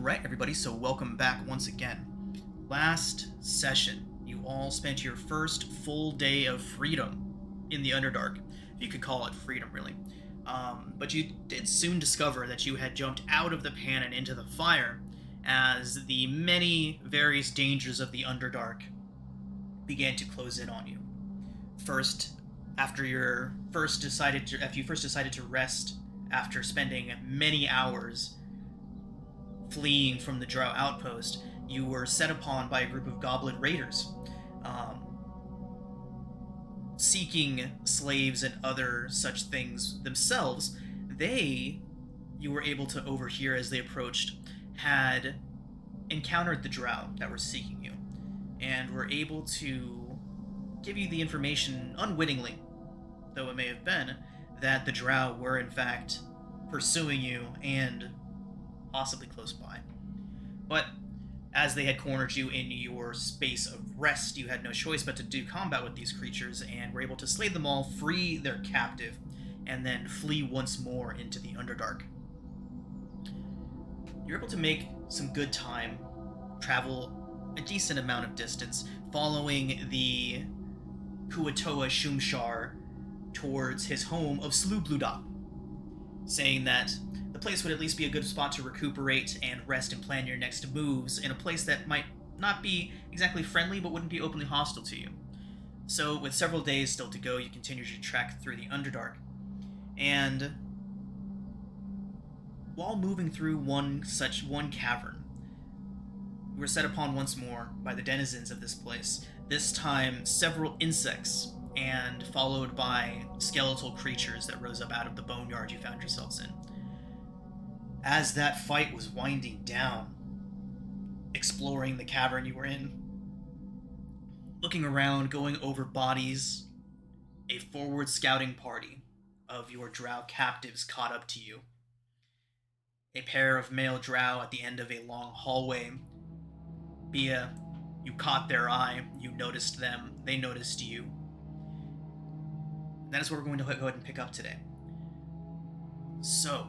Alright, everybody, so welcome back once again. Last session, you all spent your first full day of freedom in the Underdark. If you could call it freedom, really. But you did soon discover that you had jumped out of the pan and into the fire as the many various dangers of the Underdark began to close in on you. First, after you first decided to rest after spending many hours fleeing from the drow outpost, you were set upon by a group of goblin raiders, seeking slaves and other such things themselves. You were able to overhear as they approached, had encountered the drow that were seeking you, and were able to give you the information unwittingly, though it may have been, that the drow were in fact pursuing you and possibly close by. But as they had cornered you in your space of rest, you had no choice but to do combat with these creatures, and were able to slay them all, free their captive, and then flee once more into the Underdark. You're able to make some good time, travel a decent amount of distance, following the Kuatoa Shumshar towards his home of Slubluda, saying that the place would at least be a good spot to recuperate and rest and plan your next moves in a place that might not be exactly friendly but wouldn't be openly hostile to you. So, with several days still to go, you continue to trek through the Underdark. And while moving through one cavern, you were set upon once more by the denizens of this place, this time several insects, and followed by skeletal creatures that rose up out of the boneyard you found yourselves in. As that fight was winding down, exploring the cavern you were in, looking around, going over bodies, a forward scouting party of your drow captives caught up to you. A pair of male drow at the end of a long hallway. Bia, you caught their eye, you noticed them, they noticed you. And that is where we're going to go ahead and pick up today. So,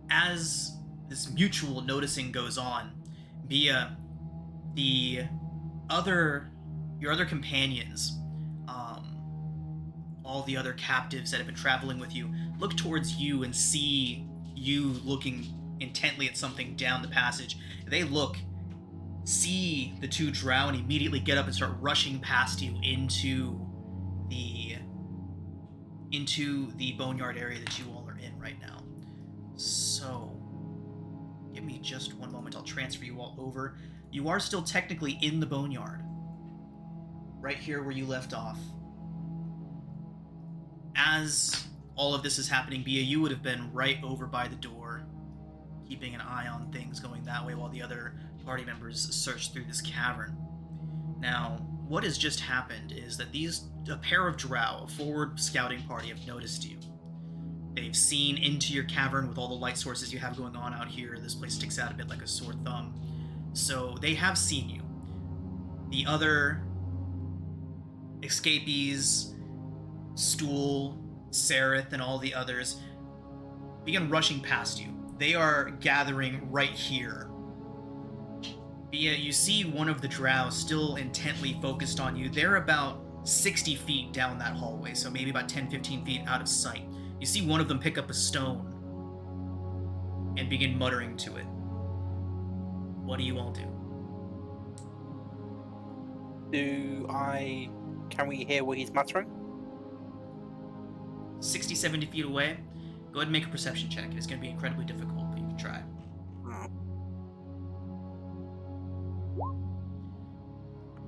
as this mutual noticing goes on, Bia, your other companions, all the other captives that have been traveling with you, look towards you and see you looking intently at something down the passage. They look, see the two drow, and immediately get up and start rushing past you into the boneyard area that you all are in right now. So, give me just one moment. I'll transfer you all over. You are still technically in the boneyard, right here where you left off. As all of this is happening, Bia, you would have been right over by the door, keeping an eye on things going that way while the other party members search through this cavern. Now, what has just happened is that a pair of drow, a forward scouting party, have noticed you. They've seen into your cavern with all the light sources you have going on out here. This place sticks out a bit like a sore thumb. So they have seen you. The other escapees, Stool, Sereth, and all the others begin rushing past you. They are gathering right here. Bia, you see one of the drow still intently focused on you. They're about 60 feet down that hallway, so maybe about 10-15 feet out of sight. You see one of them pick up a stone and begin muttering to it. What do you all do? Can we hear what he's muttering? 60, 70 feet away? Go ahead and make a perception check. It's going to be incredibly difficult, but you can try.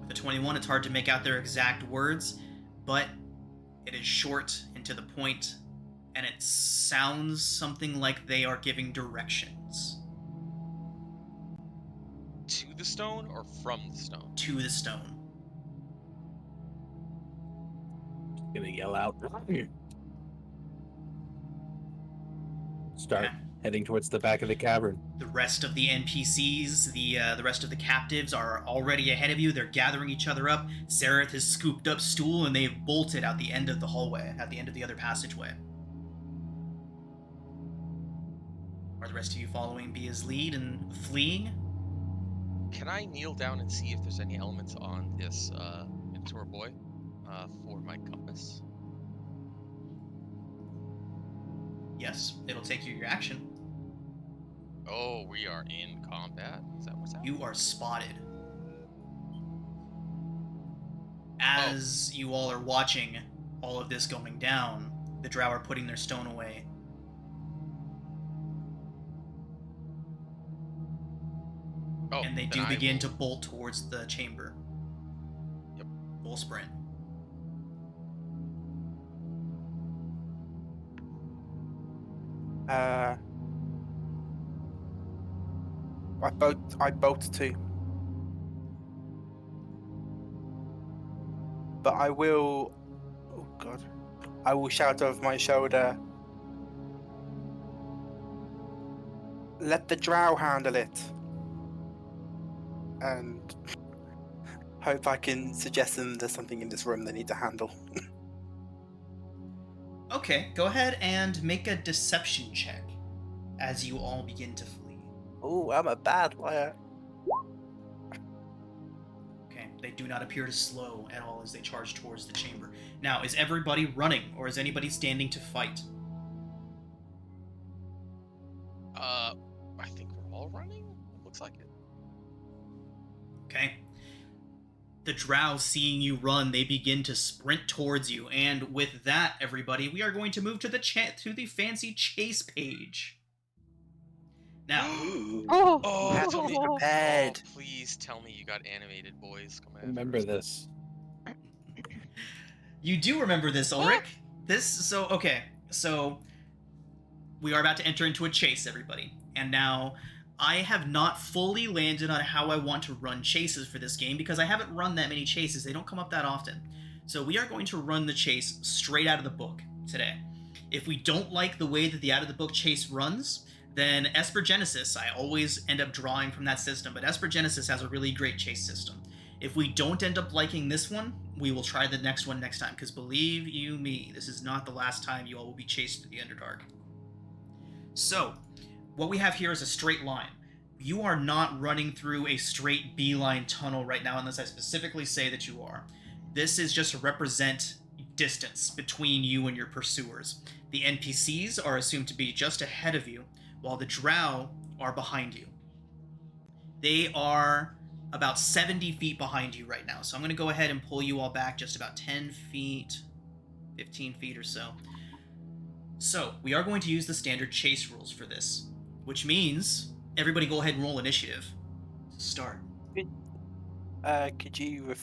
With a 21, it's hard to make out their exact words, but it is short and to the point, and it sounds something like they are giving directions. To the stone or from the stone? To the stone. Gonna yell out. Start heading towards the back of the cavern. The rest of the NPCs, the rest of the captives are already ahead of you. They're gathering each other up. Sereth has scooped up Stool, and they've bolted out the end of the hallway, at the end of the other passageway. Are the rest of you following Bia's lead and fleeing? Can I kneel down and see if there's any elements on this Minotaur boy for my compass? Yes, it'll take you your action. Oh, we are in combat? Is that what's happening? You are spotted. As you all are watching all of this going down, the drow are putting their stone away. Oh, And they then do I begin will- to bolt towards the chamber. Yep. Full sprint. I bolt too. But I will. Oh God! I will shout over my shoulder. Let the drow handle it. And hope I can suggest them there's something in this room they need to handle. Okay, go ahead and make a deception check as you all begin to flee. Oh, I'm a bad liar. Okay, they do not appear to slow at all as they charge towards the chamber. Now, is everybody running, or is anybody standing to fight? I think we're all running? Looks like it. Okay. The drow, seeing you run, they begin to sprint towards you, and with that, everybody, we are going to move to the fancy chase page. Now, Oh, tell me. prepared. Oh, please tell me you got animated, boys. Come on. Remember this. you do remember this, Ulrich. So we are about to enter into a chase, everybody. And now, I have not fully landed on how I want to run chases for this game because I haven't run that many chases. They don't come up that often. So we are going to run the chase straight out of the book today. If we don't like the way that the out of the book chase runs, then Esper Genesis, I always end up drawing from that system, but Esper Genesis has a really great chase system. If we don't end up liking this one, we will try the next one next time, because believe you me, this is not the last time you all will be chased through the Underdark. So, what we have here is a straight line. You are not running through a straight beeline tunnel right now, unless I specifically say that you are. This is just to represent distance between you and your pursuers. The NPCs are assumed to be just ahead of you, while the drow are behind you. They are about 70 feet behind you right now, so I'm going to go ahead and pull you all back just about 10 feet, 15 feet or so. So, we are going to use the standard chase rules for this, which means everybody go ahead and roll initiative to start. Could you?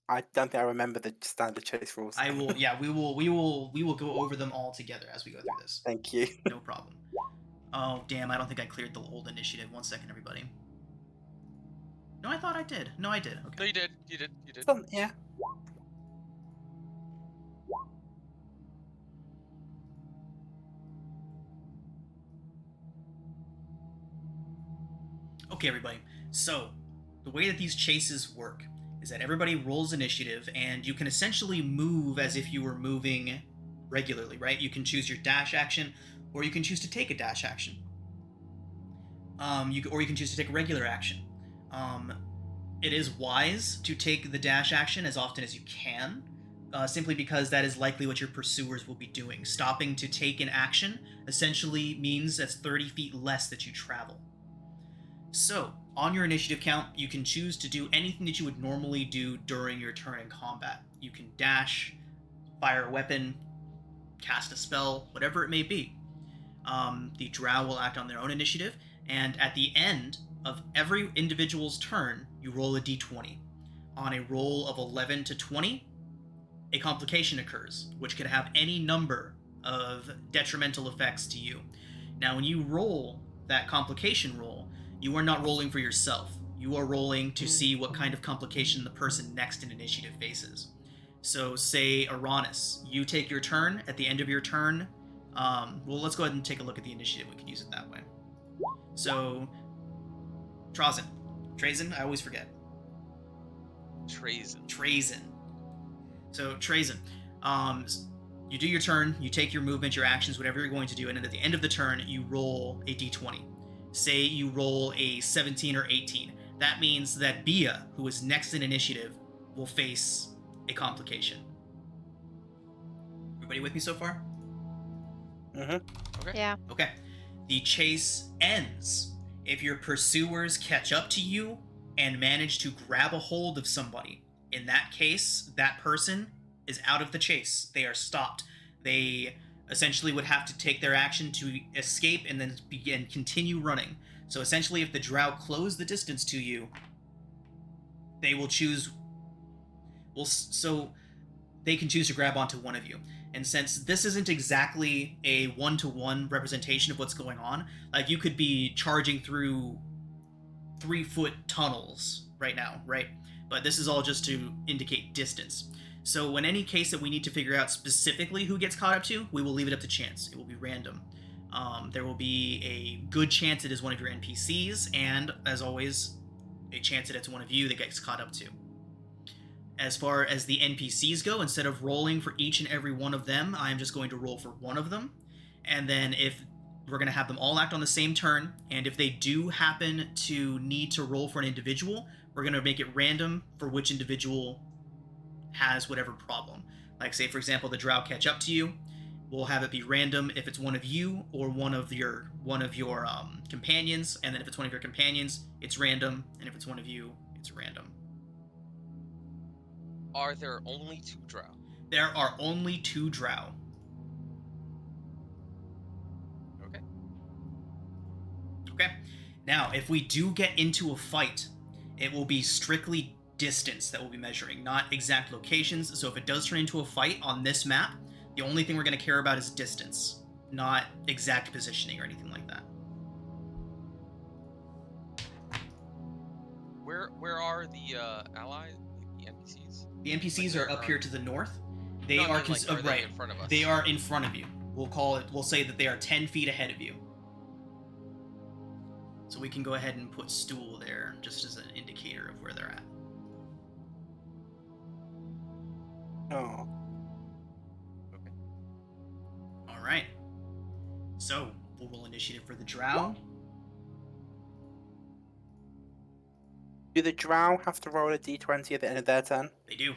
I don't think I remember the standard chase rules. I will. Yeah, we will go over them all together as we go through this. Thank you. No problem. Oh damn! I don't think I cleared the old initiative. 1 second, everybody. No, I thought I did. No, I did. Okay. No, you did. You did. Yeah. Okay, everybody. So, the way that these chases work is that everybody rolls initiative, and you can essentially move as if you were moving regularly, right? You can choose your dash action, or you can choose to take a dash action. Or you can choose to take a regular action. It is wise to take the dash action as often as you can, simply because that is likely what your pursuers will be doing. Stopping to take an action essentially means that's 30 feet less that you travel. So, on your initiative count, you can choose to do anything that you would normally do during your turn in combat. You can dash, fire a weapon, cast a spell, whatever it may be. The drow will act on their own initiative, and at the end of every individual's turn, you roll a d20. On a roll of 11 to 20, a complication occurs, which could have any number of detrimental effects to you. Now, when you roll that complication roll, you are not rolling for yourself. You are rolling to see what kind of complication the person next in initiative faces. So, say, Uranus, you take your turn. At the end of your turn, well, let's go ahead and take a look at the initiative. We can use it that way. So, Trazen, I always forget. Trazen. So, Trazen, You do your turn, you take your movement, your actions, whatever you're going to do, and then at the end of the turn, you roll a d20. Say you roll a 17 or 18. That means that Bia, who is next in initiative, will face a complication. Everybody with me so far? Mm-hmm. Okay. Yeah. Okay. The chase ends if your pursuers catch up to you and manage to grab a hold of somebody. In that case, that person is out of the chase. They are stopped. They essentially would have to take their action to escape and then continue running. So essentially, if the drow close the distance to you, they will choose. So they can choose to grab onto one of you. And since this isn't exactly a one-to-one representation of what's going on, like you could be charging through 3-foot tunnels right now, right? But this is all just to indicate distance. So in any case that we need to figure out specifically who gets caught up to, we will leave it up to chance. It will be random. There will be a good chance it is one of your NPCs, and as always, a chance that it's one of you that gets caught up to. As far as the NPCs go, instead of rolling for each and every one of them, I'm just going to roll for one of them. And then if we're going to have them all act on the same turn, and if they do happen to need to roll for an individual, we're going to make it random for which individual has whatever problem. Like, say, for example, the drow catch up to you. We'll have it be random if it's one of you or one of your companions, and then if it's one of your companions, it's random, and if it's one of you, it's random. Are there only 2 drow? There are only 2 drow. Okay. Okay. Now, if we do get into a fight, it will be strictly distance that we'll be measuring, not exact locations. So if it does turn into a fight on this map, the only thing we're going to care about is distance, not exact positioning or anything like that. Where are the allies, the NPCs? The NPCs Like, are up here to the north. They No, are, are they right. in front of us? They are in front of you. We'll say that they are 10 feet ahead of you. So we can go ahead and put stool there just as an indicator of where they're at. Oh. Okay. All right. So we'll roll initiative for the drow. Do the drow have to roll a d20 at the end of their turn? They do.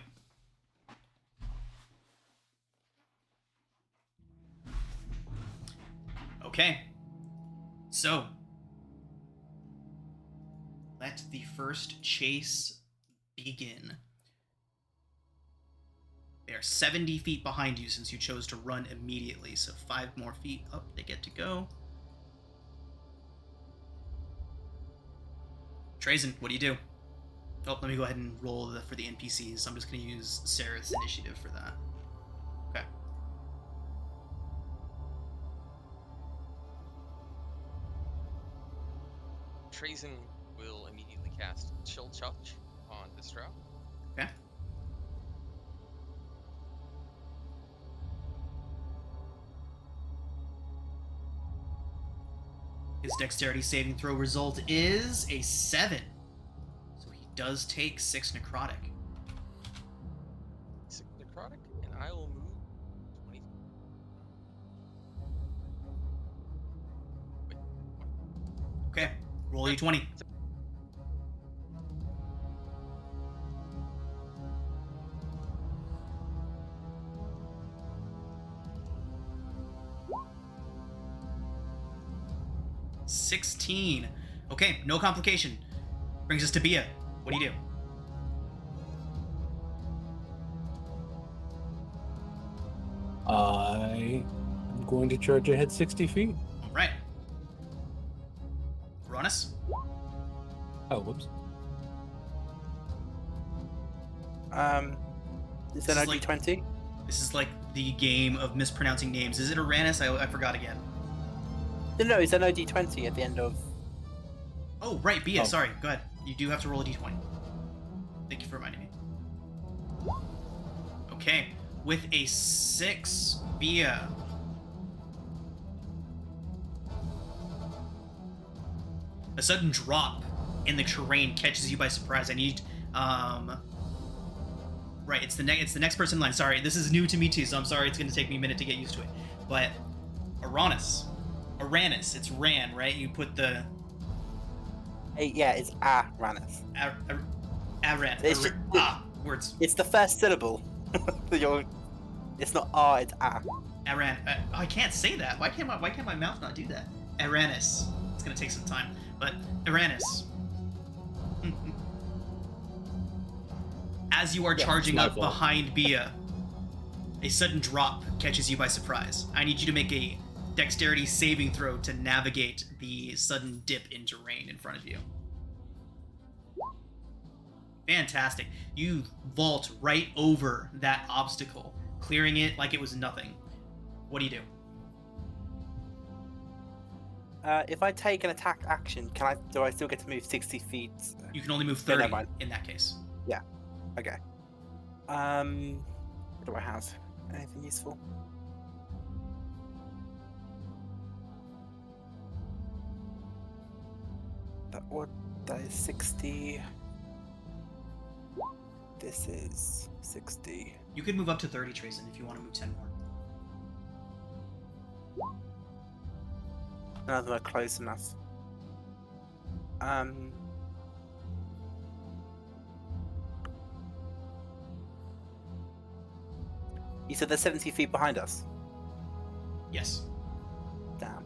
Okay. So let the first chase begin. They are 70 feet behind you since you chose to run immediately, so 5 more feet up they get to go. Trazen, what do you do? Oh, let me go ahead and roll for the NPCs. I'm just going to use Sarah's initiative for that. Okay. Trazen will immediately cast Chill Touch on this drow. Okay. His dexterity saving throw result is a 7. So he does take 6 necrotic. 6 necrotic, and I will move 20. Wait, what? Okay. Roll a 20. $16. Okay, no complication. Brings us to Bia. What do you do? I'm going to charge ahead 60 feet. All right. Uranus? Oh, whoops. Is This that is a like- d20? This is like the game of mispronouncing names. Is it Uranus? I forgot again. No, is there no d20 at the end of... Oh, right, Bia. Oh. Sorry. Go ahead. You do have to roll a d20. Thank you for reminding me. Okay. With a 6, Bia. A sudden drop in the terrain catches you by surprise. I need Right, it's the next person in line. Sorry, this is new to me too, so I'm sorry it's going to take me a minute to get used to it. But Uranus, it's Ran, right? You put the Hey, yeah, it's Ranith. Aran. Words. It's the first syllable. It's not R, it's A. Aran. I can't say that. Why can't my mouth not do that? Aranus. It's going to take some time, but Aranus. As you are charging my up fault. behind Bia, a sudden drop catches you by surprise. I need you to make a dexterity saving throw to navigate the sudden dip in terrain in front of you. Fantastic. You vault right over that obstacle, clearing it like it was nothing. What do you do? If I take an attack action, do I still get to move 60 feet? You can only move No, 30 never mind. in that case. Okay. What do I have? Anything useful? That is 60. This is 60. You could move up to 30, Trayson, if you want to move 10 more. None of them are close enough. You said they're 70 feet behind us? Yes. Damn.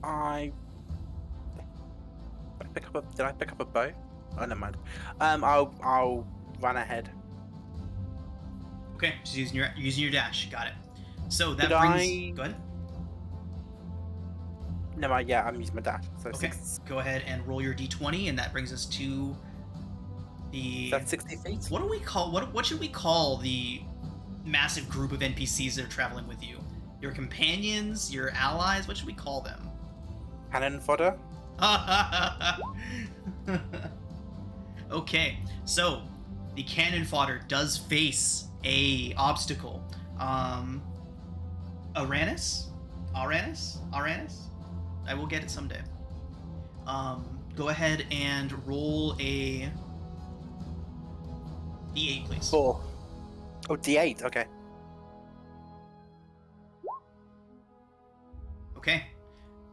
Did I pick up a bow? Oh, never mind. I'll run ahead. Okay, just using your dash. Got it. So that Could brings. Go ahead. No, I'm using my dash. So Okay. Go ahead and roll your d20, and that brings us to the. That's 60 feet. What do we call? What should we call the massive group of NPCs that are traveling with you? Your companions, your allies. What should we call them? Cannon fodder. Okay, so the cannon fodder does face a obstacle. Aranus? I will get it someday. Go ahead and roll a d8, please. 4. Oh, D8. Okay. Okay.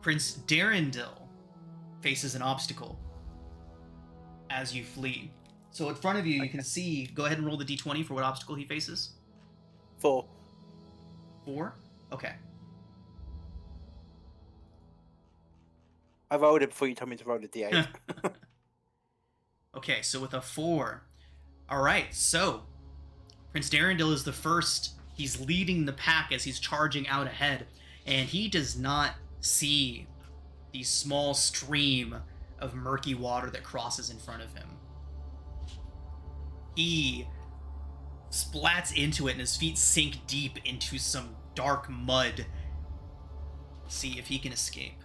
Prince Darendil faces an obstacle as you flee. So in front of you, you can see. Go ahead and roll the d20 for what obstacle he faces. 4. 4? Okay. I rolled it before you told me to roll the D8. Okay, so with a 4. Alright, so Prince Darendil is the first. He's leading the pack as he's charging out ahead, and he does not see the small stream of murky water that crosses in front of him. He splats into it, and his feet sink deep into some dark mud. See if he can escape.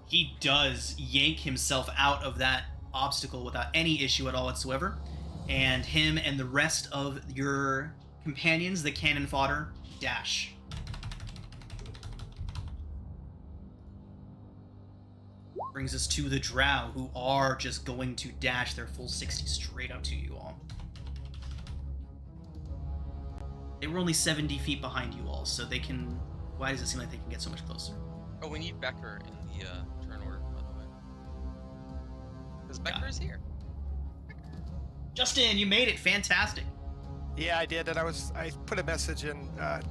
He does yank himself out of that obstacle without any issue at all whatsoever, and him and the rest of your companions, the cannon fodder, dash. Brings us to the drow, who are just going to dash their full 60 straight up to you all. They were only 70 feet behind you all, so they can... Why does it seem like they can get so much closer? Oh, we need Becker in the turn order, by the way. Because Becker is here. Justin, you made it! Fantastic! Yeah, I did, and I put a message in the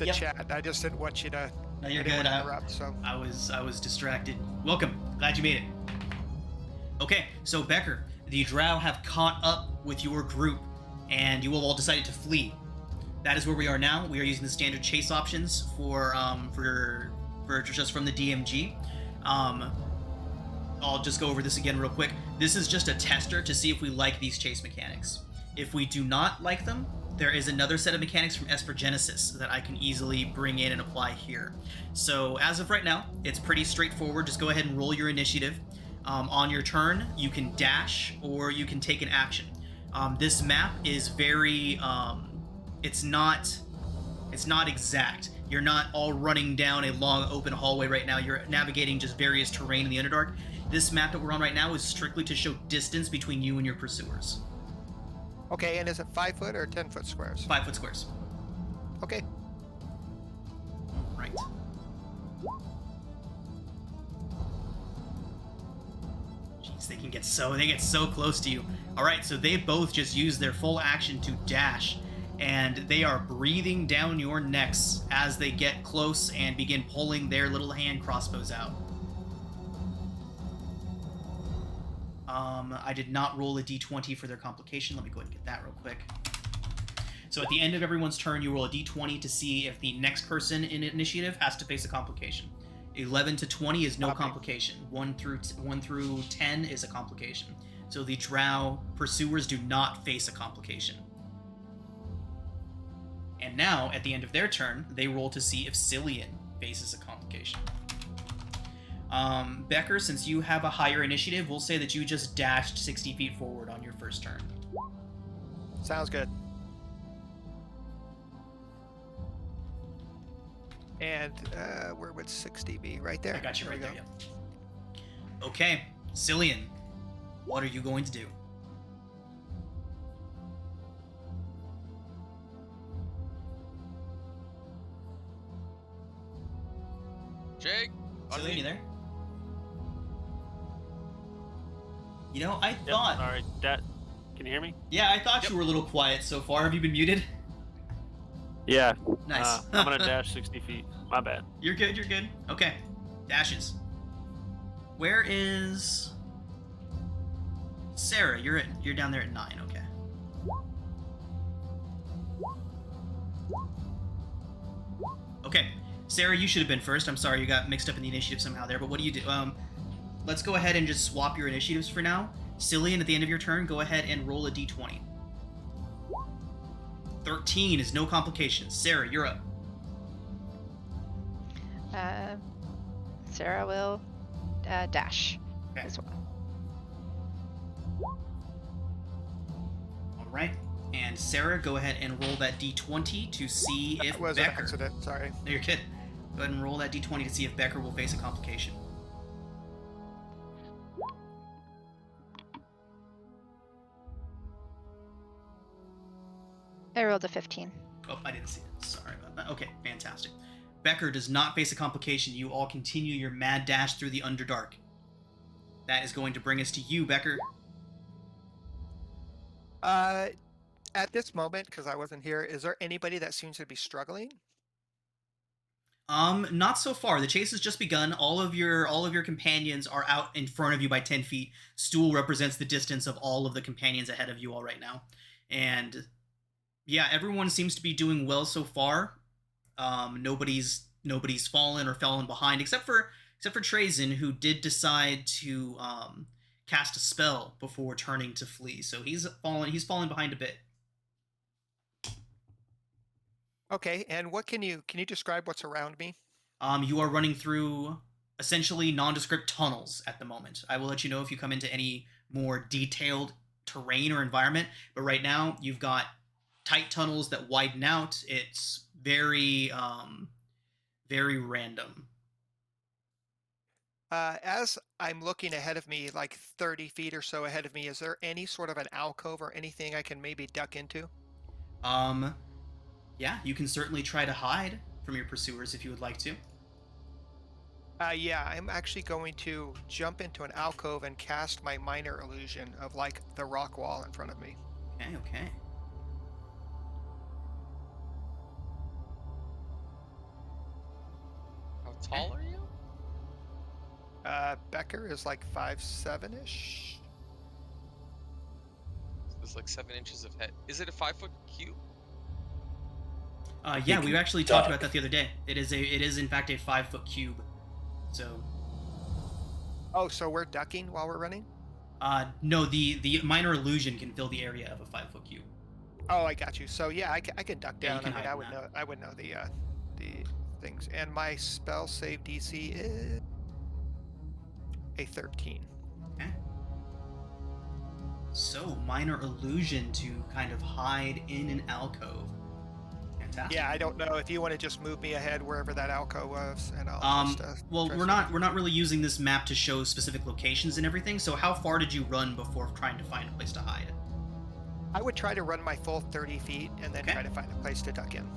yep. chat. I just didn't want you to No, you're anyone good. interrupt. So I was distracted. Welcome. Glad you made it. Okay, so Becker, the drow have caught up with your group, and you have all decided to flee. That is where we are now. We are using the standard chase options for just from the DMG. I'll just go over this again real quick. This is just a tester to see if we like these chase mechanics. If we do not like them, there is another set of mechanics from Esper Genesis that I can easily bring in and apply here. So as of right now, it's pretty straightforward. Just go ahead and roll your initiative. On your turn, you can dash or you can take an action. This map is very, it's not It's not exact. You're not all running down a long open hallway right now. You're navigating just various terrain in the Underdark. This map that we're on right now is strictly to show distance between you and your pursuers. Okay, and is it 5 foot or 10 foot squares? 5 foot squares. Okay. Right. Jeez, they get so close to you. All right, so they both just use their full action to dash, and they are breathing down your necks as they get close and begin pulling their little hand crossbows out. I did not roll a d20 for their complication. Let me go ahead and get that real quick. So at the end of everyone's turn, you roll a d20 to see if the next person in initiative has to face a complication. 11 to 20 is no complication. 1 through 10 is a complication. So the drow pursuers do not face a complication. And now, at the end of their turn, they roll to see if Cillian faces a complication. Becker, since you have a higher initiative, we'll say that you just dashed 60 feet forward on your first turn. Sounds good. And where would 60 be? Right there. I got you There right we there, go. yeah. Okay, Cillian, what are you going to do? Jake, Cillian, you there? You know, I Yep, thought... all right, that. Can you hear me? Yeah, I thought Yep. you were a little quiet so far. Have you been muted? Yeah. Nice. I'm gonna dash 60 feet. My bad. You're good, you're good. Okay. Dashes. Where is... Sarah, you're down there at 9, okay. Okay. Sarah, you should have been first. I'm sorry you got mixed up in the initiative somehow there, but what do you do? Let's go ahead and just swap your initiatives for now. Cillian, at the end of your turn, go ahead and roll a d20. 13 is no complications. Sarah, you're up. Sarah will dash Okay. as well. All right. And Sarah, go ahead and roll that d20 to see if That was an Becker... accident. Sorry. No, you're good. Go ahead and roll that d20 to see if Becker will face a complication. I rolled a 15. Oh, I didn't see it. Sorry about that. Okay, fantastic. Becker does not face a complication. You all continue your mad dash through the Underdark. That is going to bring us to you, Becker. At this moment, because I wasn't here, is there anybody that seems to be struggling? Not so far. The chase has just begun. All of your companions are out in front of you by 10 feet. Stool represents the distance of all of the companions ahead of you all right now. And yeah, everyone seems to be doing well so far. Nobody's fallen or fallen behind, except for Trazen, who did decide to cast a spell before turning to flee. So he's fallen behind a bit. Okay, and what can you describe what's around me? You are running through essentially nondescript tunnels at the moment. I will let you know if you come into any more detailed terrain or environment, but right now you've got tight tunnels that widen out. It's very random. As I'm looking ahead of me, like 30 feet or so ahead of me, is there any sort of an alcove or anything I can maybe duck into? Yeah, you can certainly try to hide from your pursuers if you would like to. Yeah, I'm actually going to jump into an alcove and cast my minor illusion of like the rock wall in front of me. Okay. how tall are you? Becker is like 5'7"-ish. There's like 7 inches of head. Is it a 5-foot cube? Yeah, we actually talked about that the other day. It is in fact a 5-foot cube. So. Oh, so we're ducking while we're running? No, the minor illusion can fill the area of a 5-foot cube. Oh, I got you. So yeah, I can duck Yeah, you down. can I mean, hide I in would that. know. I would know the things. And my spell save DC is a 13. Okay. So minor illusion to kind of hide in an alcove. Fantastic. Yeah, I don't know if you want to just move me ahead wherever that alcove was, and I'll just. Well, try we're to- not really using this map to show specific locations and everything. So how far did you run before trying to find a place to hide? I would try to run my full 30 feet and then Okay. try to find a place to duck in.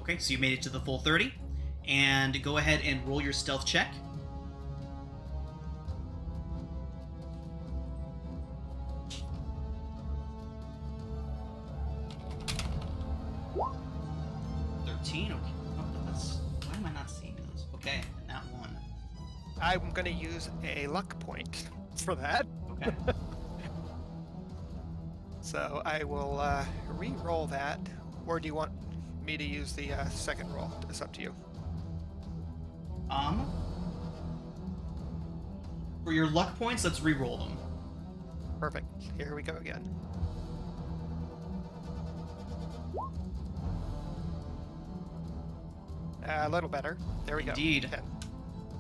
Okay, so you made it to the full 30, and go ahead and roll your stealth check. Okay. Oh, why am I not seeing those? Okay, and that one. I'm going to use a luck point for that. Okay. So I will re-roll that, or do you want me to use the second roll? It's up to you. For your luck points, let's re-roll them. Perfect. Here we go again. A little better. There we Indeed. go. 10.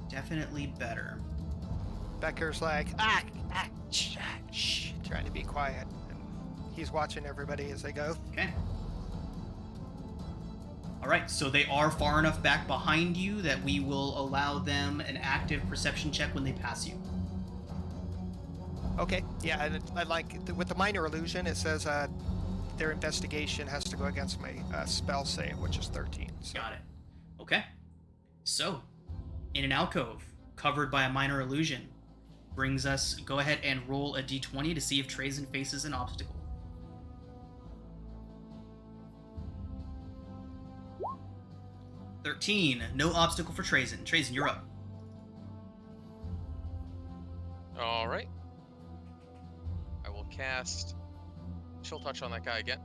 Definitely better. Becker's like, shh, trying to be quiet. And he's watching everybody as they go. Okay. Alright, so they are far enough back behind you that we will allow them an active perception check when they pass you. Okay, yeah, and I like, with the minor illusion, it says their investigation has to go against my spell save, which is 13. So. Got it. Okay. So, in an alcove, covered by a minor illusion, brings us, go ahead and roll a d20 to see if Trazen faces an obstacle. $13. No obstacle for Trazen. Trazen, you're up. All right. I will cast Chill Touch on that guy again.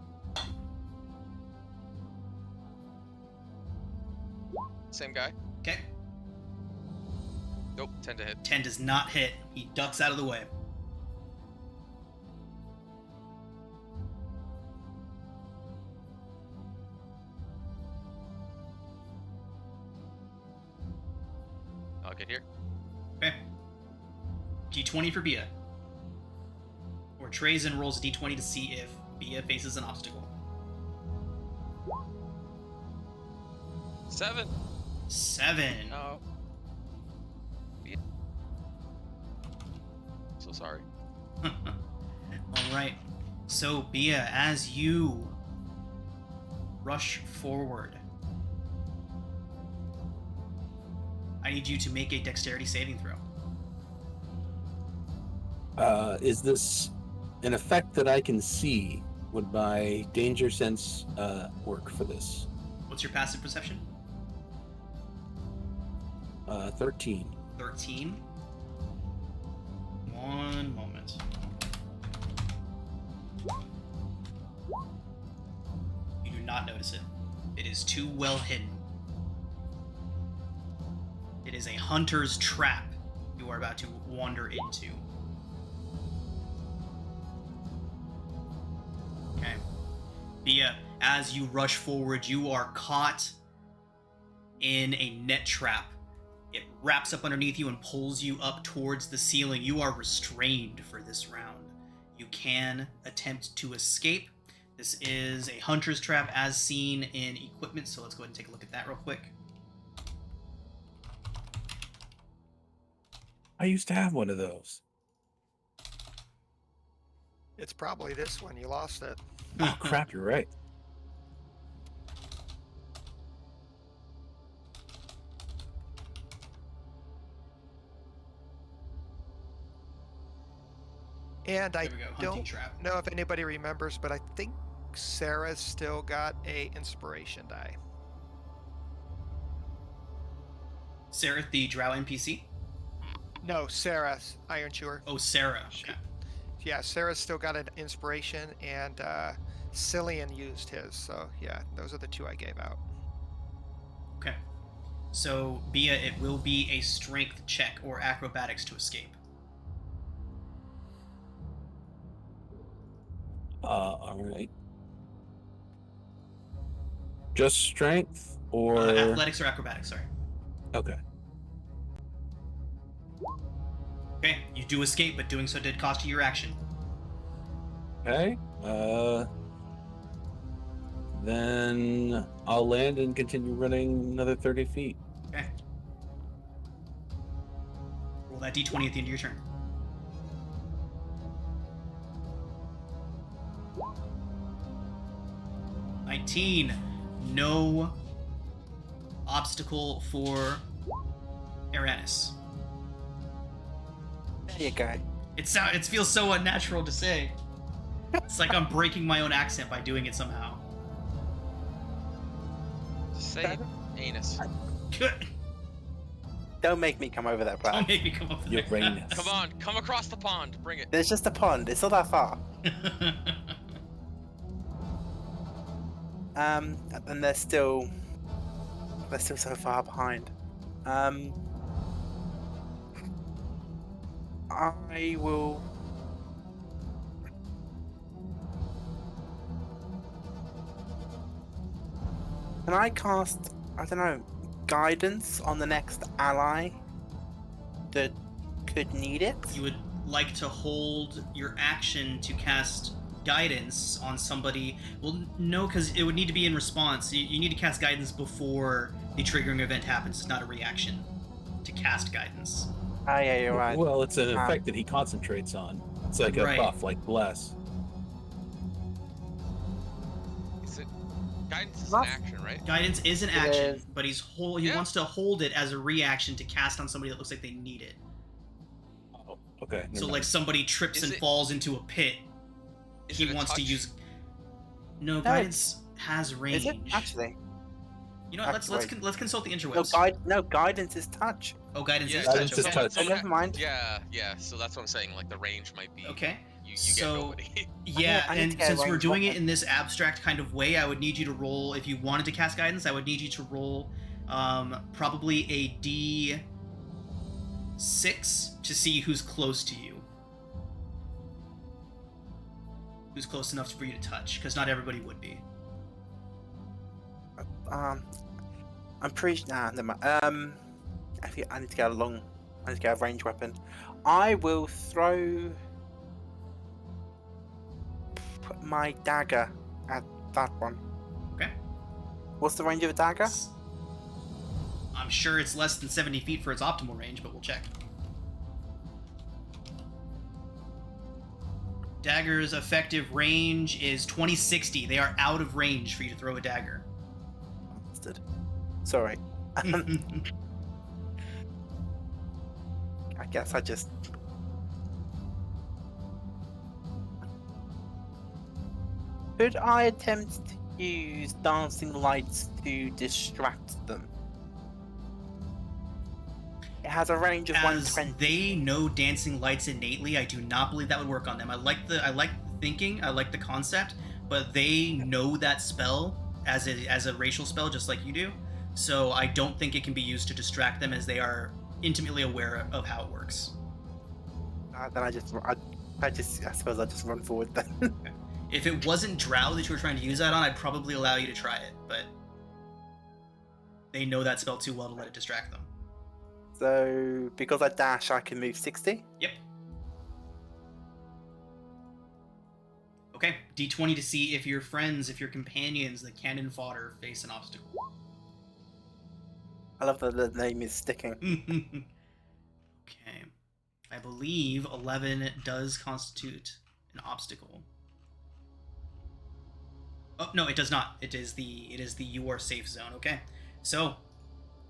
Same guy. Okay. Nope, 10 to hit. 10 does not hit. He ducks out of the way. I'll get here. Okay. D20 for Bia. Or Trazen rolls a D20 to see if Bia faces an obstacle. 7. 7. No. So sorry. Alright. So, Bia, as you rush forward, I need you to make a dexterity saving throw. Is this an effect that I can see? Would my danger sense work for this? What's your passive perception? 13. 13. One moment. You do not notice it. It is too well hidden. It is a hunter's trap you are about to wander into. Okay. Bia, as you rush forward, you are caught in a net trap. It wraps up underneath you and pulls you up towards the ceiling. You are restrained for this round. You can attempt to escape. This is a hunter's trap as seen in equipment, so let's go ahead and take a look at that real quick. I used to have one of those. It's probably this one. You lost it. Oh crap, you're right. And I There we go, hunting don't trap. know if anybody remembers, but I think Sarah's still got a inspiration die. Sarah, the drow NPC? No, Sarah, Iron Chewer. Oh, Sarah. She- Okay. Yeah, Sarah's still got an inspiration, and Cillian used his. So yeah, those are the two I gave out. Okay. So, Bia, it will be a strength check or acrobatics to escape. All right. Just strength or Athletics or acrobatics, sorry. okay. Okay, you do escape, but doing so did cost you your action. Okay. Then I'll land and continue running another 30 feet. Okay. Roll that d20 at the end of your turn. $19. No obstacle for Aranis. There you go. It feels so unnatural to say. It's like I'm breaking my own accent by doing it somehow. Just say anus. Don't make me come over that Don't plan. make me come up with Your that. brain is. Come on, come across the pond. Bring it. There's just a pond. It's not that far. And they're still so far behind. I will. Can I cast, I don't know, guidance on the next ally that could need it? You would like to hold your action to cast guidance on somebody. Well, no, because it would need to be in response. You need to cast guidance before the triggering event happens. It's not a reaction to cast guidance. Ah, yeah, you're right. Well, it's an effect that he concentrates on. It's like a Right. buff, like Bless. Is it? Guidance is an Not- action, right? Guidance is an It action, is. but he Yeah. wants to hold it as a reaction to cast on somebody that looks like they need it. Oh, okay. never So mind. like somebody trips Is and it- falls into a pit. Is He it a wants to touch? use. No, guidance has range. Is it actually? You know what? Let's consult the No, interwebs. guidance is touch. Oh, guidance Yeah, is Guidance touch. is Okay. touch. Oh, never mind. Yeah, so that's what I'm saying. Like the range might be. Okay. You So- get nobody. Yeah, I need to and get a since we're range doing it weapon. in this abstract kind of way, I would need you to roll. If you wanted to cast guidance, I would need you to roll probably a D6 to see who's close to you. Who's close enough for you to touch, because not everybody would be. I'm pretty. Nah, never mind. I need to get a range weapon. I will put my dagger at that one. Okay. What's the range of a dagger? I'm sure it's less than 70 feet for its optimal range, but we'll check. Dagger's effective range is 2060. They are out of range for you to throw a dagger. Bastard. Sorry. I guess I just. Could I attempt to use dancing lights to distract them? It has a range of As 120. they know dancing lights innately, I do not believe that would work on them. I like the thinking, I like the concept, but they know that spell as a racial spell just like you do. So I don't think it can be used to distract them, as they are intimately aware of how it works. Then I suppose I'll just run forward then. If it wasn't drow that you were trying to use that on, I'd probably allow you to try it, but they know that spell too well to let it distract them. So, because I dash, I can move 60. Yep. Okay, D20 to see if your friends, if your companions, the cannon fodder, face an obstacle. I love that the name is sticking. Okay. I believe 11 does constitute an obstacle. Oh, no, it does not. It is the you are safe zone. Okay. So,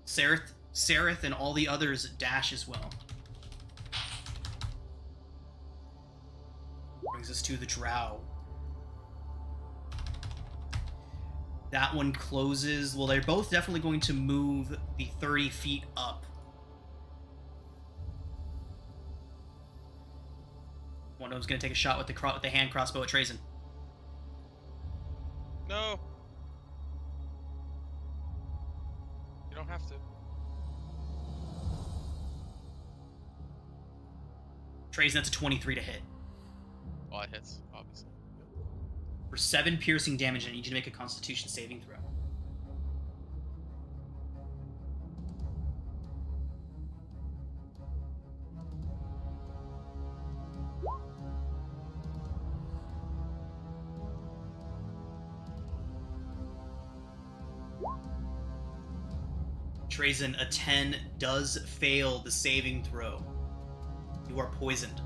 Sereth and all the others dash as well. Brings us to the drow. That one closes. Well, they're both definitely going to move the 30 feet up. One of them's going to take a shot with the hand crossbow at Trazen. No. You don't have to. Trazen, that's a 23 to hit. Oh, it hits, obviously. For 7 piercing damage, I need you to make a Constitution saving throw. Trazen, a 10 does fail the saving throw. You are poisoned.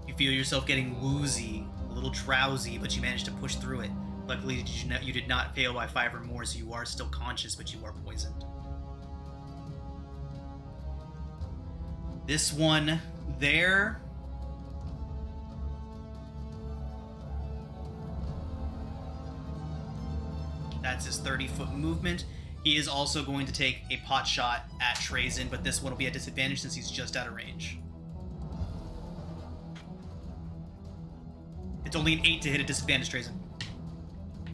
You feel yourself getting woozy, a little drowsy, but you managed to push through it. Luckily, you did not fail by 5 or more, so you are still conscious, but you are poisoned. This one there. That's his 30-foot movement. He is also going to take a pot shot at Trazen, but this one will be at disadvantage since he's just out of range. It's only an 8 to hit at disadvantage, Trazen.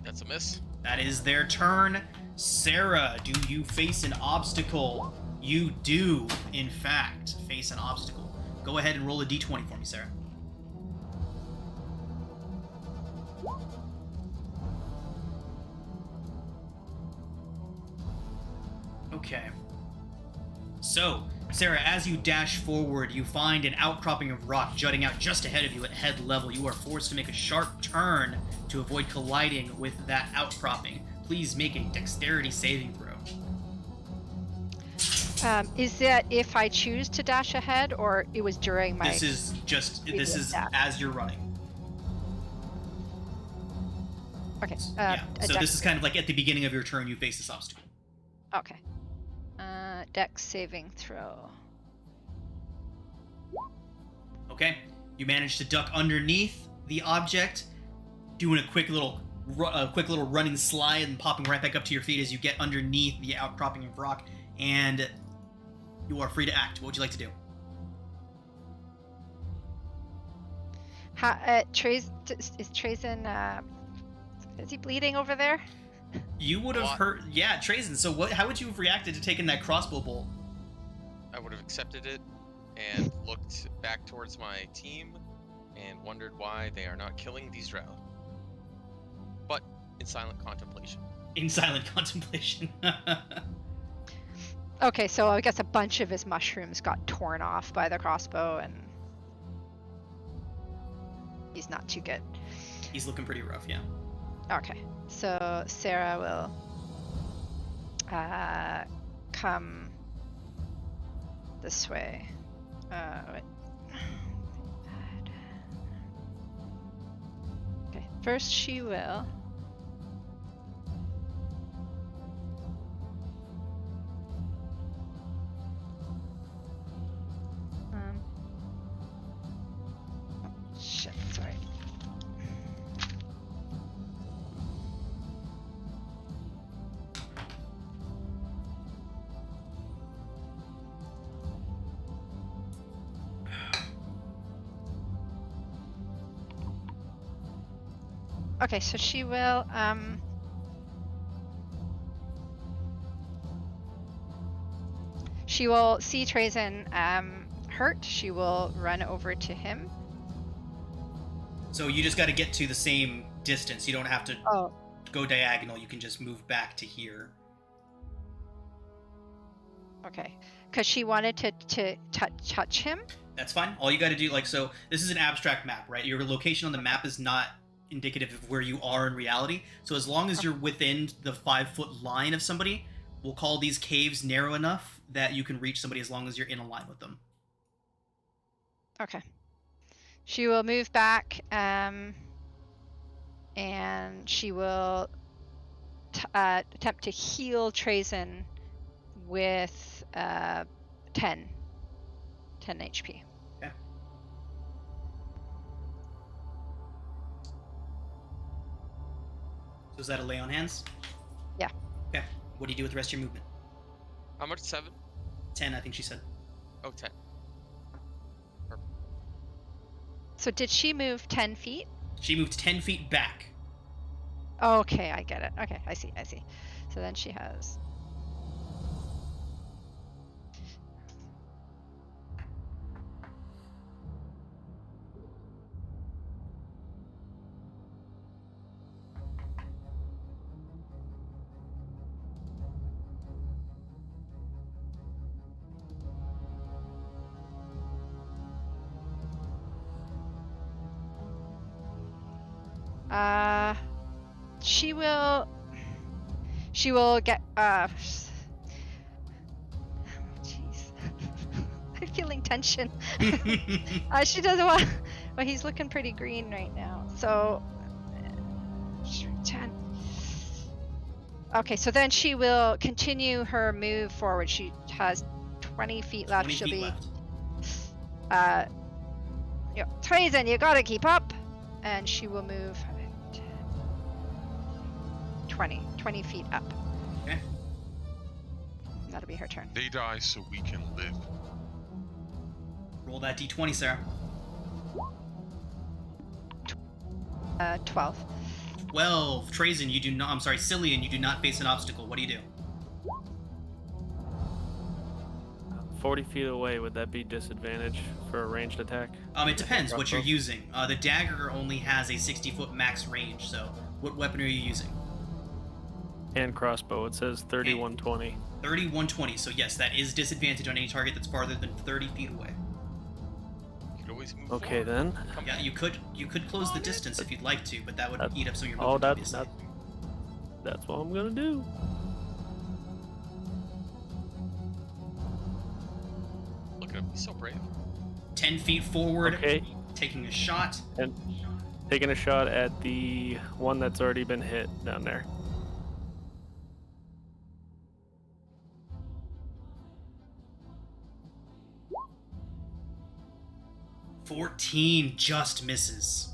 That's a miss. That is their turn. Sarah, do you face an obstacle? You do, in fact, face an obstacle. Go ahead and roll a d20 for me, Sarah. Okay. So, Sarah, as you dash forward, you find an outcropping of rock jutting out just ahead of you at head level. You are forced to make a sharp turn to avoid colliding with that outcropping. Please make a dexterity saving throw. Is that if I choose to dash ahead, or it was during my... This is dash? as you're running. Okay. Yeah, so this is kind of like at the beginning of your turn, you face this obstacle. Okay. Dex saving throw. Okay, you manage to duck underneath the object, doing a quick little running slide and popping right back up to your feet as you get underneath the outcropping of rock, and you are free to act. What would you like to do? Is Trazen, is he bleeding over there? You would have heard, yeah, Trazen. So how would you have reacted to taking that crossbow bolt? I would have accepted it and looked back towards my team and wondered why they are not killing these drow. But in silent contemplation. In silent contemplation. Okay, so I guess a bunch of his mushrooms got torn off by the crossbow, and he's not too good. He's looking pretty rough, yeah. Okay, so Sarah will come this way. Wait. Okay, first she will shit, sorry. Okay, so she will see Trazen hurt. She will run over to him. So you just got to get to the same distance. You don't have to go diagonal. You can just move back to here. Okay, because she wanted to touch him. That's fine. All you got to do, so this is an abstract map, right? Your location on the map is not indicative of where you are in reality. So as long as you're within the 5-foot line of somebody, we'll call these caves narrow enough that you can reach somebody as long as you're in a line with them. Okay. She will move back, and she will attempt to heal Trazen with 10 HP. Okay. So is that a lay on hands? Yeah. Okay. What do you do with the rest of your movement? How much? 7? 10, I think she said. Oh, 10. Perfect. So did she move 10 feet? She moved 10 feet back. Okay, I get it. Okay, I see. So then she has... she will get. Jeez, I'm feeling tension. She doesn't want. Well, he's looking pretty green right now. So, 10. Okay, so then she will continue her move forward. She has 20 feet left. 20 She'll feet be. left. Trazen, you gotta keep up. And she will move 20 feet up. Okay. That'll be her turn. They die so we can live. Roll that d20, Sarah. 12. 12. Trazen, you do not. I'm sorry, Cillian, you do not face an obstacle. What do you do? 40 feet away, would that be disadvantage for a ranged attack? It depends what you're Crossbow? using. The dagger only has a 60-foot max range, so what weapon are you using? And crossbow, it says 3120. 3120, so yes, that is disadvantage on any target that's farther than 30 feet away. You could always move Okay forward. then. Come Yeah, on. you could close the distance if you'd like to, but that would That- eat up some of your Oh, movement, that's obviously. that's what I'm gonna do. Look at him. He's so brave. 10 feet forward, Okay, taking a shot. and taking a shot at the one that's already been hit down there. $14 just misses.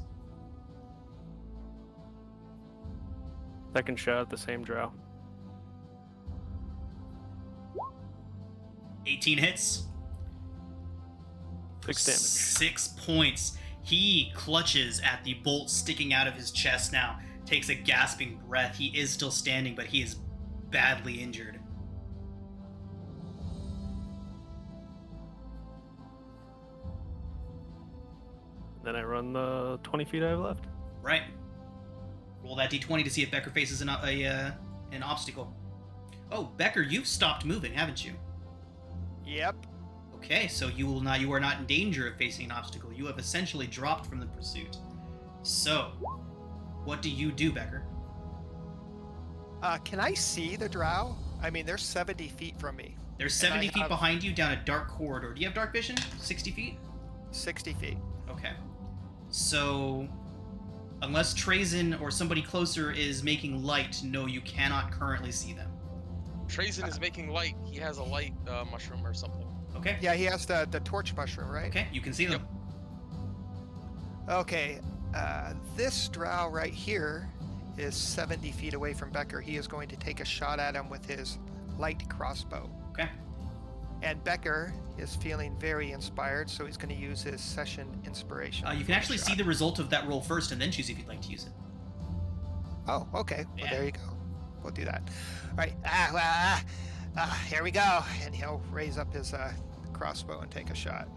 Second shot at the same drow. 18 hits. 6 damage. 6 points. He clutches at the bolt sticking out of his chest now, takes a gasping breath. He is still standing, but he is badly injured. Then I run the 20 feet I have left. Right. Roll that d20 to see if Becker faces an obstacle. Oh, Becker, you've stopped moving, haven't you? Yep. Okay, so you are not in danger of facing an obstacle. You have essentially dropped from the pursuit. So, what do you do, Becker? Can I see the drow? I mean, they're 70 feet from me. There's And 70 I feet have- behind you down a dark corridor. Do you have dark vision? 60 feet? 60 feet. Okay. So, unless Trazen or somebody closer is making light, no, you cannot currently see them. Trazen is making light. He has a light mushroom or something. Okay? Yeah, he has the torch mushroom, right? Okay, you can see them. Okay. This drow right here is 70 feet away from Becker. He is going to take a shot at him with his light crossbow. Okay. And Becker is feeling very inspired, so he's going to use his session inspiration. You for can the actually see shot. the result of that roll first and then choose if you'd like to use it. Oh, okay. Well, Yeah. there you go. We'll do that. All right. Here we go. And he'll raise up his crossbow and take a shot.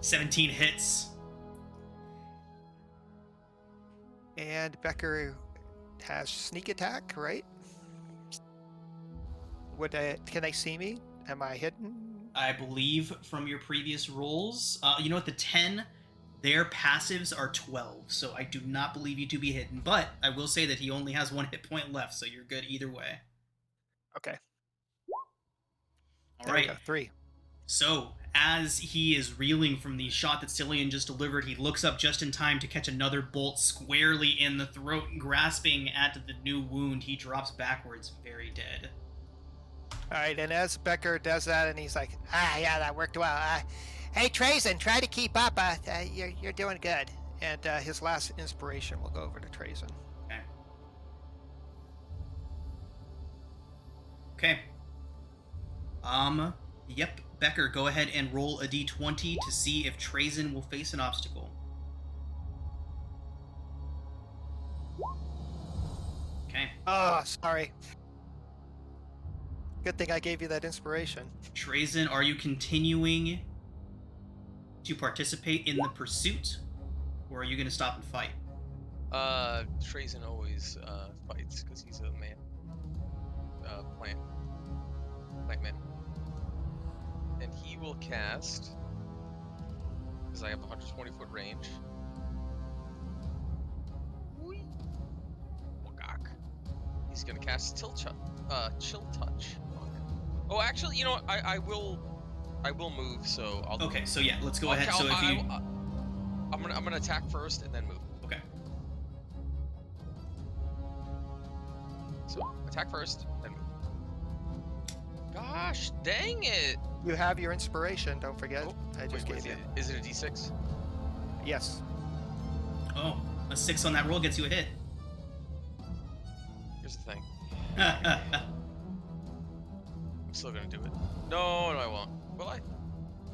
$17 hits. And Becker has sneak attack, right? Can they see me? Am I hidden? I believe from your previous rolls. You know what? The 10, their passives are 12, so I do not believe you to be hidden. But I will say that he only has 1 hit point left, so you're good either way. Okay. All There we right. go. 3. So, as he is reeling from the shot that Cillian just delivered, he looks up just in time to catch another bolt squarely in the throat. Grasping at the new wound, he drops backwards, very dead. All right, and as Becker does that, and he's like, yeah, that worked well. Hey, Trazen, try to keep up. You're doing good. And his last inspiration will go over to Trazen. Okay. Yep. Becker, go ahead and roll a d20 to see if Trazen will face an obstacle. Okay. Oh, sorry. Good thing I gave you that inspiration. Trazen, are you continuing to participate in the pursuit, or are you going to stop and fight? Trazen always fights because he's a man. Plant man. And he will cast, because I have 120 foot range, He's gonna cast Chill Touch on him. Oh, actually, you know what? I will move. So I'll. Okay, so yeah, let's go Okay, ahead. So if you, I'm gonna attack first and then move. okay, So attack first, then move. Gosh, dang it! You have your inspiration. Don't forget. Oh, I just wait, gave you. Is it a D6? Yes. oh, a 6 on that roll gets you a hit. Here's the thing. I'm still gonna do it. No, I won't. Will I?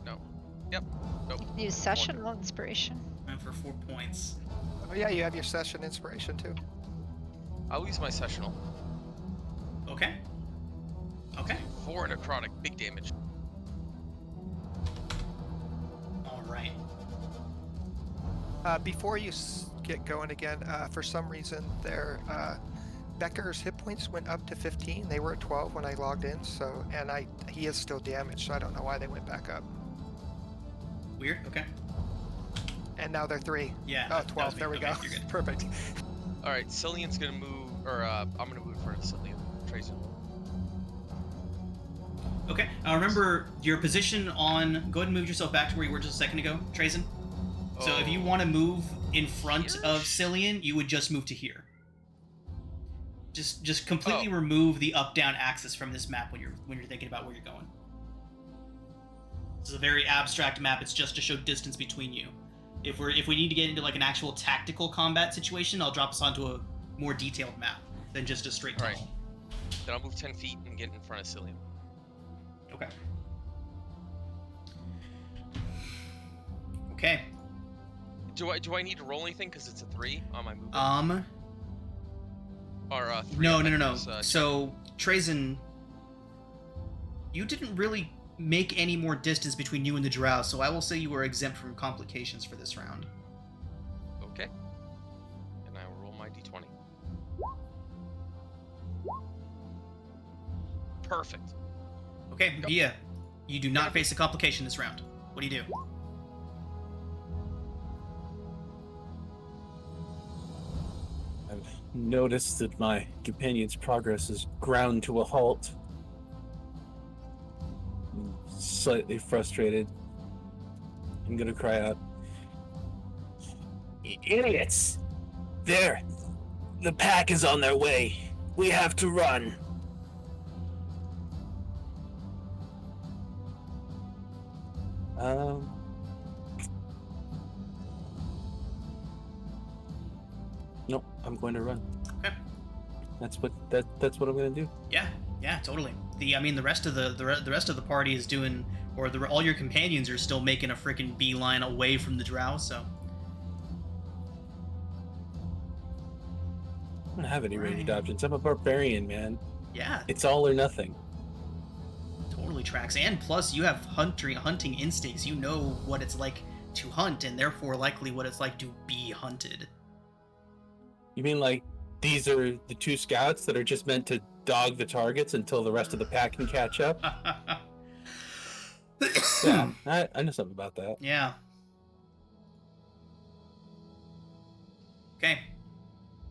No. Yep. Nope. You can use sessional inspiration. And for 4 points. Oh yeah, you have your session inspiration too. I'll use my sessional. Okay. Okay. 4 necrotic, big damage. All right. Before you get going again, for some reason, Becker's hit points went up to 15. They were at 12 when I logged in, and he is still damaged, so I don't know why they went back up. Weird. Okay. And now they're 3. Yeah. Oh, that 12. was me. There we Okay, go. you're good. Perfect. All right, Cillian's gonna move, or I'm gonna move in front of Cillian. Tracer. Okay. Remember your position on. Go ahead and move yourself back to where you were just a second ago, Trazen. So if you want to move in front Here? of Cillian, you would just move to here. Just completely remove the up-down axis from this map when you're thinking about where you're going. This is a very abstract map. It's just to show distance between you. If we need to get into like an actual tactical combat situation, I'll drop us onto a more detailed map than just a straight tunnel. Alright. Then I'll move 10 feet and get in front of Cillian. Okay. Okay. Do I need to roll anything because it's a 3 on my movement? Or 3 No. on Becker's, So, Trazen, you didn't really make any more distance between you and the drow, so I will say you were exempt from complications for this round. Okay. And I will roll my d20. Perfect. Okay, Go. Bia, you do not face a complication this round. What do you do? I've noticed that my companion's progress is ground to a halt. I'm slightly frustrated. I'm gonna cry out, "Idiots! There! The pack is on their way. We have to run." Nope, I'm going to run. Okay. That's what I'm going to do. Yeah, totally. The rest of the rest of the party is doing, or all your companions are still making a freaking beeline away from the drow. So I don't have any ranged Right. options. I'm a barbarian, man. yeah, It's all or nothing. totally tracks. And plus, you have hunting instincts. You know what it's like to hunt, and therefore likely what it's like to be hunted. You mean like these are the 2 scouts that are just meant to dog the targets until the rest of the pack can catch up? Yeah, I know something about that. Yeah. Okay.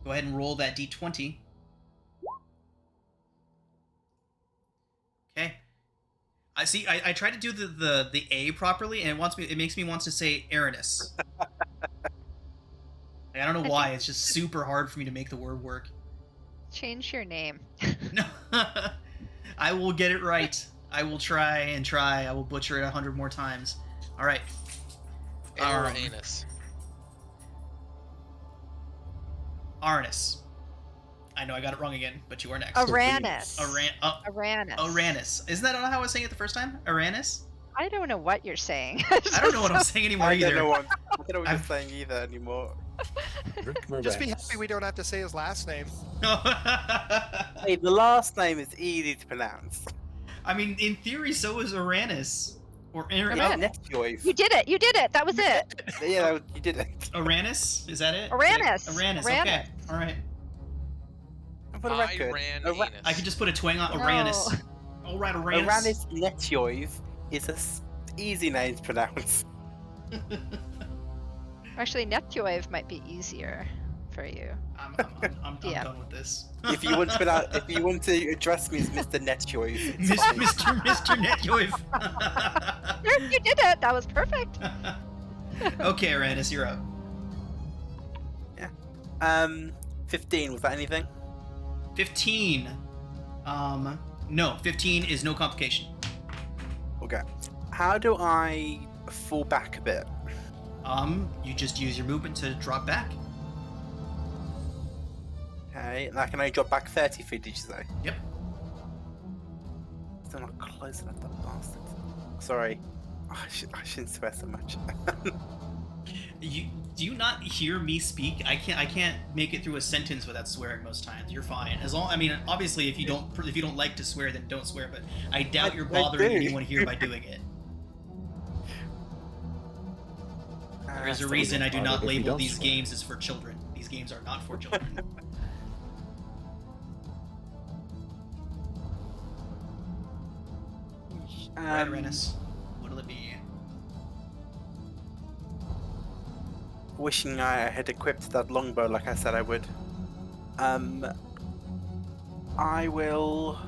Go ahead and roll that d20. Okay. I see. I tried to do the A properly, and it makes me want to say Aranis. I don't know why. It's just super hard for me to make the word work. Change your name. No, I will get it right. I will try and try. I will butcher it 100 more times. All right. Aranus. Arnis. I know I got it wrong again, but you are next. Aranus. Aranus. Aranus. Isn't that not how I was saying it the first time? Aranus? I don't know what you're saying. I don't know what I'm saying anymore I either. don't know what you're I've- saying either anymore. Just be happy we don't have to say his last name. Hey, the last name is easy to pronounce. I mean, in theory, so is Aranis. Or Yeah, Neptune. You did it. You did it. That was it. Yeah, you did it. Aranis? Is that it? Aranus. Aranus, okay. Aranus. Alright. And for the I record, ran Ara- anus. I could just put a twang on No. Aranis. Alright, Aranis. Aranis Netioiv is a easy name to pronounce. Actually, Neptuev might be easier for you. I'm Yeah. done with this. If you want to address me as Mr. Netjoy, it's fine. Mr. Netjoy. Sure, you did it. That was perfect. Okay, Aranis, you're up. 15, was that anything? 15. No, 15 is no complication. Okay. How do I fall back a bit? You just use your movement to drop back. Okay, and I can only drop back 30 feet, did you say? Yep. Still not close enough, that bastard. Sorry. I shouldn't swear so much. Do you not hear me speak? I can't make it through a sentence without swearing most times. You're fine. Obviously if you don't like to swear, then don't swear, but I doubt you're bothering anyone here by doing it. There is a reason I do not label these games as for children. These games are not for children. Right, Renus. What'll it be? Wishing I had equipped that longbow like I said I would. I will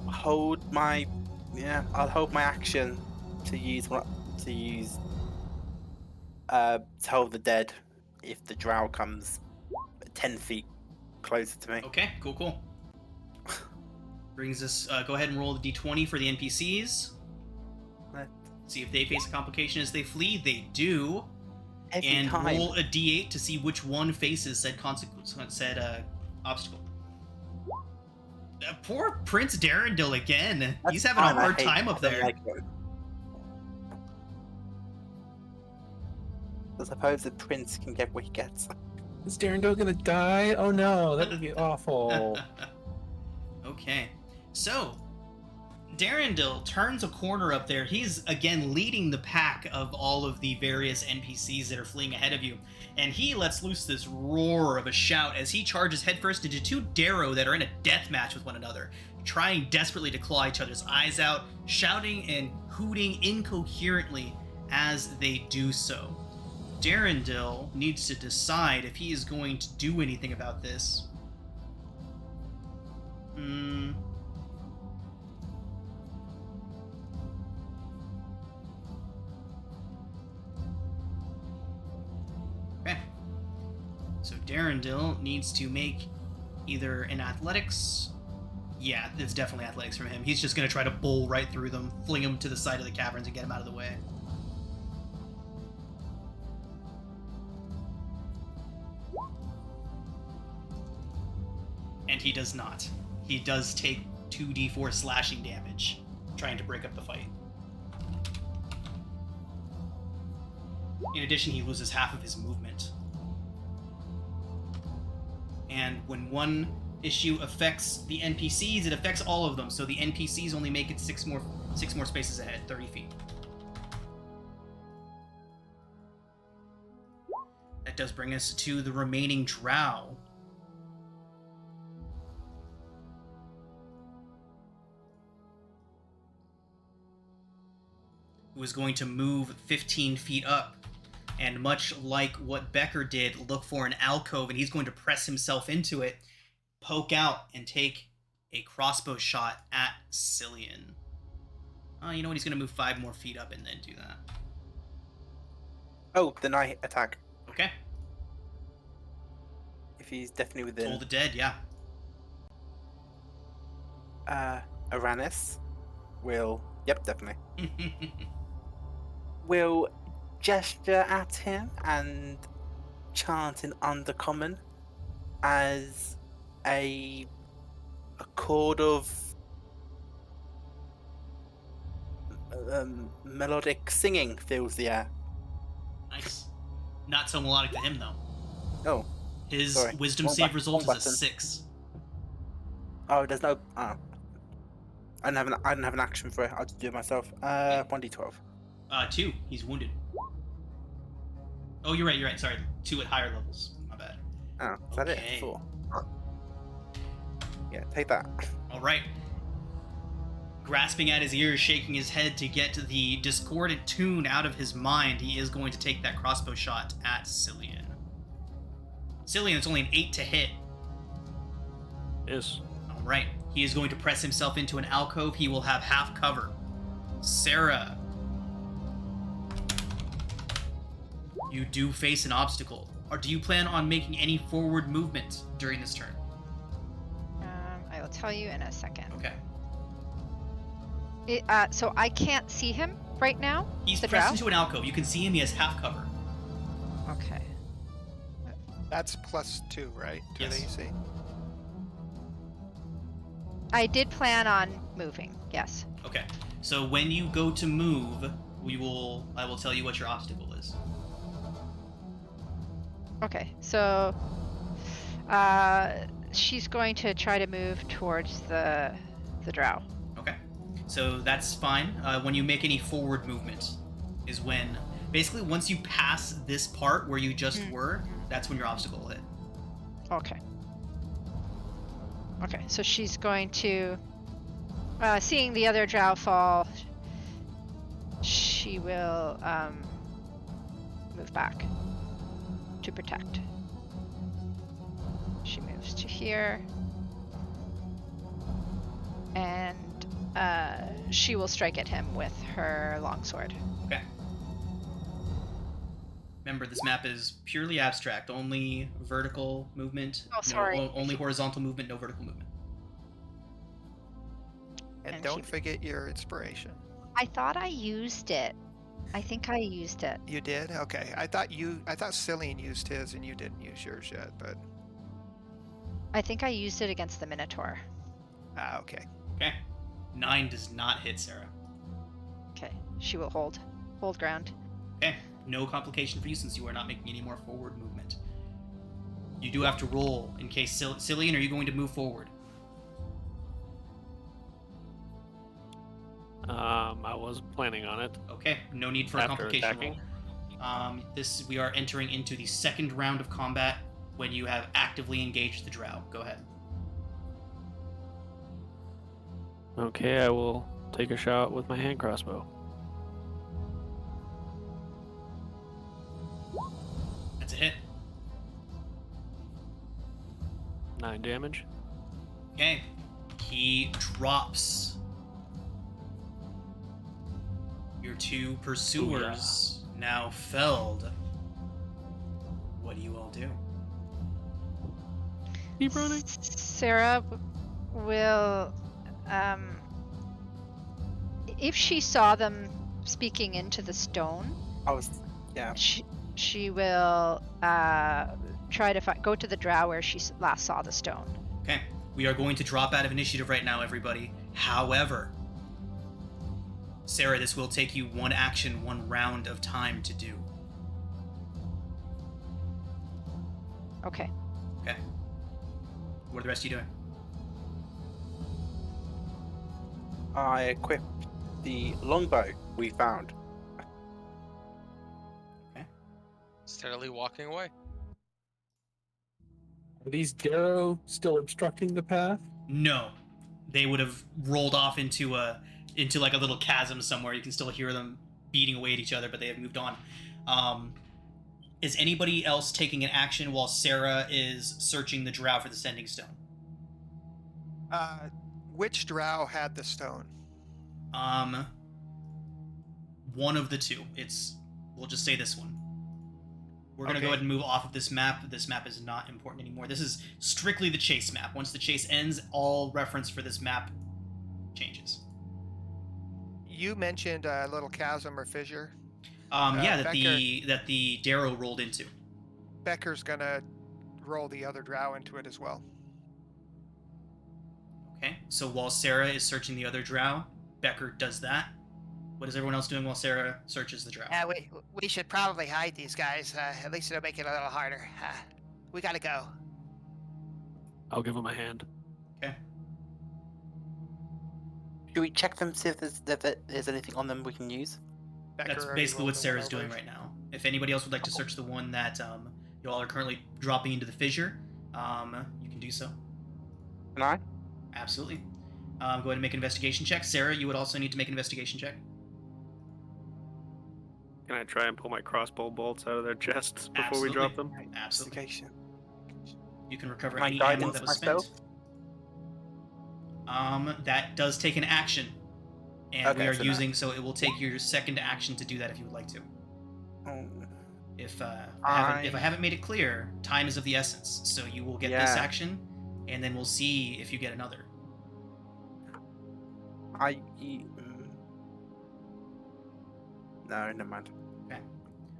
hold my I'll hold my action to tell the dead if the drow comes 10 feet closer to me. Okay, cool. Brings us, go ahead and roll the d20 for the NPCs. See if they face a complication as they flee. They do. Every time. Roll a d8 to see which one faces said obstacle. Poor Prince Darendil again. He's having a hard time up there. I suppose the prince can get what he gets. Is Darendil gonna die? Oh no, that would be awful. Okay, so Darendil turns a corner up there. He's again leading the pack of all of the various NPCs that are fleeing ahead of you, and he lets loose this roar of a shout as he charges headfirst into two Darrow that are in a death match with one another, trying desperately to claw each other's eyes out, shouting and hooting incoherently as they do so. Darendil needs to decide if he is going to do anything about this. Okay. So Darendil needs to make either an athletics. Yeah, it's definitely athletics from him. He's just going to try to bowl right through them, fling them to the side of the caverns and get them out of the way. And he does not. He does take 2d4 slashing damage trying to break up the fight. In addition, he loses half of his movement. And when one issue affects the NPCs, it affects all of them, so the NPCs only make it six more spaces ahead, 30 feet. That does bring us to the remaining drow. Who is going to move 15 feet up. And much like what Becker did, look for an alcove, and he's going to press himself into it, poke out, and take a crossbow shot at Cillian. You know what? He's going to move 5 more feet up and then do that. Oh, then I attack. Okay. If he's definitely within. Toll the dead, yeah. Aranis will. Yep, definitely. Will gesture at him and chant in Undercommon as a chord of melodic singing fills the air. Nice. Not so melodic to him, though. Oh. His Sorry. wisdom save result is a 6. Oh, there's no. Oh. I didn't have an action for it. I'll just do it myself. 1d12. 2. He's wounded. Oh, you're right. Sorry. 2 at higher levels. My bad. Oh, is that it? Okay. 4. Yeah, take that. All right. grasping at his ears, shaking his head to get the discordant tune out of his mind, he is going to take that crossbow shot at Cillian. Cillian, it's only an 8 to hit. Yes. All right. He is going to press himself into an alcove. He will have half cover. Sarah, you do face an obstacle. Or do you plan on making any forward movement during this turn? I will tell you in a second. Okay. So I can't see him right now? He's the pressed drow? into an alcove. You can see him. He has half cover. Okay. That's +2, right? To Yes. the AC. I did plan on moving, yes. Okay. So when you go to move, I will tell you what your obstacle is. Okay, so she's going to try to move towards the drow. Okay. So that's fine. When you make any forward movement is when, basically once you pass this part where you just were, that's when your obstacle will hit. Okay. Okay, so she's going to, seeing the other drow fall, she will move back to protect. She moves to here. And she will strike at him with her longsword. Okay. Remember, this map is purely abstract. Only vertical movement. Oh, sorry. Only horizontal movement, no vertical movement. And And don't she- forget your inspiration. I thought I used it. I think I used it. You did? Okay. I thought Cillian used his and you didn't use yours yet, but I think I used it against the Minotaur. okay. Okay. 9 does not hit Sarah. Okay, she will hold ground. Okay. No complication for you since you are not making any more forward movement. You do have to roll in case Cillian, are you going to move forward? I was planning on it. Okay. No need for a After complication attacking. roll. We are entering into the second round of combat when you have actively engaged the drow. Go ahead. Okay, I will take a shot with my hand crossbow. That's a hit. 9 damage. Okay. He drops. Your two pursuers now felled. What do you all do? Keep running. Sarah will, if she saw them speaking into the stone, Yeah. she will try to go to the drow where she last saw the stone. Okay. We are going to drop out of initiative right now, everybody. However, Sarah, this will take you one action, one round of time to do. Okay. Okay. What are the rest of you doing? I equipped the longbow we found. Steadily walking away. Are these Darrow still obstructing the path? No. They would have rolled off into like a little chasm somewhere. You can still hear them beating away at each other, but they have moved on. Is anybody else taking an action while Sarah is searching the drow for the sending stone? Which drow had the stone? One of the two. We'll just say this one. We're going to go Okay. ahead and move off of this map. This map is not important anymore. This is strictly the chase map. Once the chase ends, all reference for this map changes. You mentioned a little chasm or fissure. That the Darrow rolled into. Becker's gonna roll the other drow into it as well. Okay, so while Sarah is searching the other drow, Becker does that. What is everyone else doing while Sarah searches the drow? We should probably hide these guys. At least it'll make it a little harder. We gotta go. I'll give him a hand. Okay. Do we check them, see if there's anything on them we can use? Becker That's already basically rolled what the Sarah's one doing over. right now. If anybody else would like to search the one that you all are currently dropping into the fissure, you can do so. Can I? Absolutely. Go ahead and make an investigation check. Sarah, you would also need to make an investigation check. Can I try and pull my crossbow bolts out of their chests before we drop them? Right, Absolutely. investigation. You can recover My any ammo guidance that was myself? spent. That does take an action. And we Okay, are so using, so it will take your second action to do that if you would like to. Oh, If I haven't made it clear, time is of the essence. So you will get this Yeah. action, and then we'll see if you get another. No, never mind. Okay.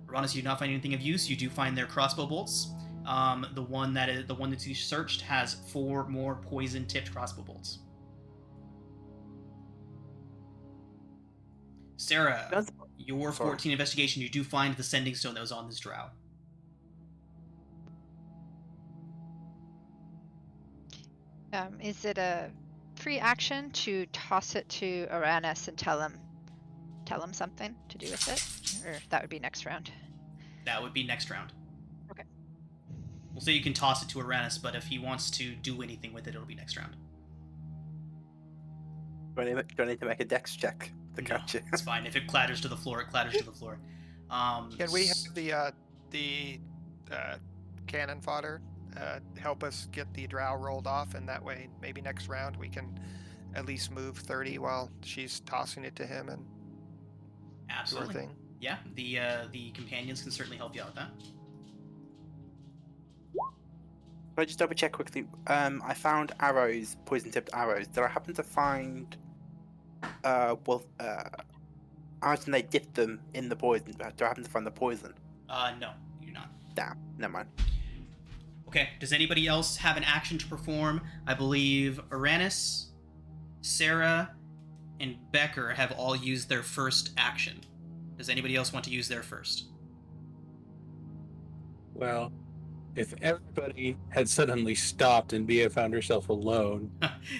Uranus, you do not find anything of use. You do find their crossbow bolts. The one that you searched has 4 more poison-tipped crossbow bolts. Sarah, your Sorry. 14 investigation, you do find the sending stone that was on this drow. Is it a free action to toss it to Uranus and tell him something to do with it? Or that would be next round. That would be next round. Okay. We'll say you can toss it to Uranus, but if he wants to do anything with it, it'll be next round. Do I need to make a dex check to No, catch it? it's fine. If it clatters to the floor, it clatters to the floor. Can we have the cannon fodder help us get the drow rolled off, and that way maybe next round we can at least move 30 while she's tossing it to him and Absolutely. do her thing. Yeah, the companions can certainly help you out with that. Can I just double check quickly? I found arrows, poison-tipped arrows. Did I happen to find arrows and they dipped them in the poison? Do I happen to find the poison? No, you're not. Damn, never mind. Okay, does anybody else have an action to perform? I believe Uranus, Sarah, and Becker have all used their first action. Does anybody else want to use their first? Well, if everybody had suddenly stopped and Bia found herself alone,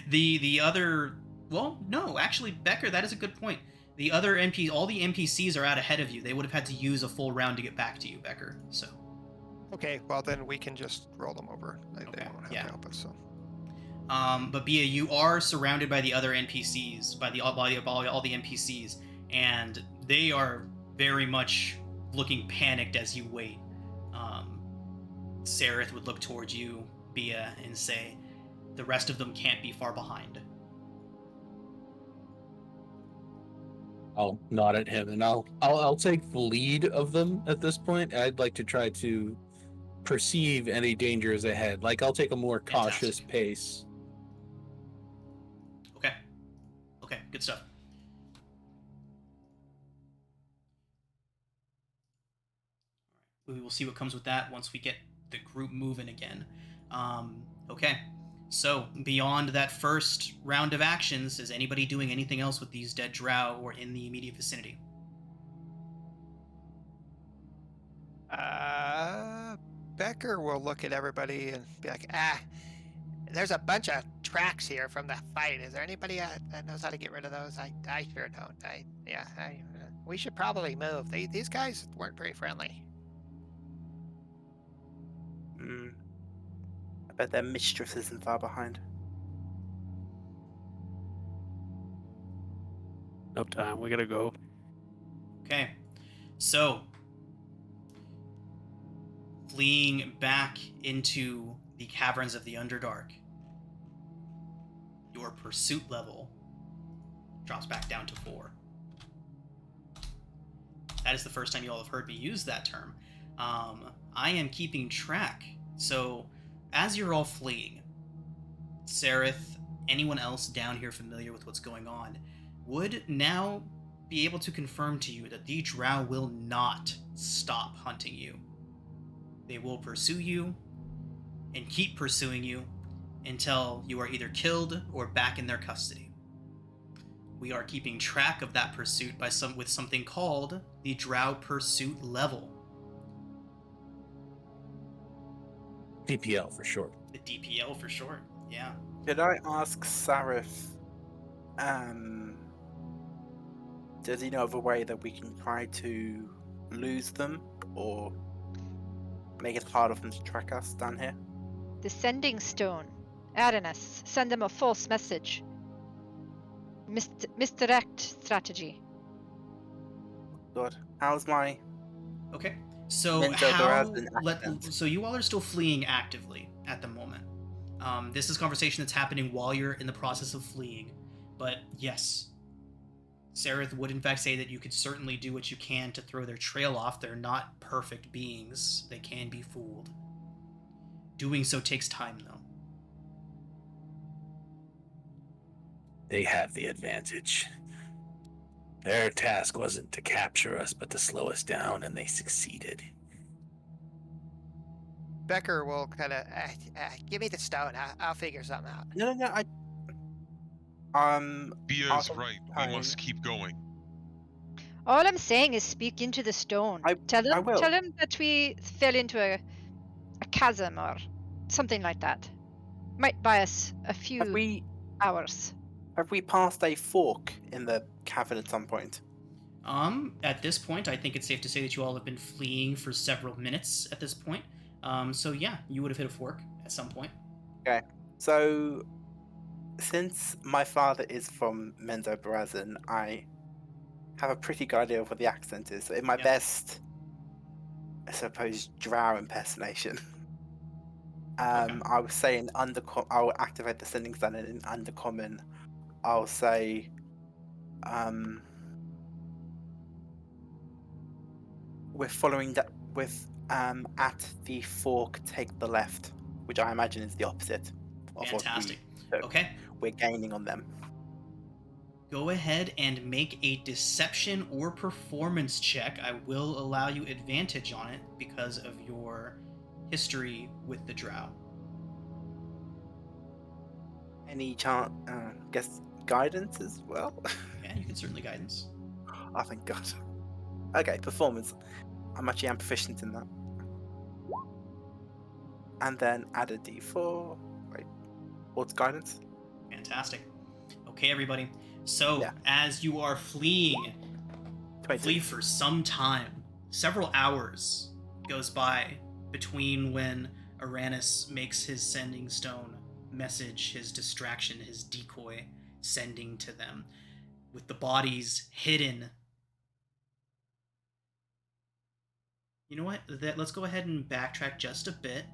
The other... Well, no, actually, Becker, that is a good point. The other all the NPCs are out ahead of you. They would have had to use a full round to get back to you, Becker, so... Okay, well then we can just roll them over. They Okay, won't have yeah. to help us. So. But Bia, you are surrounded by the other NPCs, by all the NPCs, and they are very much looking panicked as you wait. Sareth would look towards you, Bia, and say, "The rest of them can't be far behind." I'll nod at him and I'll take the lead of them at this point. I'd like to try to perceive any dangers ahead. Like I'll take a more cautious Fantastic. pace. Okay, good stuff. We will see what comes with that once we get the group moving again. Okay, so beyond that first round of actions, is anybody doing anything else with these dead drow or in the immediate vicinity? Becker will look at everybody and be like, There's a bunch of tracks here from the fight. Is there anybody that knows how to get rid of those? I sure don't. We should probably move. These guys weren't very friendly. I bet their mistress isn't far behind. No time. We gotta go. Okay, so fleeing back into the caverns of the Underdark, your pursuit level drops back down to 4. That is the first time you all have heard me use that term. I am keeping track. So, as you're all fleeing, Sareth, anyone else down here familiar with what's going on, would now be able to confirm to you that the drow will not stop hunting you. They will pursue you and keep pursuing you until you are either killed or back in their custody. We are keeping track of that pursuit with something called the Drow Pursuit Level. DPL for short. The DPL for short, yeah. Could I ask Sareth, does he know of a way that we can try to lose them or make it harder for them to track us down here? The sending stone. Adonis, send them a false message. misdirect strategy. God, how's my Okay. So Menzo Barazin accent? so you all are still fleeing actively at the moment. This is conversation that's happening while you're in the process of fleeing. But yes, Sareth would in fact say that you could certainly do what you can to throw their trail off. They're not perfect beings. They can be fooled. Doing so takes time, though. They have the advantage. Their task wasn't to capture us, but to slow us down, and they succeeded. Becker will kind of give me the stone. I'll figure something out. No. Bia is Awesome right. time. We must keep going. All I'm saying is speak into the stone. I will. Tell him that we fell into a chasm or something like that. Might buy us a few Have we hours. passed a fork in the cavern at some point? At this point, I think it's safe to say that you all have been fleeing for several minutes at this point. So yeah, you would have hit a fork at some point. Okay. So, since my father is from Menzo Barazin, I have a pretty good idea of what the accent is. So in my Yeah. best, I suppose, drow impersonation, I would say in undercommon. I will activate the sending stone, and in undercommon, I'll say, we're following that with at the fork, take the left, which I imagine is the opposite of Fantastic. what Okay. we're gaining on them. Go ahead and make a deception or performance check. I will allow you advantage on it because of your history with the drow. Any chance? Guess guidance as well. Yeah, you can certainly guidance. Oh, thank God. Okay, performance. I'm proficient in that. And then add a d4. Wait, what's guidance? Fantastic. Okay, everybody. So, Yeah. as you are fleeing, 22. flee for some time, several hours goes by between when Uranus makes his sending stone message, his distraction, his decoy, sending to them, with the bodies hidden. You know what? Let's go ahead and backtrack just a bit.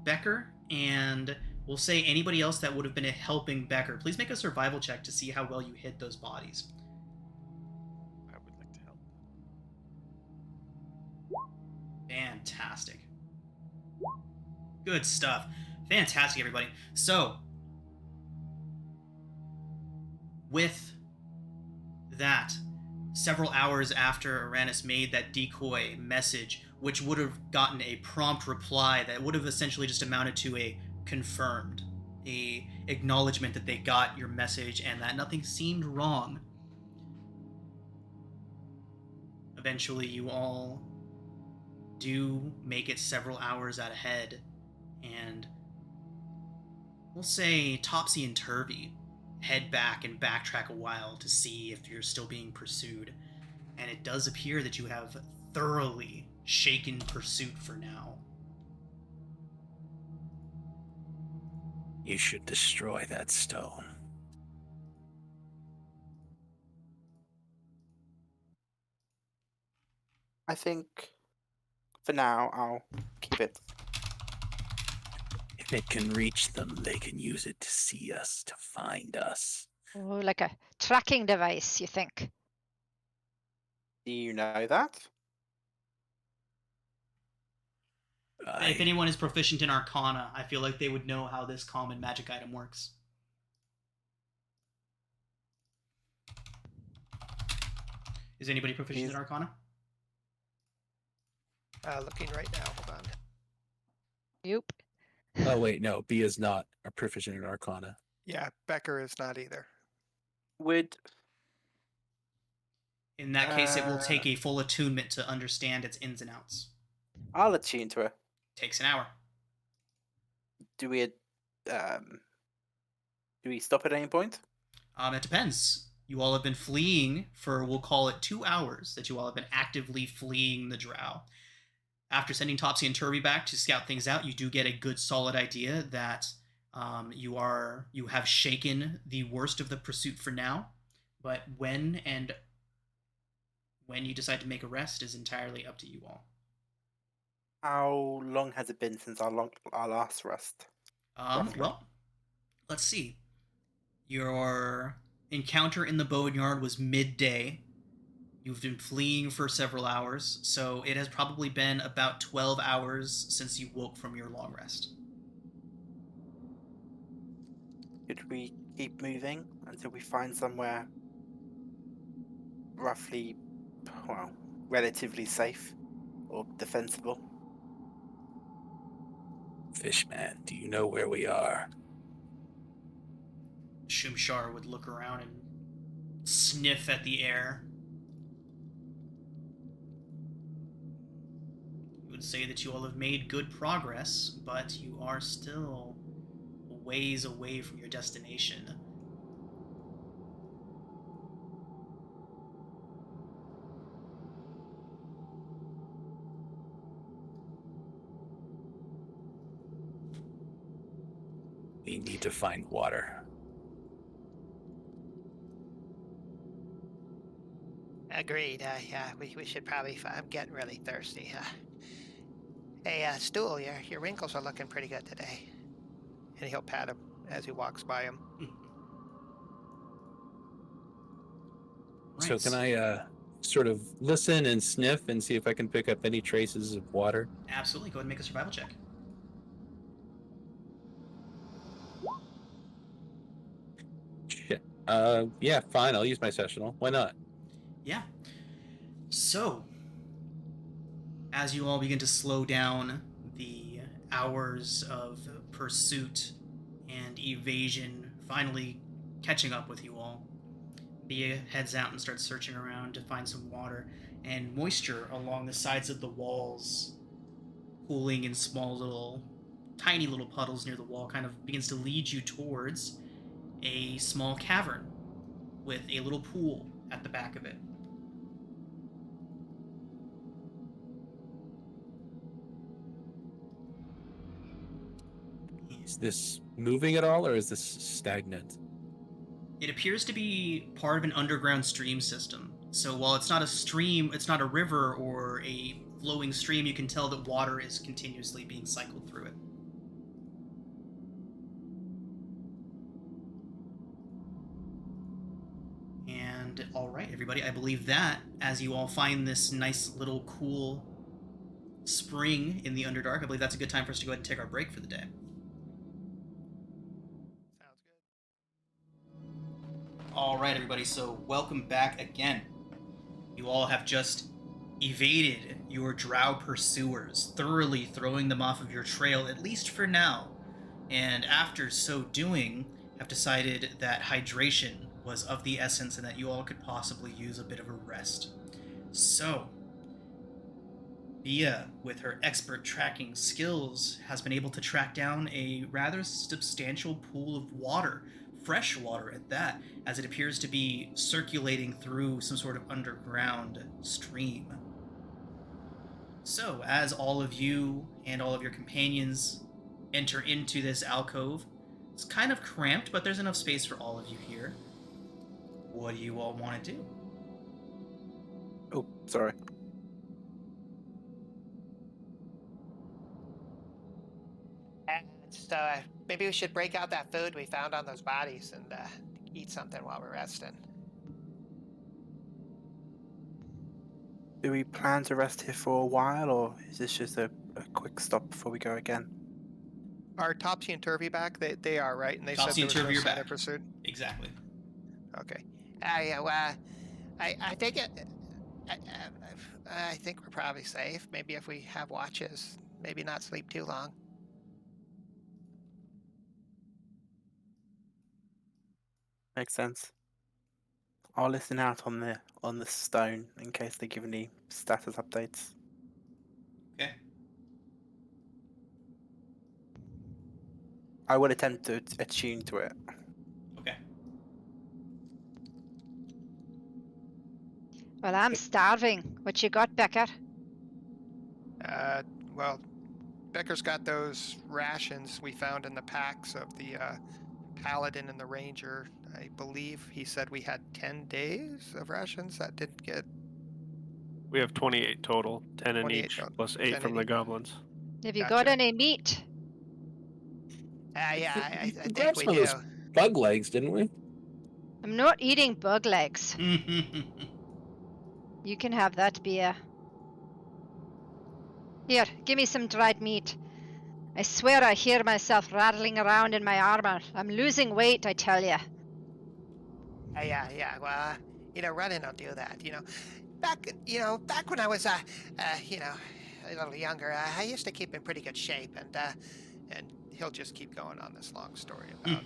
Becker, and we'll say anybody else that would have been helping Becker, please make a survival check to see how well you hid those bodies. I would like to help. Fantastic. Good stuff. Fantastic, everybody. So, with that, several hours after Uranus made that decoy message, which would have gotten a prompt reply that would have essentially just amounted to a confirmed, a acknowledgement that they got your message and that nothing seemed wrong. Eventually, you all do make it several hours out ahead, and we'll say Topsy and Turvy head back and backtrack a while to see if you're still being pursued. And it does appear that you have thoroughly shaken pursuit for now. You should destroy that stone. I think for now I'll keep it. If it can reach them, they can use it to see us, to find us. Oh, like a tracking device, you think? Do you know that? If anyone is proficient in Arcana, I feel like they would know how this common magic item works. Is anybody proficient in Arcana? Looking right now. Hold on. Yep. Oh wait, no, B is not a proficient in Arcana. Yeah, Becker is not either. Would In that case, it will take a full attunement to understand its ins and outs. I'll attune to her. Takes an hour. Do we stop at any point? It depends. You all have been fleeing for, we'll call it 2 hours, that you all have been actively fleeing the drow. After sending Topsy and Turvy back to scout things out, you do get a good solid idea that You have shaken the worst of the pursuit for now, but when you decide to make a rest is entirely up to you all. How long has it been since our last rest? Roughly. Well, let's see. Your encounter in the boneyard was midday. You've been fleeing for several hours, so it has probably been about 12 hours since you woke from your long rest. Should we keep moving until we find somewhere roughly, well, relatively safe or defensible? Fishman, do you know where we are? Shumshar would look around and sniff at the air. He would say that you all have made good progress, but you are still a ways away from your destination. We need to find water. Agreed. Yeah, we should probably. I'm getting really thirsty. Hey, Stool, your wrinkles are looking pretty good today. And he'll pat him as he walks by him. So can I sort of listen and sniff and see if I can pick up any traces of water? Absolutely. Go ahead and make a survival check. Shit. Yeah, fine. I'll use my sessional. Why not? Yeah. So, as you all begin to slow down the hours of pursuit and evasion finally catching up with you all, Bia heads out and starts searching around to find some water, and moisture along the sides of the walls, pooling in tiny little puddles near the wall, kind of begins to lead you towards a small cavern with a little pool at the back of it. Is this moving at all, or is this stagnant? It appears to be part of an underground stream system. So while it's not a stream, it's not a river or a flowing stream, you can tell that water is continuously being cycled through it. And all right, everybody, I believe that as you all find this nice little cool spring in the Underdark, I believe that's a good time for us to go ahead and take our break for the day. Sounds good. All right, everybody, so welcome back again. You all have just evaded your drow pursuers, thoroughly throwing them off of your trail, at least for now. And after so doing, have decided that hydration was of the essence and that you all could possibly use a bit of a rest. So, Bia, with her expert tracking skills, has been able to track down a rather substantial pool of water, fresh water at that, as it appears to be circulating through some sort of underground stream. So, as all of you and all of your companions enter into this alcove, it's kind of cramped, but there's enough space for all of you here. What do you all want to do? Oh, sorry. So maybe we should break out that food we found on those bodies and eat something while we're resting. Do we plan to rest here for a while, or is this just a quick stop before we go again? Are Topsy and Turvy back? They are, right? And they Topsy and said there Turvy was are no sign back. of pursuit. Exactly. Okay. I think I think we're probably safe. Maybe if we have watches, maybe not sleep too long. Makes sense. I'll listen out on the stone in case they give any status updates. Okay. I will attempt to attune to it. Okay. Well, I'm starving. What you got, Beckett? Well, Becker's got those rations we found in the packs of the Paladin and the Ranger. I believe he said we had 10 days of rations that didn't get. We have 28 total, 10 in 28 each, total, plus 8 10 from in the each. goblins. Have you got Gotcha. any meat? Yeah, I We think grabbed we some of do. those bug legs, didn't we? I'm not eating bug legs. You can have that, Bia. Here, give me some dried meat. I swear I hear myself rattling around in my armor. I'm losing weight, I tell ya. Yeah. Well, running will do that. Back when I was, a little younger, I used to keep in pretty good shape, And he'll just keep going on this long story about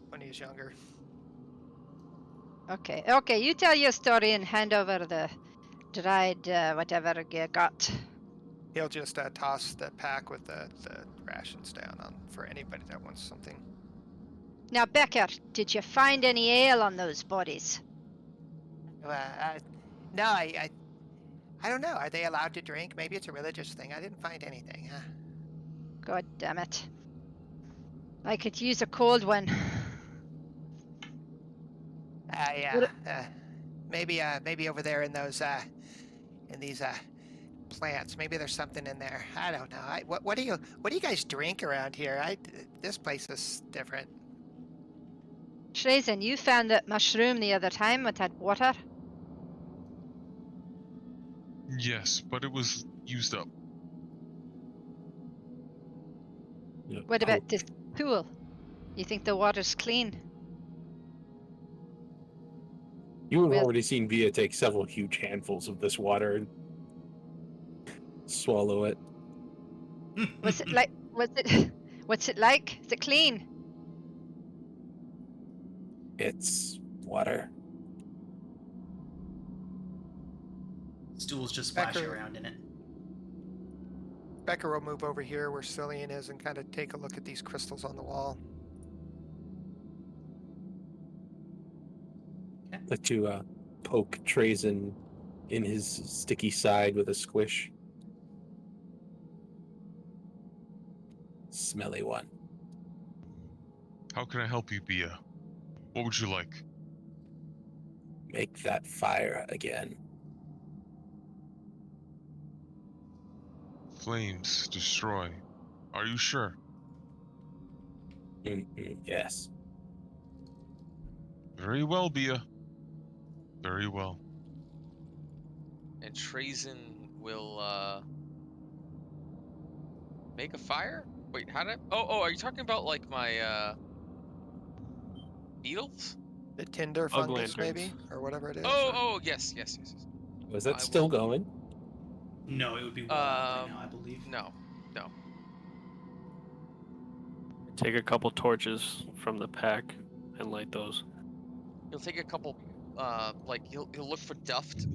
when he was younger. Okay, you tell your story and hand over the dried whatever you got. He'll just toss the pack with the rations down on for anybody that wants something. Now, Becker, did you find any ale on those bodies? no, I don't know. Are they allowed to drink? Maybe it's a religious thing. I didn't find anything. God damn it. I could use a cold one. Yeah. Maybe over there in those in these plants. Maybe there's something in there. I don't know. What do you guys drink around here? This place is different. Trazen, you found that mushroom the other time with that water? Yes, but it was used up. What about this pool? You think the water's clean? You have Well- already seen Via take several huge handfuls of this water and swallow it. What's it like? What's it like? Is it clean? It's water. Stools just splashing Becker. around in it. Becker will move over here where Cillian is and kind of take a look at these crystals on the wall. I'd like to poke Trazen in his sticky side with a squish. Smelly one. How can I help you, Bia? What would you like? Make that fire again. Flames, destroy. Are you sure? Yes. Very well, Bia. Very well. And Trazen will make a fire? Wait, how did Oh, are you talking about like my beetles? The tinder Bug fungus, maybe, lanterns. or whatever it is. Oh, yes. Was that I still will- going? No, it would be well out by now, I believe. No. Take a couple torches from the pack and light those. He'll take a couple he'll look for duft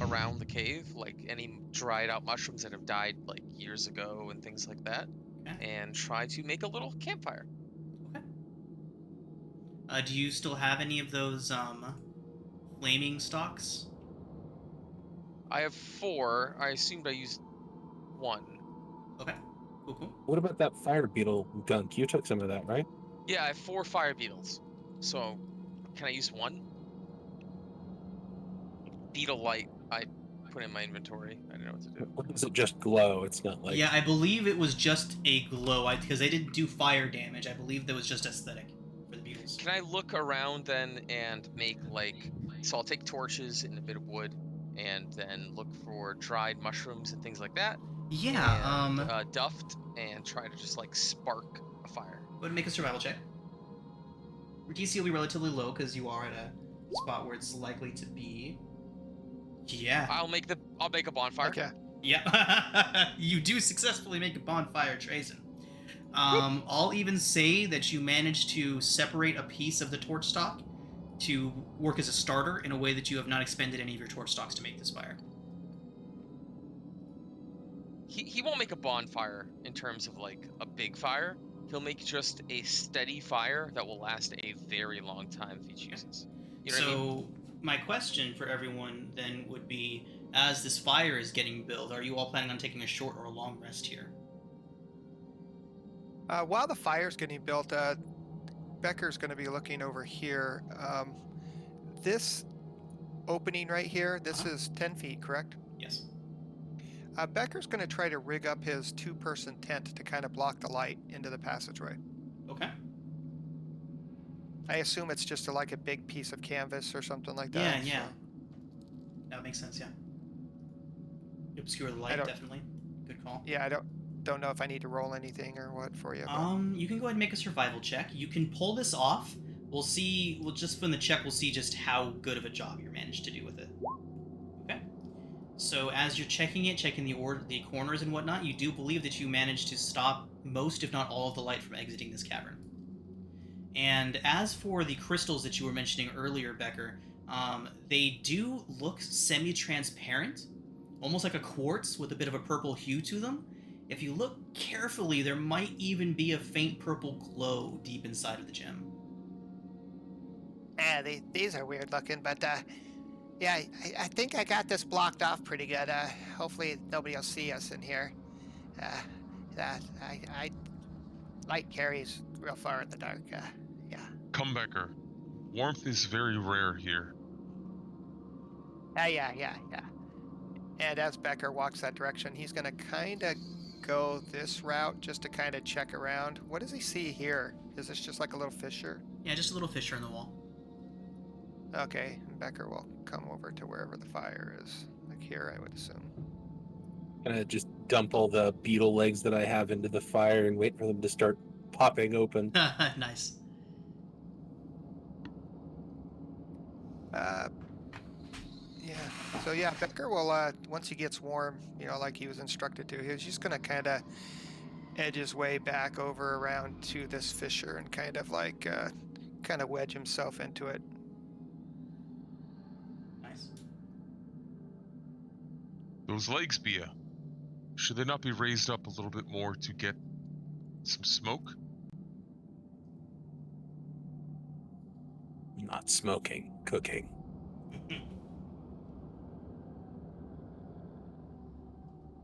around the cave, like any dried out mushrooms that have died like years ago and things like that. Okay. And try to make a little campfire. Okay. Do you still have any of those flaming stalks? I have 4. I assumed I used 1. Okay. Cool. What about that fire beetle gunk? You took some of that, right? Yeah, I have 4 fire beetles. So, can I use 1? Beetle light I put in my inventory. I don't know what to do. Or does it just glow? It's not like... Yeah, I believe it was just a glow, because they didn't do fire damage. I believe that was just aesthetic for the beetles. Can I look around then and make so I'll take torches and a bit of wood and then look for dried mushrooms and things like that. Yeah, And duft and try to just like spark a fire. go ahead and make a survival check. Your DC will be relatively low because you are at a spot where it's likely to be. Yeah. I'll make a bonfire. Okay. Yeah. You do successfully make a bonfire, Trazen. I'll even say that you managed to separate a piece of the torch stock to work as a starter in a way that you have not expended any of your torch stocks to make this fire. He won't make a bonfire in terms of like a big fire. He'll make just a steady fire that will last a very long time if he chooses. You know what I mean? My question for everyone then would be, as this fire is getting built, are you all planning on taking a short or a long rest here? While the fire's getting built, Becker's going to be looking over here. This opening right here, this is 10 feet, correct? Yes. Becker's going to try to rig up his two-person tent to kind of block the light into the passageway. Okay. I assume it's just like a big piece of canvas or something like Yeah, that. yeah. So That makes sense, yeah. You obscure the I light, don't- definitely. Good call. yeah, I don't know if I need to roll anything or what for you. You can go ahead and make a survival check. You can pull this off. We'll see. We'll just from the check, we'll see just how good of a job you managed to do with it. Okay. So as you're checking it, checking the corners and whatnot, you do believe that you managed to stop most, if not all, of the light from exiting this cavern. And as for the crystals that you were mentioning earlier, Becker, they do look semi-transparent, almost like a quartz with a bit of a purple hue to them. If you look carefully, there might even be a faint purple glow deep inside of the gem. Yeah, these are weird looking, but yeah, I think I got this blocked off pretty good. Hopefully nobody will see us in here. That I light carries real far in the dark. Yeah. Come, Becker. Warmth is very rare here. Yeah. And as Becker walks that direction, he's going to kind of go this route just to kind of check around. What does he see here? Is this just like a little fissure? Yeah, just a little fissure in the wall. Okay, and Becker will come over to wherever the fire is. Like here, I would assume. Gonna just dump all the beetle legs that I have into the fire and wait for them to start popping open. Nice. Yeah. So yeah, Becker will once he gets warm, like he was instructed to, he's just gonna kind of edge his way back over around to this fissure and kind of wedge himself into it. Nice. Those legs, Bia. Should they not be raised up a little bit more to get some smoke? Not smoking, cooking.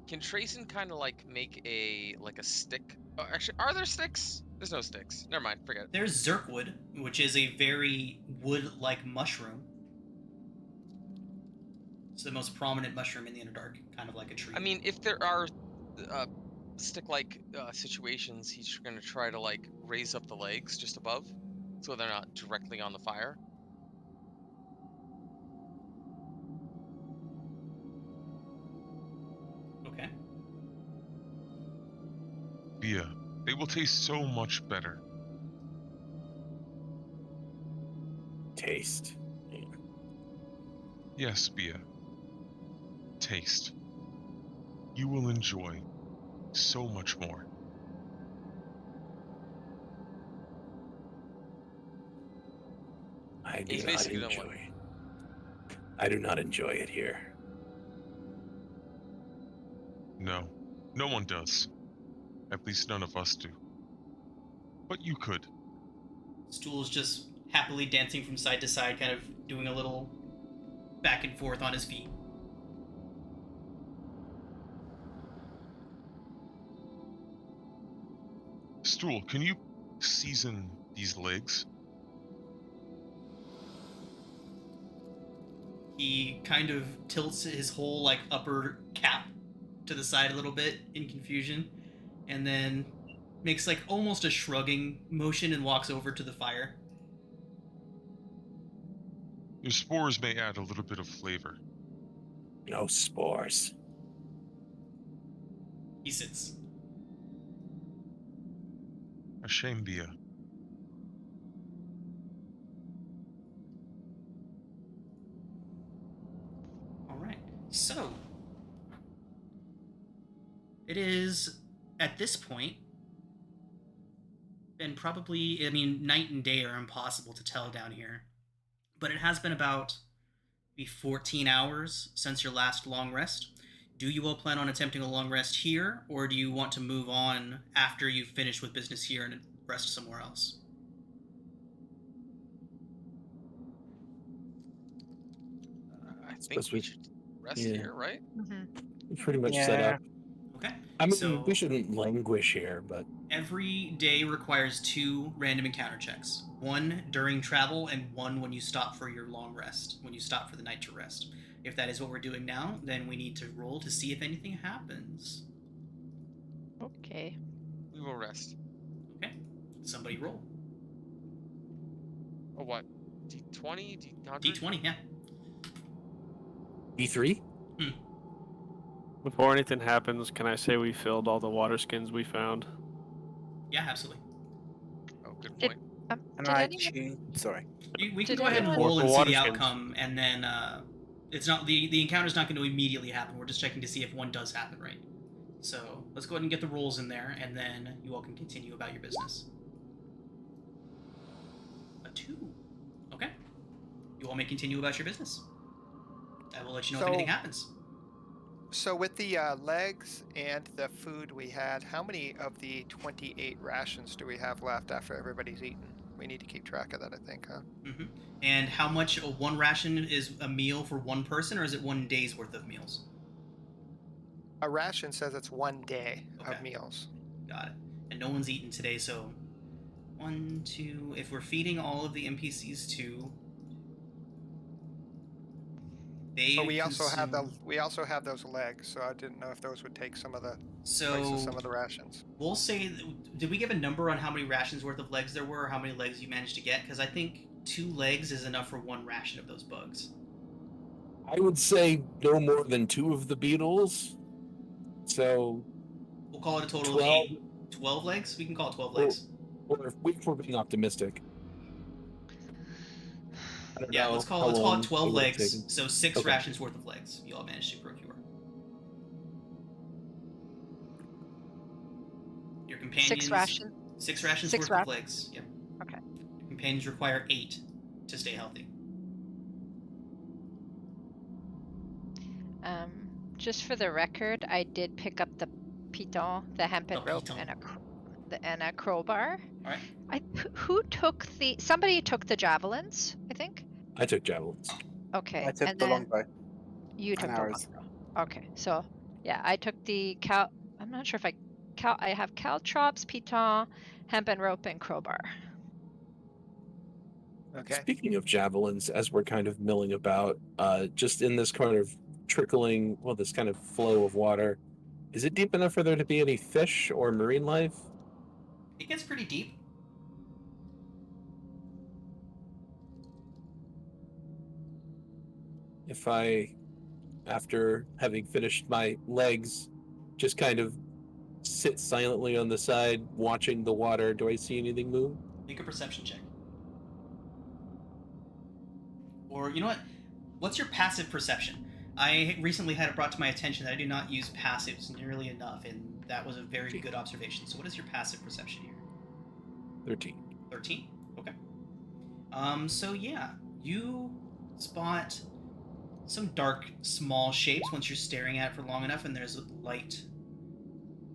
Can Trayson kind of like make a stick? Oh, actually, are there sticks? There's no sticks. Never mind. Forget it. There's zirkwood, which is a very wood-like mushroom. It's the most prominent mushroom in the Underdark, kind of like a tree. I mean, if there are stick-like situations, he's going to try to like raise up the legs just above, so they're not directly on the fire. Okay. Bia, they will taste so much better. Taste. Yes, Bia. Taste. You will enjoy so much more. I do He's not basically done enjoy it. I do not enjoy it here. No, no one does. At least none of us do. But you could. Stool's just happily dancing from side to side, kind of doing a little back and forth on his feet. Stool, can you season these legs? He kind of tilts his whole like upper cap to the side a little bit in confusion, and then makes like almost a shrugging motion and walks over to the fire. Your spores may add a little bit of flavor. No spores. He sits. A shame, Bia. All right. So it is at this point, and probably, I mean, night and day are impossible to tell down here, but it has been about maybe 14 hours since your last long rest. Do you all plan on attempting a long rest here, or do you want to move on after you've finished with business here and rest somewhere else? I think Suppose we we- should rest yeah. here, right? Mm-hmm. Pretty much set up. Okay. I mean, So we shouldn't languish here, but every day requires 2 random encounter checks. 1 during travel and 1 when you stop for your long rest, when you stop for the night to rest. If that is what we're doing now, then we need to roll to see if anything happens. Okay. We will rest. Okay. Somebody roll. Oh, what? D20? D100? D20, yeah. D3? Before anything happens, can I say we filled all the water skins we found? Yeah, absolutely. Oh, good Did- point. And Did I anyone- choose. Sorry. We can Did go ahead and anyone- roll and For see water the skins. outcome, and then it's not the encounter's not going to immediately happen. We're just checking to see if one does happen, right? So let's go ahead and get the rolls in there, and then you all can continue about your business. A 2. Okay. You all may continue about your business. I will let you know if So- anything happens. So with the legs and the food we had, how many of the 28 rations do we have left after everybody's eaten? We need to keep track of that, I think, huh? Mm-hmm. And how much one ration is a meal for one person, or is it 1 day's worth of meals? A ration says it's 1 day Okay. of meals. Got it. And no one's eaten today, so 1, 2. If we're feeding all of the NPCs 2, they But we also have consume- those legs, so I didn't know if those would take some of the place So of some of the rations. we'll say, did we give a number on how many rations worth of legs there were, or how many legs you managed to get? Because I think 2 legs is enough for 1 ration of those bugs. I would say no more than 2 of the beetles. So, We'll call it a total 12. of 8. 12 legs? We can call it 12 Or- legs. or if we're being optimistic. I don't Yeah, know let's how call long it 12 it would've legs. taken. So 6 Okay. rations worth of legs you all managed to procure. Your companions. 6 ration. 6 rations 6 worth of legs. Yep. Okay. Your companions require 8 to stay healthy. Just for the record, I did pick up the piton, the hempen The rope, piton. and a crowbar. All right. Who took somebody took the javelins, I think. I took javelins. Okay. I took and the then longbow. you took and the arrows. longbow. Okay. So yeah, I took the I'm not sure if I have caltrops, piton, hempen rope, and crowbar. Okay. Speaking of javelins, as we're kind of milling about, just in this kind of this kind of flow of water, is it deep enough for there to be any fish or marine life? It gets pretty deep. If I, after having finished my legs, just kind of sit silently on the side watching the water, do I see anything move? Make a perception check. Or, you know what? What's your passive perception? I recently had it brought to my attention that I do not use passives nearly enough, and that was a very good observation. So what is your passive perception here? 13. 13? Okay. So yeah, you spot some dark, small shapes once you're staring at it for long enough and there's light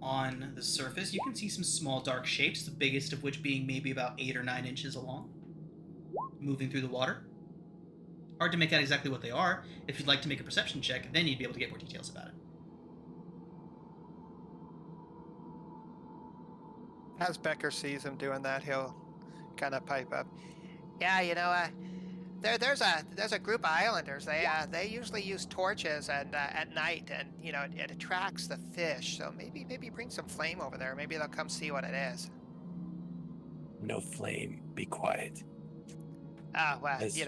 on the surface. You can see some small, dark shapes, the biggest of which being maybe about 8 or 9 inches long, moving through the water. Hard to make out exactly what they are. If you'd like to make a perception check, then you'd be able to get more details about it. As Becker sees him doing that, he'll kind of pipe up. Yeah, there's a group of islanders. They usually use torches and at night, and it attracts the fish. So maybe bring some flame over there. Maybe they'll come see what it is. No flame. Be quiet. Ah, well, As-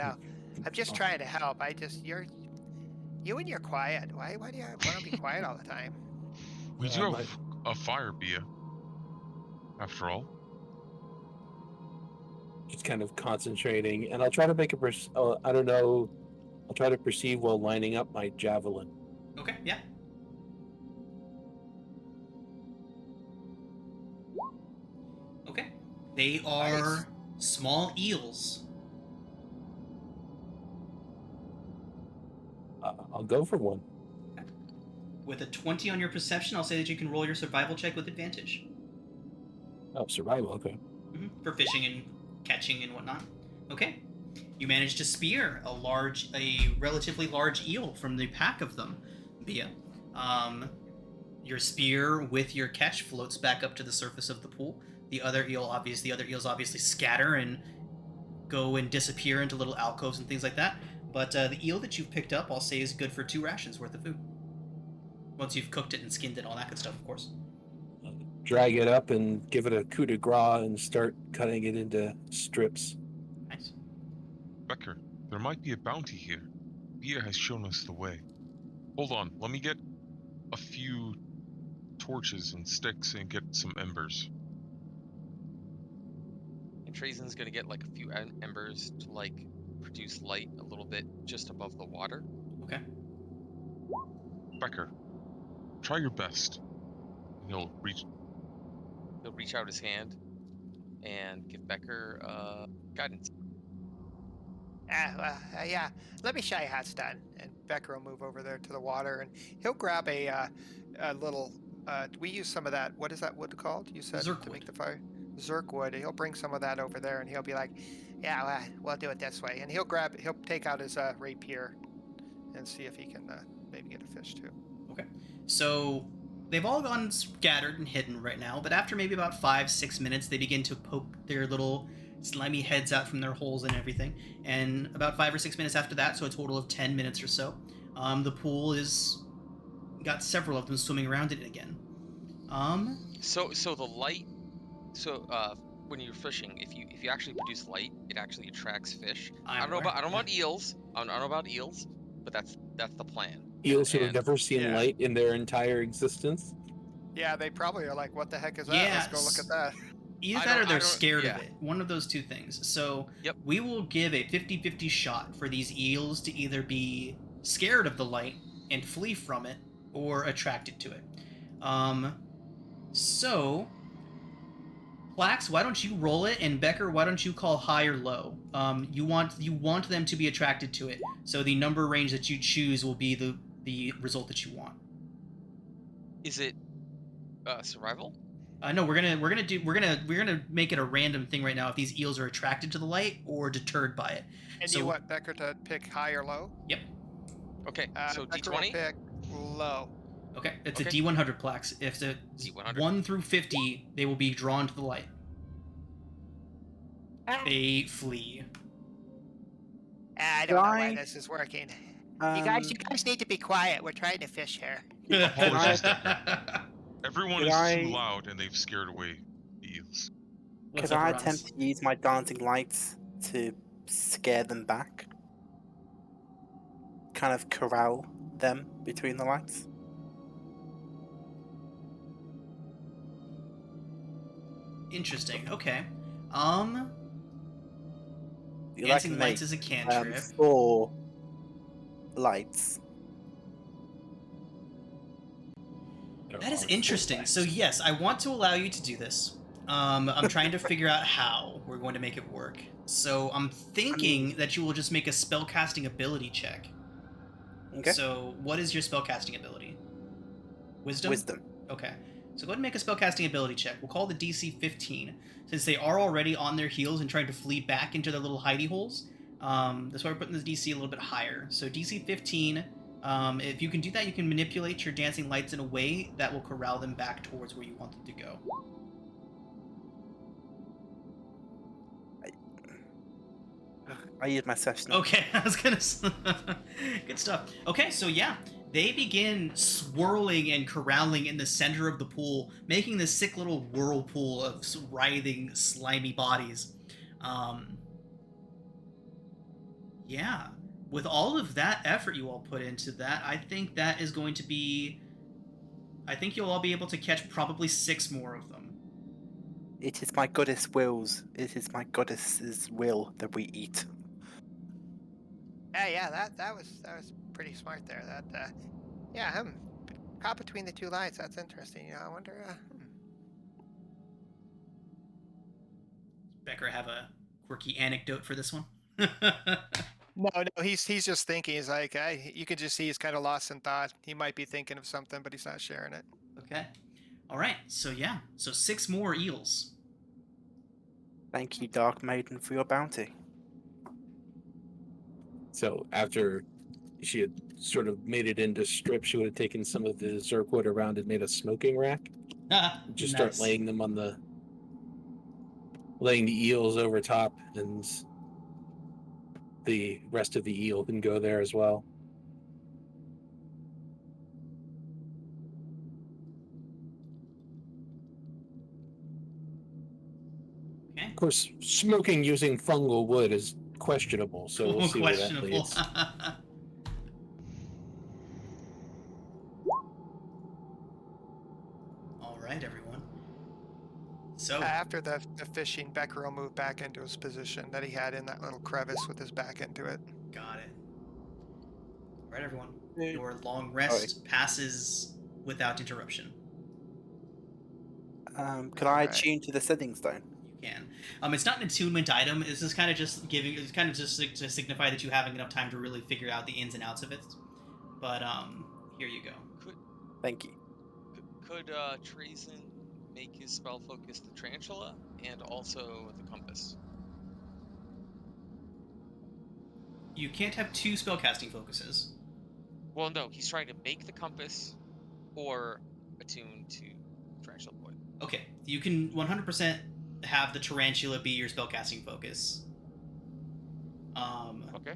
I'm just trying to help. You and you're quiet. Why do you want to be quiet all the time? We do Yeah, have a fire beer, after all. Just kind of concentrating, and I'll try to make I don't know. I'll try to perceive while lining up my javelin. Okay, yeah. Okay. They are Nice. small eels. I'll go for one. With a 20 on your perception, I'll say that you can roll your survival check with advantage. Oh, survival. Okay. For fishing and catching and whatnot. Okay. You manage to spear a relatively large eel from the pack of them, Bia. Your spear with your catch floats back up to the surface of the pool. The other eels obviously scatter and go and disappear into little alcoves and things like that. But the eel that you've picked up, I'll say, is good for 2 rations worth of food. Once you've cooked it and skinned it, all that good stuff, of course. Drag it up and give it a coup de grace and start cutting it into strips. Nice. Becker, there might be a bounty here. Bia has shown us the way. Hold on, let me get a few torches and sticks and get some embers. And Trazen's gonna get like a few embers to like produce light a little bit just above the water. Okay. Becker, try your best. And he'll reach out his hand and give Becker guidance. Yeah. Let me show you how it's done. And Becker will move over there to the water, and he'll grab a little. We use some of that. What is that wood called? You said Zerk to make wood. the fire. Zerk wood. He'll bring some of that over there, and he'll be like, "Yeah, we'll do it this way." And he'll take out his rapier, and see if he can maybe get a fish too. Okay. So they've all gone scattered and hidden right now, but after maybe about 5-6 minutes, they begin to poke their little slimy heads out from their holes and everything. And about 5 or 6 minutes after that, so a total of 10 minutes or so, the pool is got several of them swimming around in it again. So the light. So when you're fishing, if you actually produce light, it actually attracts fish. I don't know about eels. I don't know about eels, but that's the plan. Eels who have never seen light in their entire existence. Yeah, they probably are like, "What the heck is that? Yeah, Let's go look at that." Either that or they're scared of it. One of those two things. So we will give a 50-50 shot for these eels to either be scared of the light and flee from it, or attracted to it. So Plax, why don't you roll it, and Becker, why don't you call high or low? You want them to be attracted to it, so the number range that you choose will be the result that you want. Is it survival? No, we're gonna make it a random thing right now if these eels are attracted to the light or deterred by it. And so, you want Becker to pick high or low? Yep. Okay, so Becker D20? will pick low. Okay, it's a D100 Plax. If it's D100. 1 through 50, they will be drawn to the light. They flee. I don't know why this is working. You guys need to be quiet. We're trying to fish here. Everyone is too loud and they've scared away the eels. Could I attempt to use my dancing lights to scare them back? Kind of corral them between the lights? Interesting. Okay. Dancing lights is a cantrip. 4 lights. That is interesting. So yes, I want to allow you to do this. I'm trying to figure out how we're going to make it work. So I'm thinking that you will just make a spellcasting ability check. Okay. So what is your spellcasting ability? Wisdom? Wisdom. Okay. So go ahead and make a spellcasting ability check. We'll call the DC 15. Since they are already on their heels and trying to flee back into their little hidey holes, that's why we're putting the DC a little bit higher. So DC 15, if you can do that, you can manipulate your dancing lights in a way that will corral them back towards where you want them to go. I use my session. Okay, I was gonna... Good stuff. Okay, so yeah. They begin swirling and corralling in the center of the pool, making this sick little whirlpool of writhing, slimy bodies. Yeah. With all of that effort you all put into that, I think that is going to be... I think you'll all be able to catch probably 6 more of them. It is my goddess wills. It is my goddess's will that we eat. Yeah, that was pretty smart there. Caught between the 2 lights. That's interesting. I wonder. Becker have a quirky anecdote for this one? No, he's just thinking. He's like, you could just see he's kind of lost in thought. He might be thinking of something, but he's not sharing it. Okay. All right. So 6 more eels. Thank you, Dark Maiden, for your bounty. So after she had sort of made it into strips, she would have taken some of the zerk wood around and made a smoking rack. Just start laying them on laying the eels over top, and the rest of the eel can go there as well. Okay. Of course, smoking using fungal wood is questionable, so we'll see where that leads. All right, everyone. So After the fishing, Becker will move back into his position that he had in that little crevice with his back into it. got it. All right, everyone. Yeah. Your long rest passes without interruption. Can I attune to the setting stone? You can. It's not an attunement item. This is kind of just to signify that you having enough time to really figure out the ins and outs of it. But here you go. Thank you. Could Trazen make his spell focus the tarantula and also the compass? You can't have two spellcasting focuses. Well, no, he's trying to make the compass or attune to tarantula point. Okay, you can 100% have the tarantula be your spellcasting focus. Okay.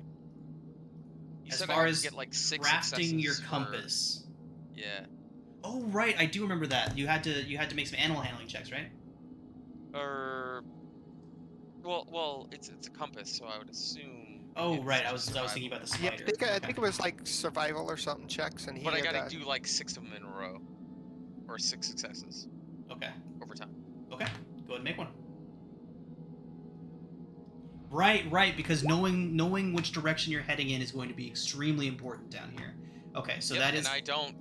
You As said far I as get like 6 crafting your successes for- compass. Yeah. Oh right, I do remember that. You had to make some animal handling checks, right? Well, it's a compass, so I would assume. Oh it's right, I just was thinking about the Yeah, spider. I think it was like survival or something checks, and he But I had, gotta do like 6 of them in a row, or 6 successes Okay. over time. Okay. Go ahead and make one. Right, because knowing which direction you're heading in is going to be extremely important down here. Okay, so Yep, that is. And I don't.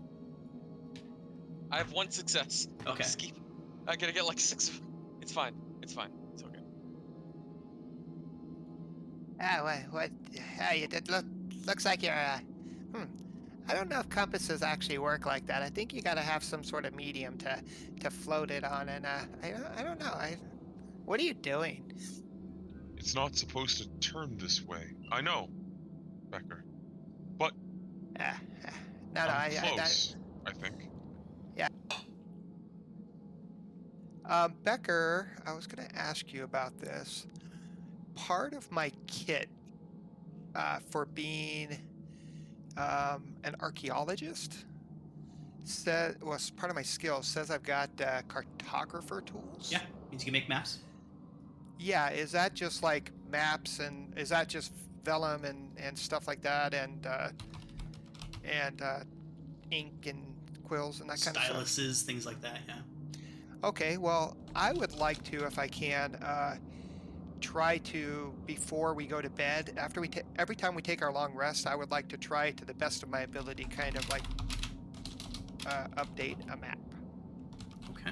I have 1 success. Okay. I gotta get like 6. It's fine. It's okay. What? It looks like you're. I don't know if compasses actually work like that. I think you gotta have some sort of medium to float it on, and I don't know. What are you doing? It's not supposed to turn this way. I know, Becker. But No, I'm close, I think. Becker, I was going to ask you about this. Part of my kit for being an archaeologist was part of my skill says I've got cartographer tools. Yeah, means you can make maps. Yeah, is that just like maps, and is that just vellum and stuff like that, and ink and quills and that kind of stuff? Styluses, things like that. Yeah. Okay, well, I would like to, if I can, try to, before we go to bed, after every time we take our long rest, I would like to try to the best of my ability, kind of like update a map. Okay.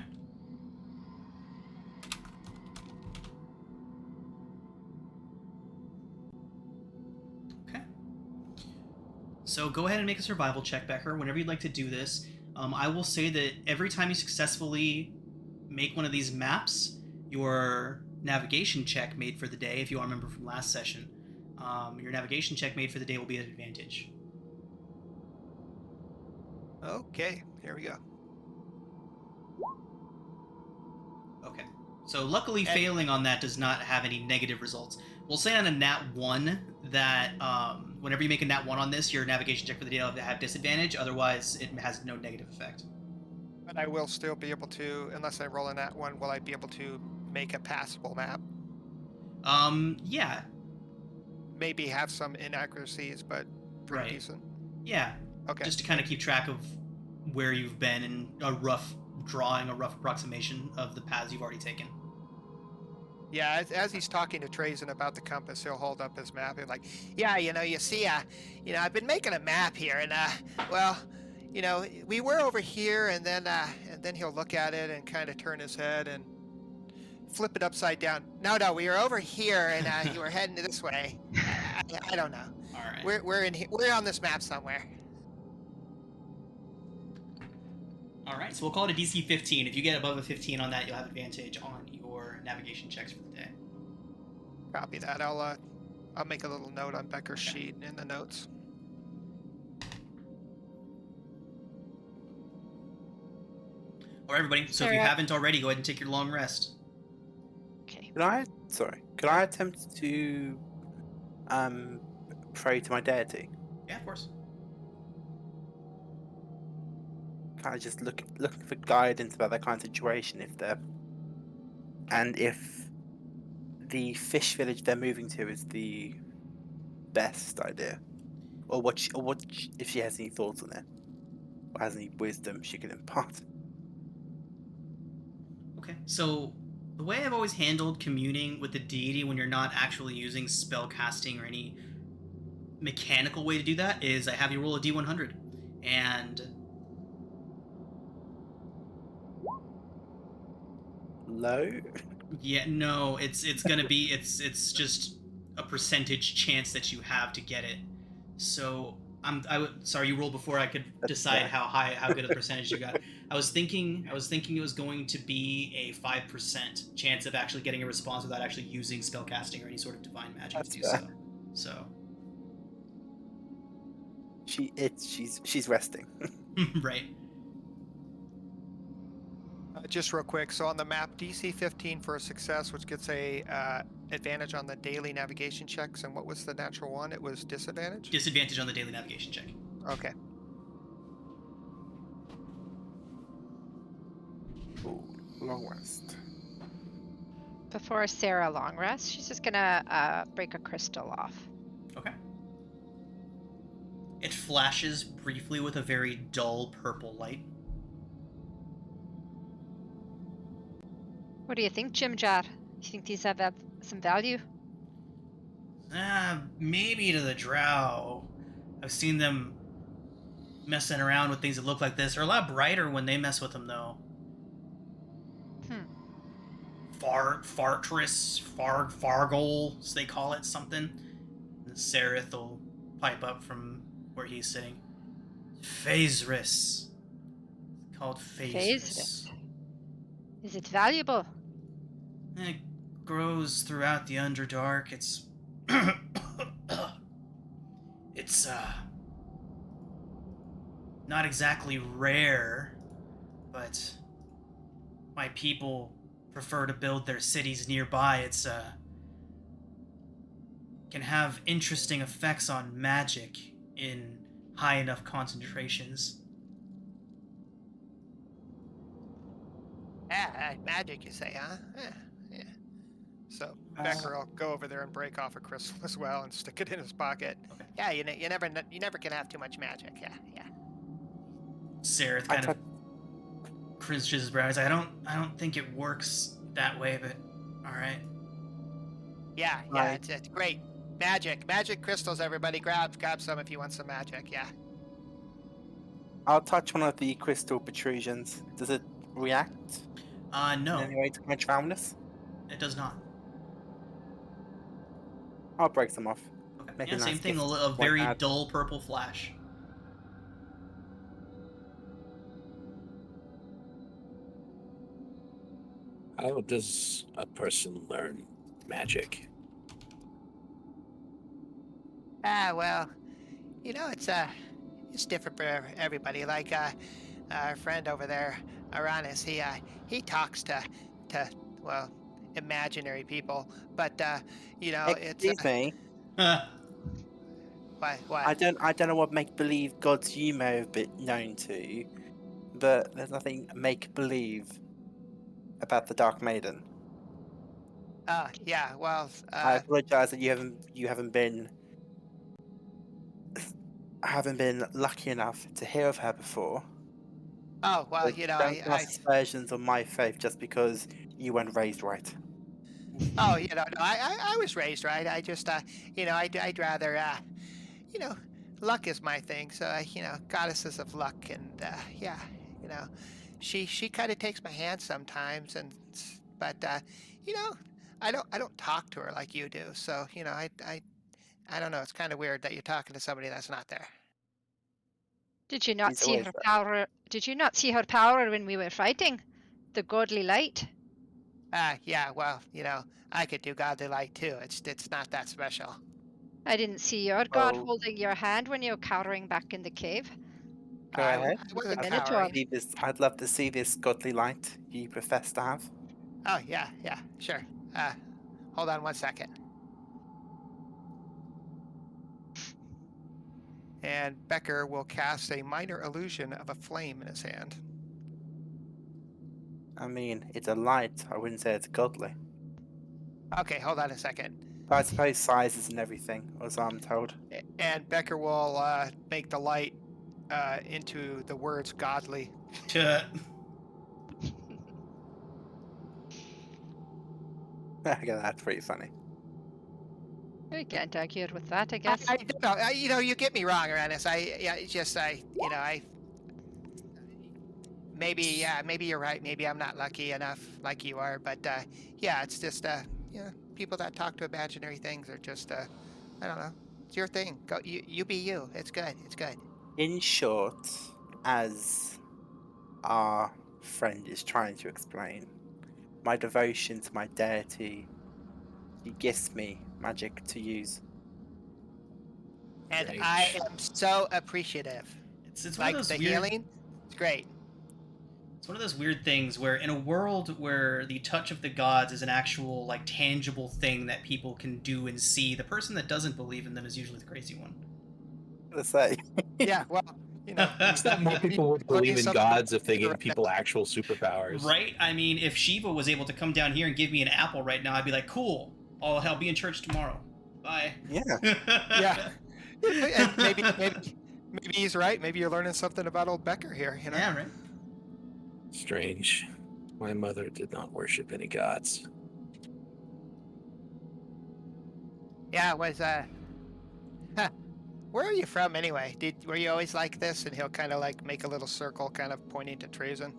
Okay. So go ahead and make a survival check, Becker, whenever you'd like to do this. I will say that every time you successfully make one of these maps, your navigation check made for the day, if you all remember from last session, your navigation check made for the day will be at advantage. Okay, here we go. Okay. So luckily failing on that does not have any negative results. We'll say on a nat 1 that whenever you make a nat 1 on this, your navigation check for the day will have disadvantage, otherwise it has no negative effect. But I will still be able to, unless I roll in that one, will I be able to make a passable map? Yeah. Maybe have some inaccuracies, but pretty decent. Yeah. Okay. Just to kind of keep track of where you've been and a rough approximation of the paths you've already taken. Yeah, as he's talking to Trazen about the compass, he'll hold up his map and like, yeah, you see, I've been making a map here, and well, we were over here, and then he'll look at it and kind of turn his head and flip it upside down. No, we were over here, and you were heading this way. I don't know. All right. We're on this map somewhere. All right, so we'll call it a DC 15. If you get above a 15 on that, you'll have advantage on your navigation checks for the day. Copy that. I'll make a little note on Becker's sheet in the notes. All right, everybody. So if you Sarah. haven't already, go ahead and take your long rest. Okay. Could I attempt to pray to my deity? Yeah, of course. Kind of just looking for guidance about that kind of situation and if the fish village they're moving to is the best idea, or if she has any thoughts on it, or has any wisdom she can impart. Okay, so the way I've always handled communing with the deity when you're not actually using spell casting or any mechanical way to do that is I have you roll a d100, and Low. yeah, no, it's gonna be it's just a percentage chance that you have to get it. So sorry, you rolled before I could decide how good a percentage you got. I was thinking it was going to be a 5% chance of actually getting a response without actually using spellcasting or any sort of divine magic That's to do fair. so. She's resting. Right. Just real quick, so on the map, DC 15 for a success, which gets a advantage on the daily navigation checks. And what was the natural one? It was disadvantage? Disadvantage on the daily navigation check. Okay. Ooh, long rest. Before Sarah long rest, she's just gonna break a crystal off. Okay. It flashes briefly with a very dull purple light. What do you think, Jim Jar? You think these have some value? Maybe to the drow. I've seen them messing around with things that look like this. They're a lot brighter when they mess with them, though. Fargol, they call it something. And Sereth will pipe up from where he's sitting. Phasris. It's called Phasris. Is it valuable? It grows throughout the underdark. It's it's not exactly rare, but my people prefer to build their cities nearby. It's can have interesting effects on magic in high enough concentrations. Magic, you say, huh? Yeah. So Becker will go over there and break off a crystal as well and stick it in his pocket. Okay. Yeah, you never can have too much magic. Yeah. Sereth kind of cringes his brows. I don't think it works that way, but all right. Yeah, it's great. Magic crystals, everybody. Grab some if you want some magic. Yeah. I'll touch one of the crystal protrusions. Does it react? No. In any way to my drowness? It does not. I'll break some off. Okay. Make Yeah, a same nice thing. gift. A very dull purple flash. How does a person learn magic? Well, it's different for everybody. Like our friend over there, Aranis, he talks to well, imaginary people, but Excuse me. What? I don't know what make believe gods you may have been known to, but there's nothing make believe about the Dark Maiden. Yeah. Well, I apologize that you haven't been lucky enough to hear of her before. Oh well, Don't cast aspersions on my faith just because you weren't raised right. Oh, no, I was raised right. I just, I'd rather, luck is my thing. So, goddesses of luck, and yeah, she kind of takes my hand sometimes, but I don't talk to her like you do. So, I don't know. It's kind of weird that you're talking to somebody that's not there. Did you not She's see always her there. power? Did you not see her power when we were fighting? The godly light? Yeah. Well, I could do godly light too. It's not that special. I didn't see your god Oh. holding your hand when you were cowering back in the cave. Go ahead. I wasn't The Minotaur. powering. I'd love to see this godly light you profess to have. Oh, yeah, sure. Hold on 1 second. And Becker will cast a minor illusion of a flame in his hand. I mean, it's a light. I wouldn't say it's godly. Okay, hold on a second. But I suppose sizes and everything, as I'm told. And Becker will make the light into the words godly. Okay, that's pretty funny. We can't argue with that, I guess. I don't know. You know, you get me wrong, Aranis. Maybe you're right. Maybe I'm not lucky enough like you are. But yeah, it's just people that talk to imaginary things are just I don't know. It's your thing. Go, you be you. It's good. It's good. In short, as our friend is trying to explain, my devotion to my deity, he gifts me magic to use. And Great. I am so appreciative. It's one Like of those the weird. healing, it's great. It's one of those weird things where, in a world where the touch of the gods is an actual, like, tangible thing that people can do and see, the person that doesn't believe in them is usually the crazy one. Let's say. Yeah, well, You know, It's that more people would believe in gods if they gave people actual superpowers. Right? I mean, if Shiva was able to come down here and give me an apple right now, I'd be like, cool. I'll be in church tomorrow. Bye. Yeah. yeah. And maybe he's right. Maybe you're learning something about old Becker here. You know. Yeah, right. Strange. My mother did not worship any gods. Yeah, it was where are you from anyway? Were you always like this? And he'll kind of like make a little circle, kind of pointing to Trazen.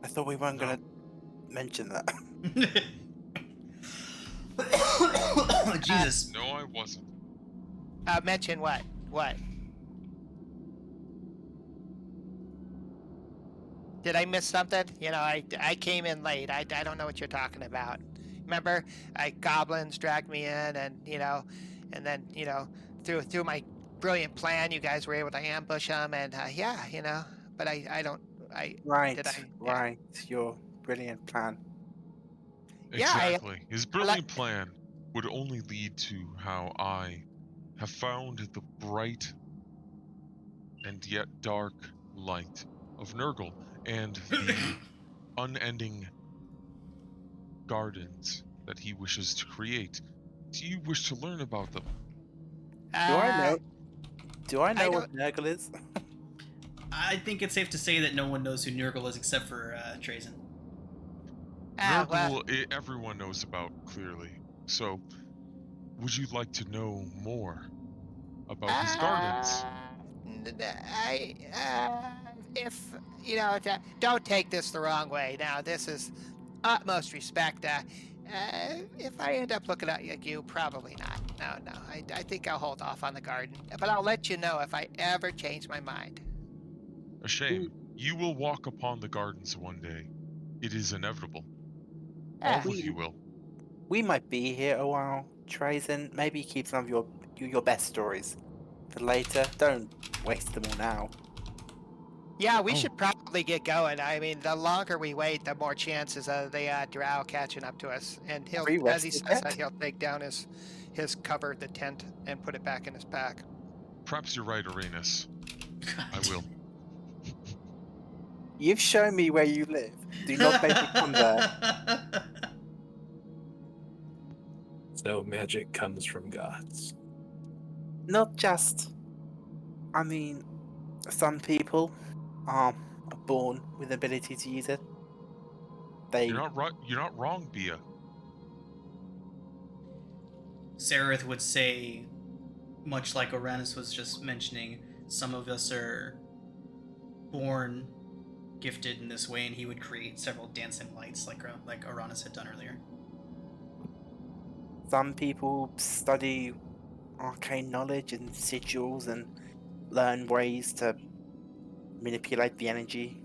I thought we weren't going to mention that. Jesus. No, I wasn't. Mention what? What? Did I miss something? You know, I came in late. I don't know what you're talking about. Remember, goblins dragged me in, and then through my brilliant plan, you guys were able to ambush them, and But I don't. Right. Your brilliant plan. Exactly. His brilliant plan would only lead to how I have found the bright and yet dark light of Nurgle and the unending gardens that he wishes to create. Do you wish to learn about them? Do I know what Nurgle is? I think it's safe to say that no one knows who Nurgle is except for Trazen. Nurgle, everyone knows about, clearly. So, would you like to know more about his gardens? Don't take this the wrong way. Now, this is utmost respect. If I end up looking like you, probably not. No. I think I'll hold off on the garden. But I'll let you know if I ever change my mind. A shame. You will walk upon the gardens one day. It is inevitable. All of you will. We might be here a while, Trazen. Maybe keep some of your best stories for later. Don't waste them all now. Yeah, we should probably get going. I mean, the longer we wait, the more chances of the drow catching up to us. And as he says that, he'll take down his cover, the tent, and put it back in his pack. Perhaps you're right, Arenas. I will. You've shown me where you live. Do not make me come there. So magic comes from gods. Not just. I mean, some people are born with the ability to use it. You're not wrong, Bia. Sereth would say, much like Oranus was just mentioning, some of us are born gifted in this way, and he would create several dancing lights like Oranus had done earlier. Some people study arcane knowledge and sigils and learn ways to manipulate the energy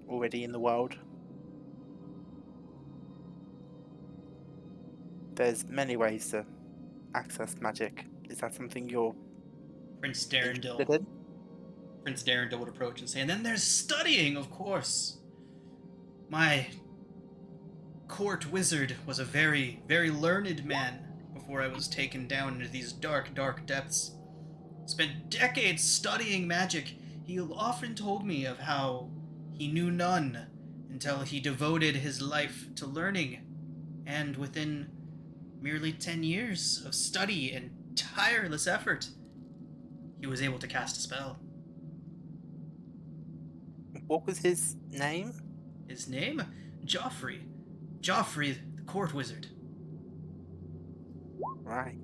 already in the world. There's many ways to access magic. Is that something you're Prince interested Darendil. in? Prince Darendil would approach and say, and then there's studying, of course. My court wizard was a very, very learned man before I was taken down into these dark, dark depths. Spent decades studying magic. He often told me of how he knew none until he devoted his life to learning. And within merely 10 years of study and tireless effort, he was able to cast a spell. What was his name? His name? Joffrey. Joffrey, the court wizard. Right.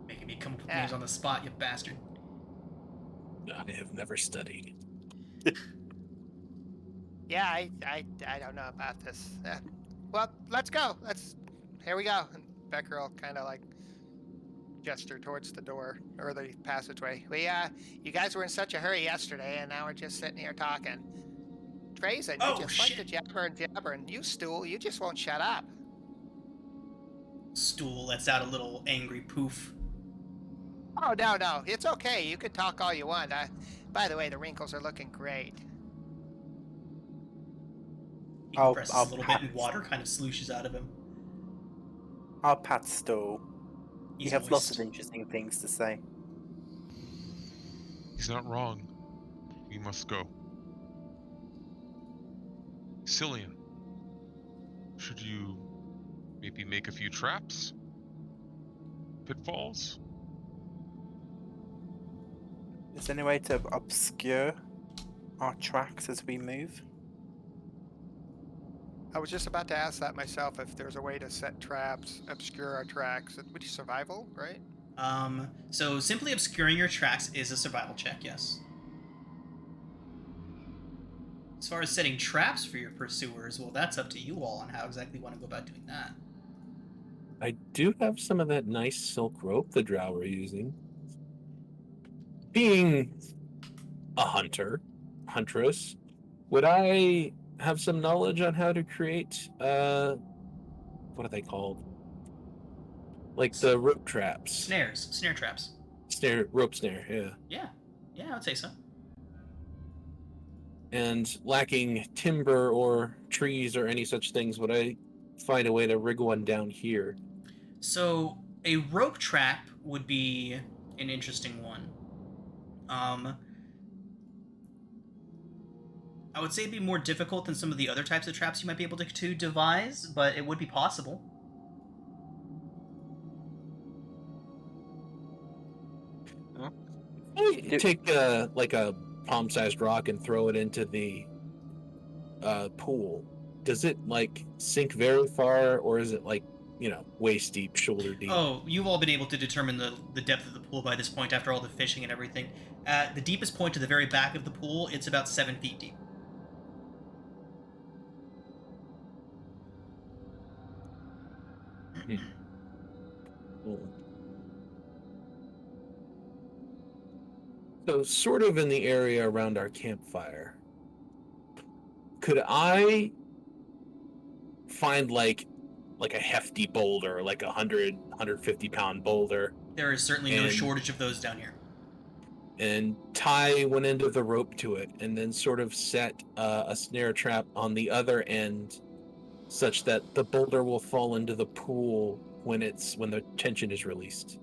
Making me come up with names on the spot, you bastard. I have never studied. Yeah, I don't know about this. Well, let's go. Here we go. And Becker will kind of like gesture towards the door or the passageway. You guys were in such a hurry yesterday, and now we're just sitting here talking. Trazen, you just like to jabber and jabber, and you, Stool, you just won't shut up. Stool lets out a little angry poof. Oh, no, it's okay. You can talk all you want. By the way, the wrinkles are looking great. He compresses a little bit, and water kind of slooshes out of him. I'll pat Stool. He's You have lots of moist. interesting things to say. He's not wrong. We must go. Cillian, should you maybe make a few traps? Pitfalls? Is there any way to obscure our tracks as we move? I was just about to ask that myself, if there's a way to set traps, obscure our tracks. It would be survival, right? So simply obscuring your tracks is a survival check, yes. As far as setting traps for your pursuers, well, that's up to you all on how exactly you want to go about doing that. I do have some of that nice silk rope the drow are using. Being a huntress, would I have some knowledge on how to create, what are they called? Like the rope traps. Snare traps. Rope snare, yeah. Yeah, I would say so. And lacking timber or trees or any such things, would I find a way to rig one down here? So a rope trap would be an interesting one. I would say it'd be more difficult than some of the other types of traps you might be able to devise, but it would be possible. Take like a palm-sized rock and throw it into the pool. Does it like sink very far, or is it like, waist deep, shoulder deep? Oh, you've all been able to determine the depth of the pool by this point after all the fishing and everything. At the deepest point to the very back of the pool, it's about 7 feet deep. So sort of in the area around our campfire, could I find like a hefty boulder, like 150 pound boulder? There is certainly no shortage of those down here. And tie one end of the rope to it, and then sort of set a snare trap on the other end, such that the boulder will fall into the pool when the tension is released.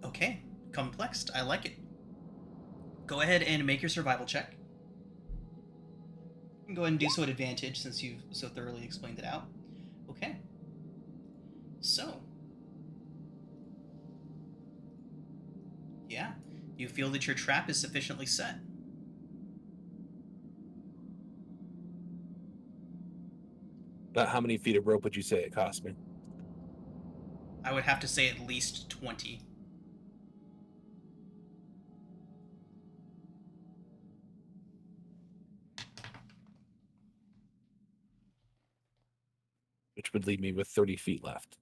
Okay, complexed. I like it. Go ahead and make your survival check. You can go ahead and do so at advantage since you've so thoroughly explained it out. Okay. So. Yeah. You feel that your trap is sufficiently set. About how many feet of rope would you say it cost me? I would have to say at least 20. Which would leave me with 30 feet left.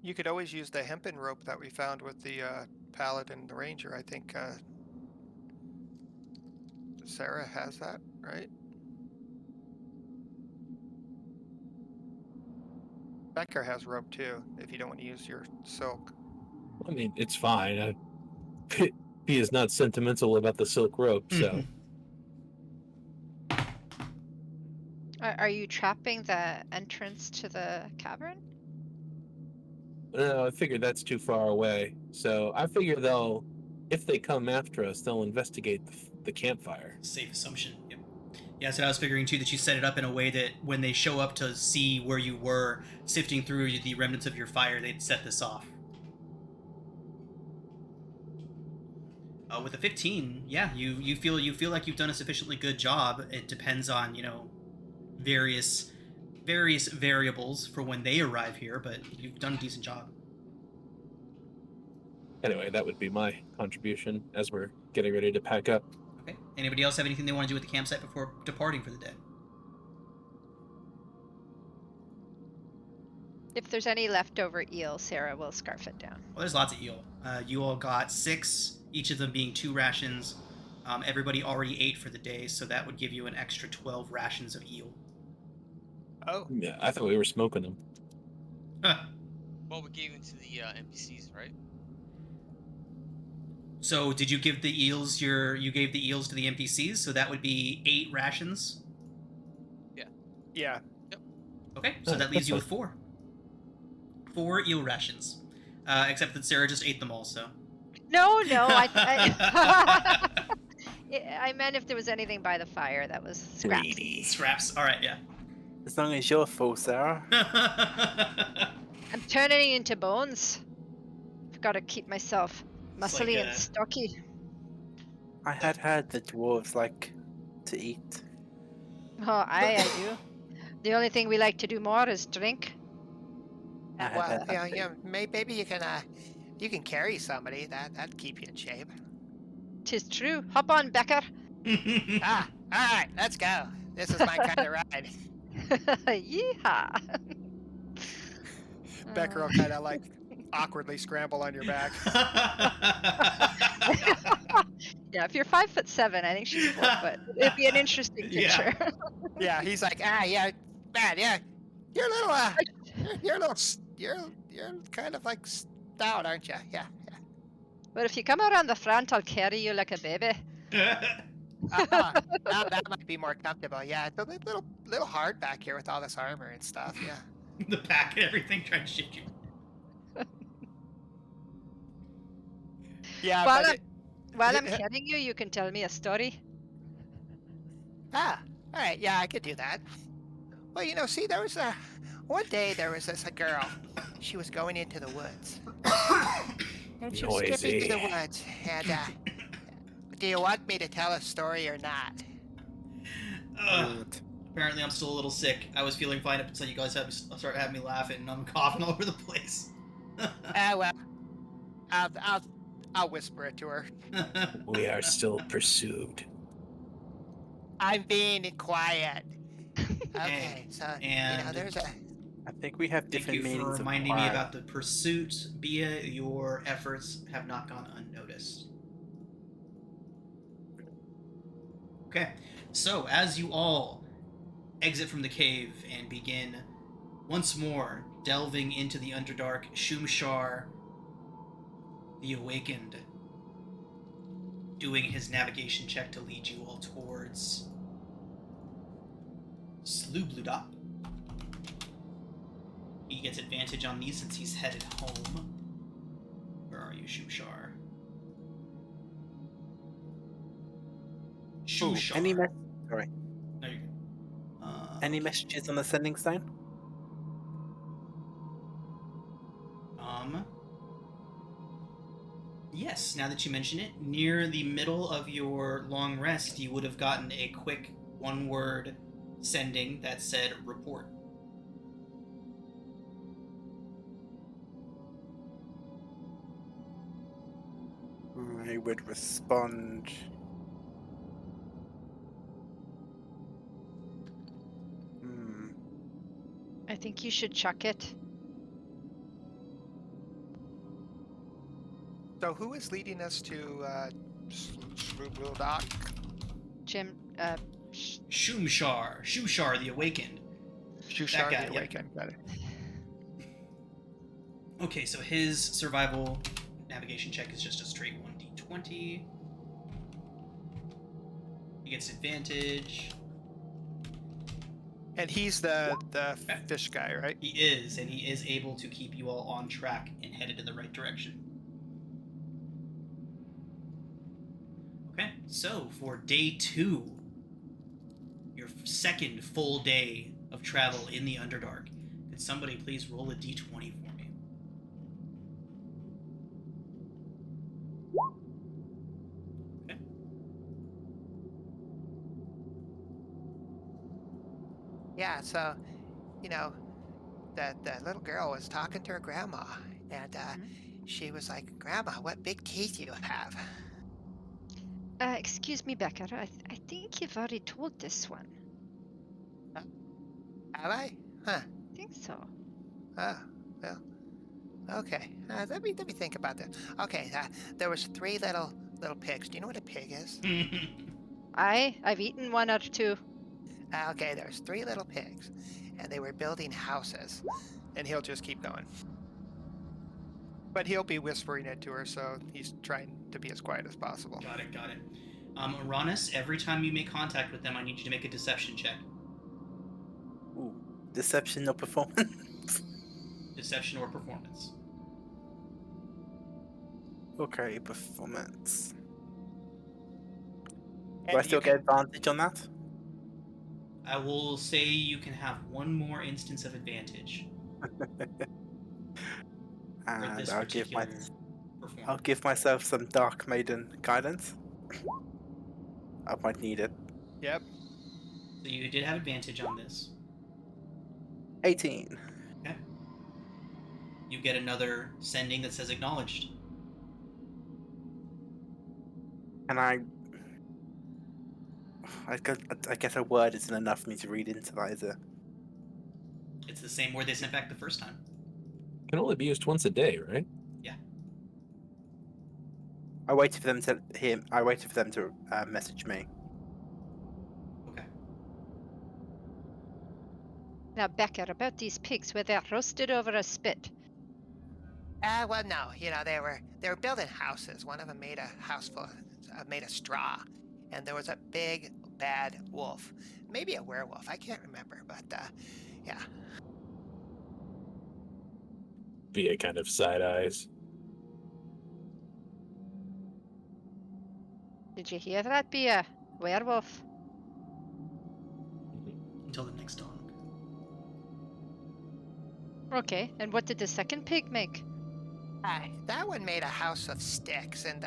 You could always use the hempen rope that we found with the paladin and the ranger. I think Sarah has that, right? Becker has rope too, if you don't want to use your silk. I mean, it's fine. He is not sentimental about the silk rope, so. Are you trapping the entrance to the cavern? No, I figured that's too far away. So I figure if they come after us, they'll investigate the campfire. Safe assumption. Yep. Yeah, so I was figuring too that you set it up in a way that when they show up to see where you were, sifting through the remnants of your fire, they'd set this off. With a 15, yeah, you feel like you've done a sufficiently good job. It depends on various variables for when they arrive here, but you've done a decent job. Anyway, that would be my contribution as we're getting ready to pack up. Okay. Anybody else have anything they want to do at the campsite before departing for the day? If there's any leftover eel, Sarah will scarf it down. Well, there's lots of eel. You all got 6, each of them being 2 rations. Everybody already ate for the day, so that would give you an extra 12 rations of eel. Oh. Yeah, I thought we were smoking them. Well, we gave them to the NPCs, right? So did you give the eels you gave the eels to the NPCs, so that would be 8 rations? Yeah. Yeah. Yep. Okay, so that leaves you with 4. 4 eel rations. Except that Sarah just ate them all, so. No, I I meant if there was anything by the fire that was scraps. Scraps, alright, yeah. As long as you're full, Sarah. I'm turning into bones. I've got to keep myself muscly like and stocky. I had heard the dwarves like to eat. Oh, I do. The only thing we like to do more is drink. Well, maybe you can carry somebody. That'd keep you in shape. 'Tis true. Hop on, Becker. All right, let's go. This is my kind of ride. Yeehaw. Becker will kind of like awkwardly scramble on your back. Yeah, if you're 5'7", I think she's 4 foot. It'd be an interesting picture. Yeah, he's like, yeah, man, yeah, you're kind of like stout, aren't you? Yeah. But if you come around the front, I'll carry you like a baby. Now that might be more comfortable. Yeah, it's a little hard back here with all this armor and stuff. Yeah. The pack and everything trying to shift you. Yeah, While I'm carrying you, you can tell me a story. All right. Yeah, I could do that. Well, see, there was one day there was this girl. She was going into the woods. And she was skipping through the woods. And do you want me to tell a story or not? Apparently, I'm still a little sick. I was feeling fine up until you guys started having me laughing, and I'm coughing all over the place. Well, I'll whisper it to her. We are still pursued. I'm being quiet. Okay, so there's a. I think we have different Thank you meanings for of reminding me quiet. about the pursuit. Bia, your efforts have not gone unnoticed. Okay, so as you all exit from the cave and begin once more delving into the Underdark, Shumshar, the Awakened, doing his navigation check to lead you all towards Slubluda. He gets advantage on these since he's headed home. Where are you, Shumshar? Shumshar. Sorry. No, you're good. Any messages on the sending stone? Yes, now that you mention it, near the middle of your long rest, you would have gotten a quick one-word sending that said report. I would respond. I think you should chuck it. So who is leading us to Slubludak? Jim. Shumshar the Awakened. Shushar guy, the yep. Awakened. Got it. Okay, so his survival navigation check is just a straight 1d20. He gets advantage. And he's the fish guy, right? He is, and he is able to keep you all on track and headed in the right direction. Okay, so for day 2, your second full day of travel in the Underdark, could somebody please roll a d20 for me? Okay. Yeah, so, you know, the little girl was talking to her grandma, and she was like, "Grandma, what big teeth you have?" Excuse me, Becker. I think you've already told this one. Have I? Huh. I think so. Oh, well, okay. Let me think about that. Okay, there was 3 little pigs. Do you know what a pig is? I've eaten one or two. Okay, there's 3 little pigs, and they were building houses. And he'll just keep going. But he'll be whispering it to her, so he's trying to be as quiet as possible. Got it. Uranus, every time you make contact with them, I need you to make a deception check. Ooh, deception or performance? Deception or performance. Okay, performance. And Do I still get advantage on that? I will say you can have one more instance of advantage for this And particular performance. I'll give myself some Dark Maiden guidance. I might need it. Yep. So you did have advantage on this. 18. Okay. You get another sending that says acknowledged. And I guess a word isn't enough for me to read into that, is it? It's the same word they sent back the first time. Can only be used once a day, right? Yeah. I waited for them to message me. Okay. Now, Becker, about these pigs, were they roasted over a spit? Well, no. You know, they were building houses. One of them made a house made of straw, and there was a big bad wolf, maybe a werewolf. I can't remember, but yeah. Via kind of side eyes. Did you hear that, Bia? Werewolf. Until the next dawn. Okay, and what did the second pig make? That one made a house of sticks, and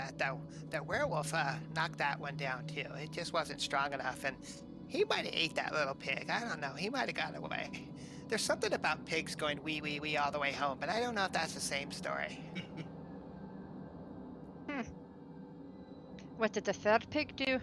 the werewolf knocked that one down too. It just wasn't strong enough, and he might have ate that little pig. I don't know. He might have got away. There's something about pigs going wee wee wee all the way home, but I don't know if that's the same story. What did the third pig do?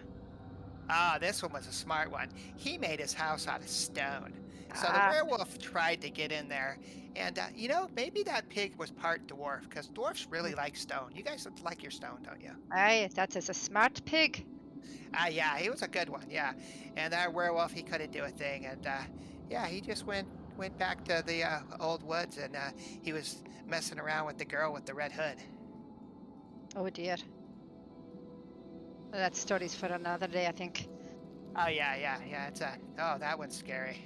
This one was a smart one. He made his house out of stone. So the werewolf tried to get in there, and you know, maybe that pig was part dwarf, because dwarfs really like stone. You guys like your stone, don't you? Aye, that is a smart pig. Yeah, he was a good one, yeah. And that werewolf, he couldn't do a thing, and yeah, he just went back to the old woods, and he was messing around with the girl with the red hood. Oh dear. Well, that story's for another day, I think. Oh yeah. It's that one's scary.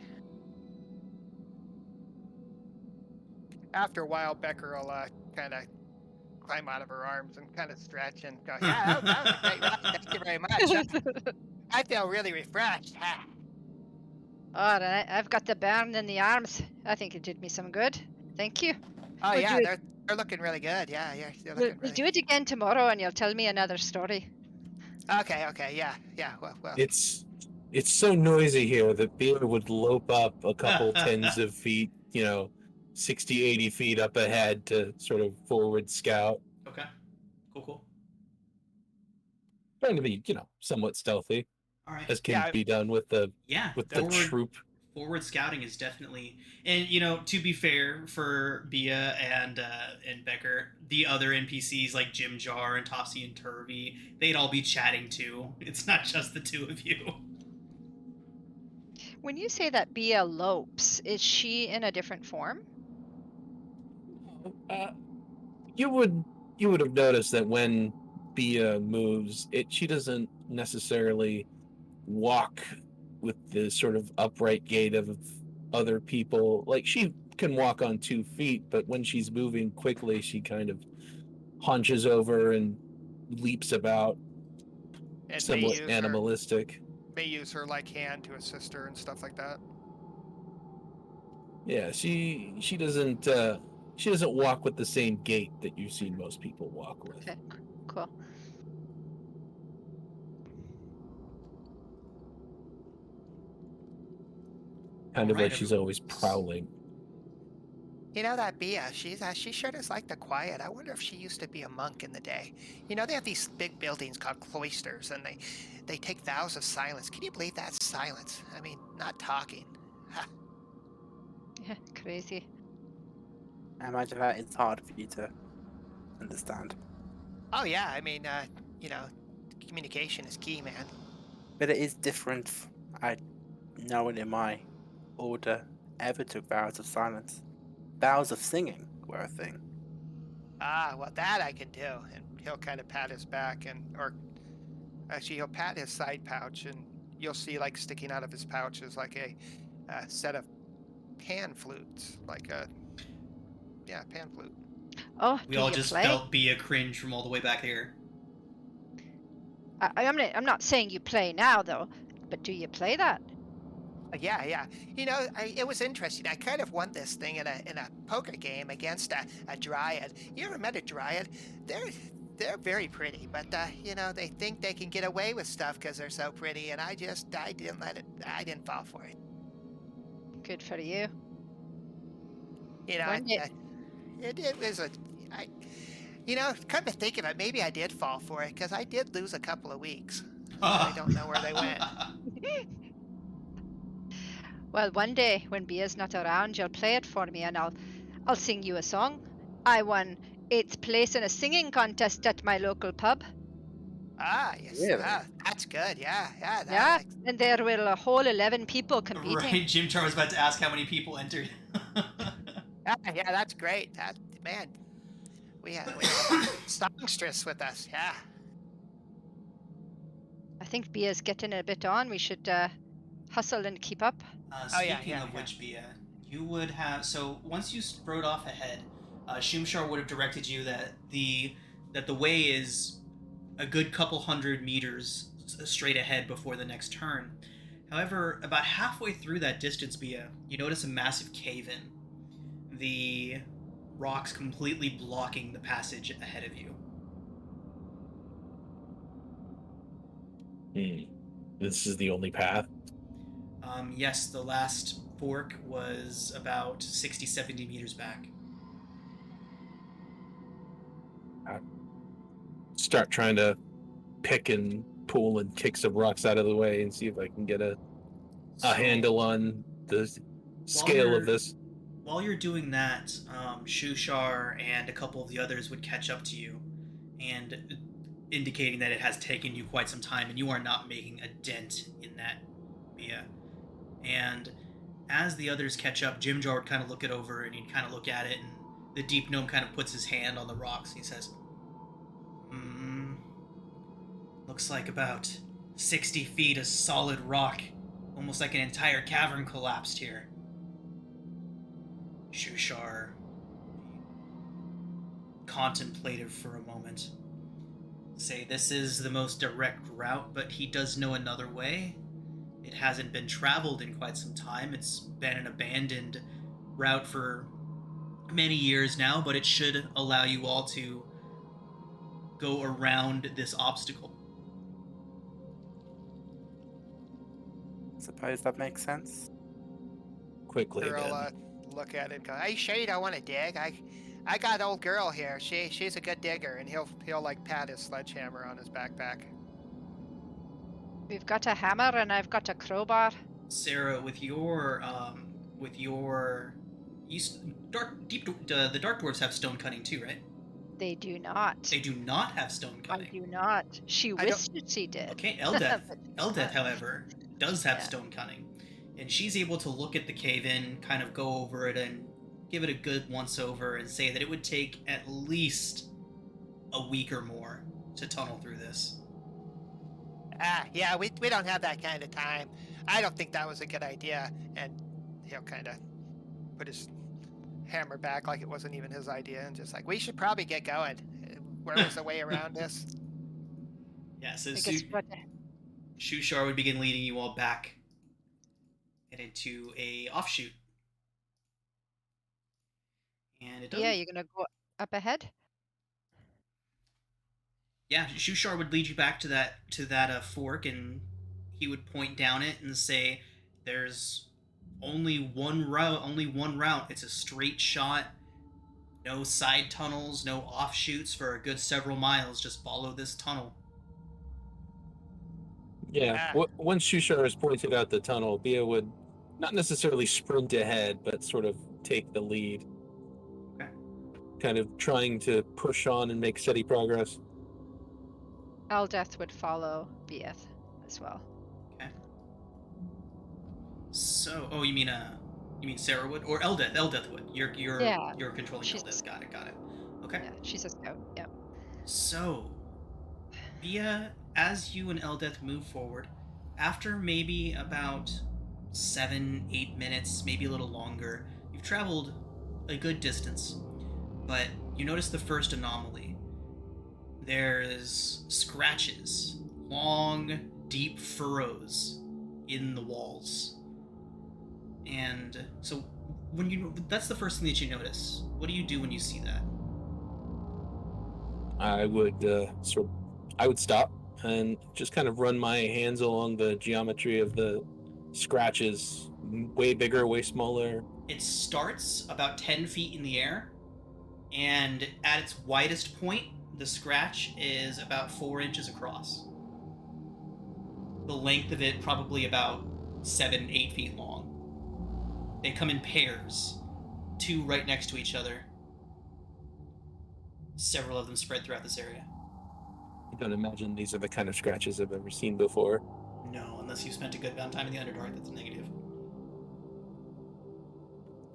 After a while, Becker will kind of climb out of her arms and kind of stretch and go, "Yeah, that was a great ride. Thank you very much. I feel really refreshed." All right, I've got the burn in the arms. I think it did me some good. Thank you. Oh We'll yeah, do they're looking really good. Yeah, they're looking We'll really do it again tomorrow, and you'll tell me another story. Okay, yeah. Well. It's so noisy here that Beer would lope up a couple tens of feet, 60, 80 feet up ahead to sort of forward scout. Okay. Cool. Trying to be, somewhat stealthy. All right. As can be done with the troop. forward scouting is definitely, and you know, to be fair for Bia and Becker, the other NPCs like Jim Jar and Topsy and Turvy, they'd all be chatting too. It's not just the two of you. When you say that Bia lopes, is she in a different form? You would have noticed that when Bia moves, she doesn't necessarily walk with the sort of upright gait of other people. Like, she can walk on 2 feet, but when she's moving quickly, she kind of hunches over and leaps about, And somewhat animalistic. May use her like hand to assist her and stuff like that. Yeah, she doesn't walk with the same gait that you've seen most people walk with. Okay, cool. Kind of like she's always prowling. You know that Bia, she sure does like the quiet. I wonder if she used to be a monk in the day. You know, they have these big buildings called cloisters, and they take vows of silence. Can you believe that's silence? I mean, not talking. Ha. Yeah, crazy. I imagine that it's hard for you to understand. Oh yeah, I mean, you know, communication is key, man. But it is different. No one in my order ever took vows of silence. Vows of singing were a thing. Ah, well, that I can do. And he'll kind of pat his back, or actually, he'll pat his side pouch, and you'll see, like, sticking out of his pouch is like a set of pan flutes, like a pan flute. Oh, We do all you just play? felt Bia cringe from all the way back here. I'm not saying you play now though, but do you play that? Yeah. You know, it was interesting. I kind of won this thing in a poker game against a dryad. You ever met a dryad? They're very pretty, but you know, they think they can get away with stuff because they're so pretty, and I didn't fall for it. Good for you. You know, it was you know, come to think of it, maybe I did fall for it because I did lose a couple of weeks. I don't know where they went. Well, one day when Bia's not around, you'll play it for me, and I'll sing you a song. I won 8th place in a singing contest at my local pub. Ah, yes. Really? Ah, that's good. Yeah. Yeah, and there were a whole 11 people competing. Right, Jim Char was about to ask how many people entered. Yeah, that's great. Man, we have songstress with us. Yeah. I think Bia's getting a bit on. We should hustle and keep up. Speaking of which, Bia, you would have, so once you rode off ahead, Shumshar would have directed you that the way is a good couple hundred meters straight ahead before the next turn. However, about halfway through that distance, Bia, you notice a massive cave-in. The rocks completely blocking the passage ahead of you. This is the only path? Yes, the last fork was about 60, 70 meters back. Start trying to pick and pull and kick some rocks out of the way and see if I can get a handle on the scale of this. While you're doing that, Shushar and a couple of the others would catch up to you, and indicating that it has taken you quite some time and you are not making a dent in that, Bia. And as the others catch up, Jim Jar would kind of look it over, and he'd kind of look at it, and the deep gnome kind of puts his hand on the rocks, and he says, looks like about 60 feet of solid rock, almost like an entire cavern collapsed here. Shushar, contemplative for a moment. Say this is the most direct route, but he does know another way. It hasn't been traveled in quite some time. It's been an abandoned route for many years now, but it should allow you all to go around this obstacle. Suppose that makes sense. Quickly Girl, look at it and go, "Are you sure you don't want to dig? I got old girl here. She's a good digger," and he'll like pat his sledgehammer on his backpack. We've got a hammer and I've got a crowbar. Sarah, with your the dark dwarves have stone cutting too, right? They do not. They do not have stone I cutting. do not. She I don't- wished she did. Okay, Eldeth. But she does Eldeth, not. however, does have Yeah. stone cutting, and she's able to look at the cave in, kind of go over it, and give it a good once over, and say that it would take at least a week or more to tunnel through this. Yeah, we don't have that kind of time. I don't think that was a good idea. And he'll kind of put his hammer back like it wasn't even his idea and just like, we should probably get going. Where was the way around this? Yeah, so I guess what Shushar would begin leading you all back and into a offshoot. And it doesn't. Yeah, you're gonna go up ahead? Yeah, Shushar would lead you back to that fork, and he would point down it and say, "There's only one route. Only one route. It's a straight shot. No side tunnels, no offshoots for a good several miles. Just follow this tunnel." Yeah. Once Shushar has pointed out the tunnel, Bia would not necessarily sprint ahead, but sort of take the lead. Okay. Kind of trying to push on and make steady progress. Eldeth would follow Beeth as well. Okay. So, you mean Sarah would or Eldeth? Eldeth would. You're controlling She's Eldeth. Got it. Okay. Yeah, she's a scout. Yeah. So, Bia, as you and Eldeth move forward, after maybe about 7-8 minutes, maybe a little longer, you've traveled a good distance, but you notice the first anomaly. There's scratches, long, deep furrows in the walls. And so that's the first thing that you notice. What do you do when you see that? I would stop and just kind of run my hands along the geometry of the scratches. Way bigger, way smaller. It starts about 10 feet in the air, and at its widest point, the scratch is about 4 inches across. The length of it probably about 7-8 feet long. They come in pairs, 2 right next to each other. Several of them spread throughout this area. I don't imagine these are the kind of scratches I've ever seen before. No, unless you've spent a good amount of time in the Underdark, that's a negative.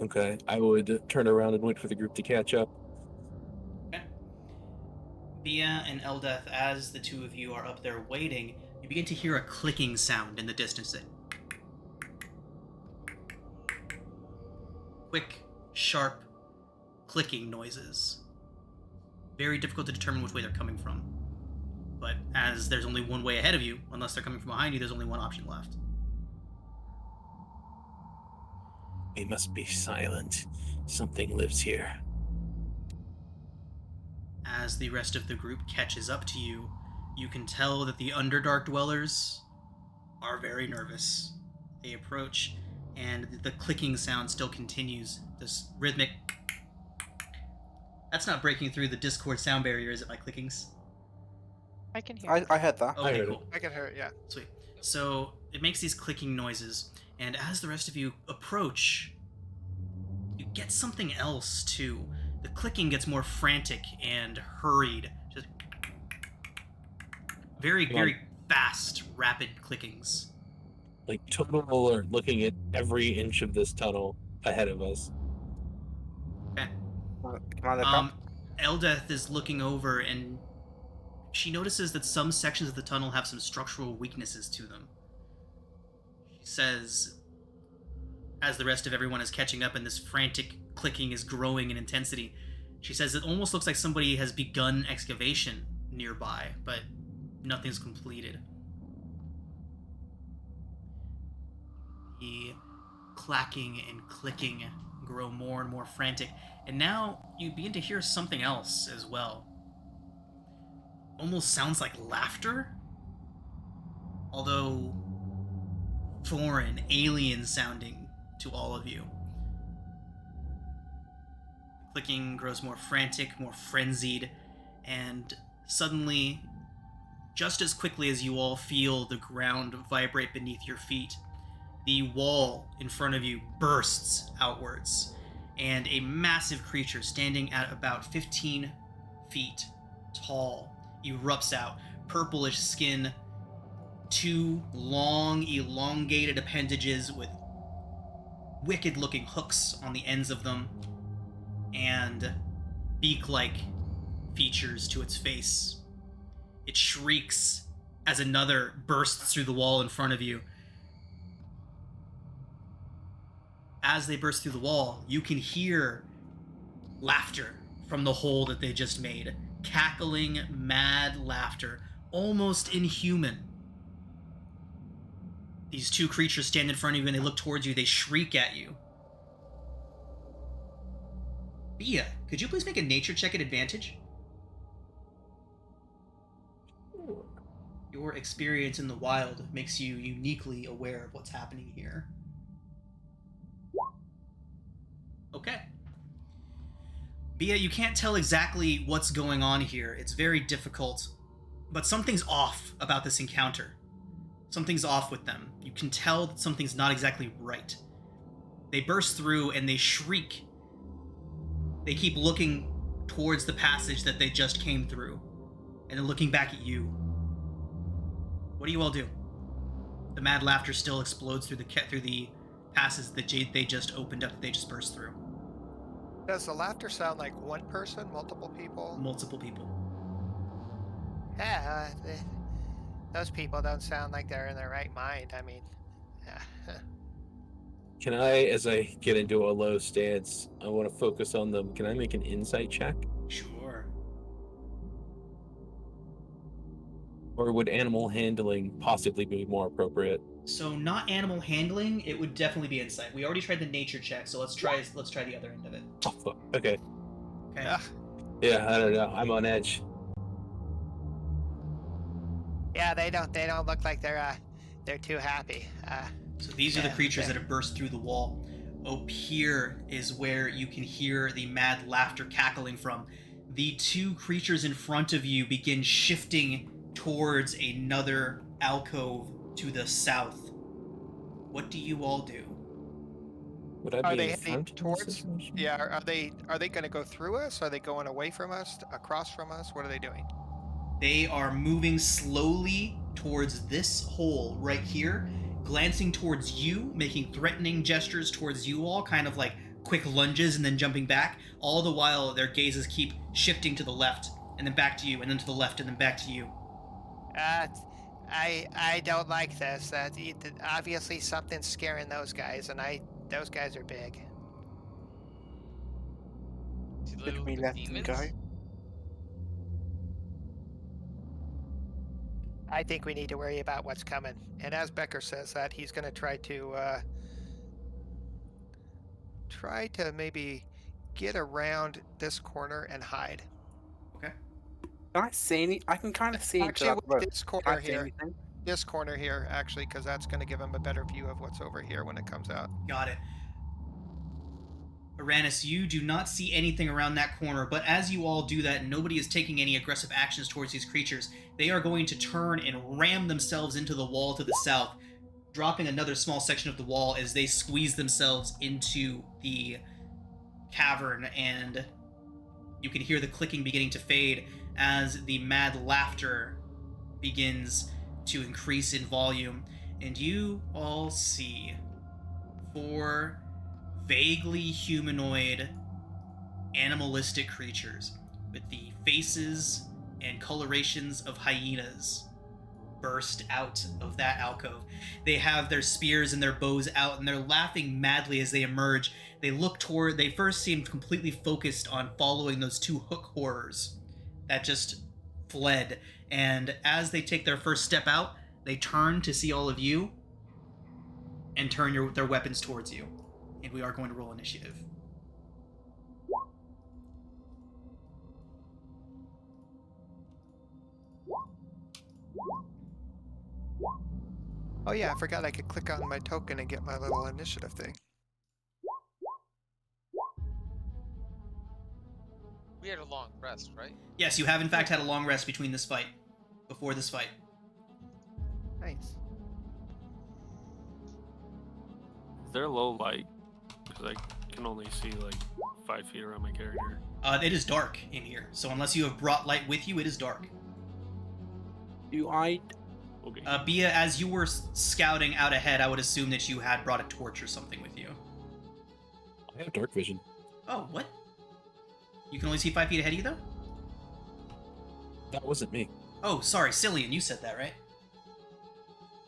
Okay, I would turn around and wait for the group to catch up. Okay. Bia and Eldeth, as the two of you are up there waiting, you begin to hear a clicking sound in the distance. Quick, sharp, clicking noises. Very difficult to determine which way they're coming from. But as there's only one way ahead of you, unless they're coming from behind you, there's only one option left. We must be silent. Something lives here. As the rest of the group catches up to you, you can tell that the Underdark dwellers are very nervous. They approach, and the clicking sound still continues. This rhythmic... That's not breaking through the Discord sound barrier, is it, my clickings? I can hear. I heard that. Okay, I heard cool. I can hear it, yeah. Sweet. So it makes these clicking noises, and as the rest of you approach, you get something else too. The clicking gets more frantic and hurried. Just very, very fast, rapid clickings. Like total alert, looking at every inch of this tunnel ahead of us. Okay. Can I look up? Eldeth is looking over, and she notices that some sections of the tunnel have some structural weaknesses to them. She says, as the rest of everyone is catching up and this frantic clicking is growing in intensity, she says it almost looks like somebody has begun excavation nearby, but nothing's completed. The clacking and clicking grow more and more frantic, and now you begin to hear something else as well. Almost sounds like laughter, although foreign, alien sounding to all of you. The clicking grows more frantic, more frenzied, and suddenly, just as quickly as you all feel the ground vibrate beneath your feet, the wall in front of you bursts outwards, and a massive creature standing at about 15 feet tall erupts out. Purplish skin, two long, elongated appendages with wicked-looking hooks on the ends of them, and beak-like features to its face. It shrieks as another bursts through the wall in front of you. As they burst through the wall, you can hear laughter from the hole that they just made. Cackling, mad laughter, almost inhuman. These two creatures stand in front of you and they look towards you. They shriek at you. Bia, could you please make a nature check at advantage? Your experience in the wild makes you uniquely aware of what's happening here. Okay. Bia, you can't tell exactly what's going on here. It's very difficult. But something's off about this encounter. Something's off with them. You can tell that something's not exactly right. They burst through and they shriek. They keep looking towards the passage that they just came through, and then looking back at you. What do you all do? The mad laughter still explodes through the passes that they just opened up, that they just burst through. Does the laughter sound like one person, multiple people? Multiple people. Yeah, those people don't sound like they're in their right mind. I mean, Can I, as I get into a low stance, I want to focus on them. Can I make an insight check? Sure. Or would animal handling possibly be more appropriate? So not animal handling, it would definitely be insight. We already tried the nature check, so let's try the other end of it. Oh, fuck. Okay. Okay. Yeah, I don't know. I'm on edge. yeah, they don't look like they're too happy. So these are the creatures that have burst through the wall. Up here is where you can hear the mad laughter cackling from. The two creatures in front of you begin shifting towards another alcove to the south. What do you all do? Would I Are be they in heading front of the towards? situation? Yeah. Are they going to go through us? Are they going away from us? Across from us? What are they doing? They are moving slowly towards this hole right here, glancing towards you, making threatening gestures towards you all, kind of like quick lunges and then jumping back. All the while, their gazes keep shifting to the left and then back to you, and then to the left and then back to you. I don't like this. Obviously something's scaring those guys, and those guys are big. Should we let them go? I think we need to worry about what's coming. And as Becker says that, he's going to try to maybe get around this corner and hide. Okay. Can I see any? I can kind of see into Actually, that with rope. this Can corner I see here. anything? This corner here, actually, because that's going to give him a better view of what's over here when it comes out. Got it. Uranus, you do not see anything around that corner, but as you all do that, nobody is taking any aggressive actions towards these creatures. They are going to turn and ram themselves into the wall to the south, dropping another small section of the wall as they squeeze themselves into the cavern, and you can hear the clicking beginning to fade as the mad laughter begins to increase in volume, and you all see 4 vaguely humanoid, animalistic creatures with the faces and colorations of hyenas burst out of that alcove. They have their spears and their bows out, and they're laughing madly as they emerge. They first seemed completely focused on following those 2 hook horrors that just fled, and as they take their first step out, they turn to see all of you and turn their weapons towards you. And we are going to roll initiative. Oh yeah, I forgot I could click on my token and get my little initiative thing. We had a long rest, right? Yes, you have in fact had a long rest before this fight. Nice. there low light? Because I can only see like 5 feet around my character. It is dark in here, so unless you have brought light with you, it is dark. Do I? Okay. Bia, as you were scouting out ahead, I would assume that you had brought a torch or something with you. I have dark vision. Oh, what? You can only see 5 feet ahead of you, though? That wasn't me. Oh, sorry, Cillian, you said that, right?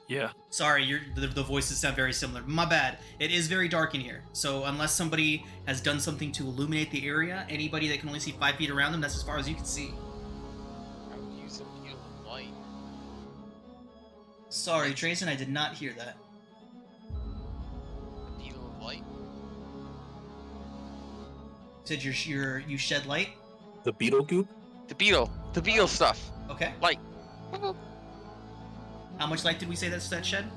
Yeah. Sorry, the voices sound very similar. My bad. It is very dark in here, so unless somebody has done something to illuminate the area, anybody that can only see 5 feet around them, that's as far as you can see. I would use a beetle of light. Sorry, Trayson, I did not hear that. A beetle of light. You said you shed light? The beetle goop? The beetle stuff. Okay. Light. How much light did we say that shed?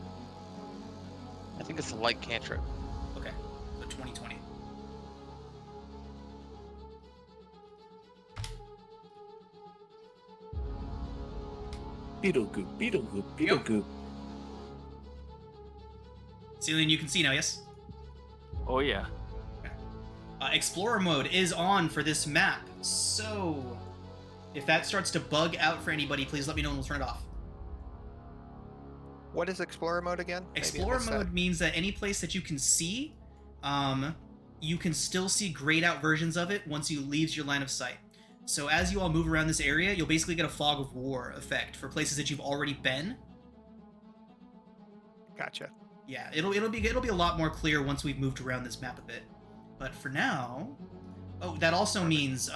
I think it's a light cantrip. Okay, so 20/20. Beetle goop, beetle goop, beetle Yep. goop. Cillian, you can see now, yes? Oh yeah. Explorer mode is on for this map, so if that starts to bug out for anybody, please let me know and we'll turn it off. What is Explorer mode again? Maybe I Explorer missed mode that. means that any place that you can see, you can still see grayed out versions of it once you leave your line of sight. So as you all move around this area, you'll basically get a fog of war effect for places that you've already been. Gotcha. Yeah, it'll be a lot more clear once we've moved around this map a bit. But for now, oh, that also means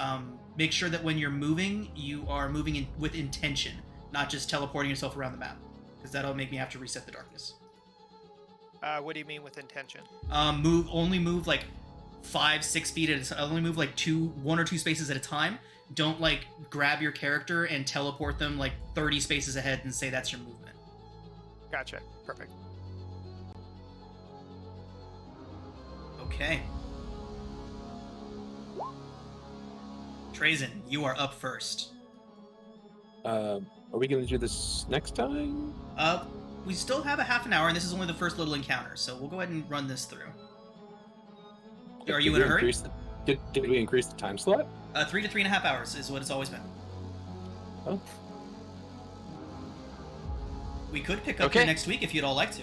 make sure that when you're moving, you are moving with intention, not just teleporting yourself around the map, because that'll make me have to reset the darkness. What do you mean with intention? Only move like 5-6 feet at a time. Only move like 1 or 2 spaces at a time. Don't like grab your character and teleport them like 30 spaces ahead and say that's your movement. Gotcha. Perfect. Okay. Trazen, you are up first. Are we going to do this next time? We still have a half an hour, and this is only the first little encounter, so we'll go ahead and run this through. Are you in a hurry? Did we increase the time slot? 3 to 3.5 hours is what it's always been. Oh. We could pick up Okay. here next week if you'd all like to.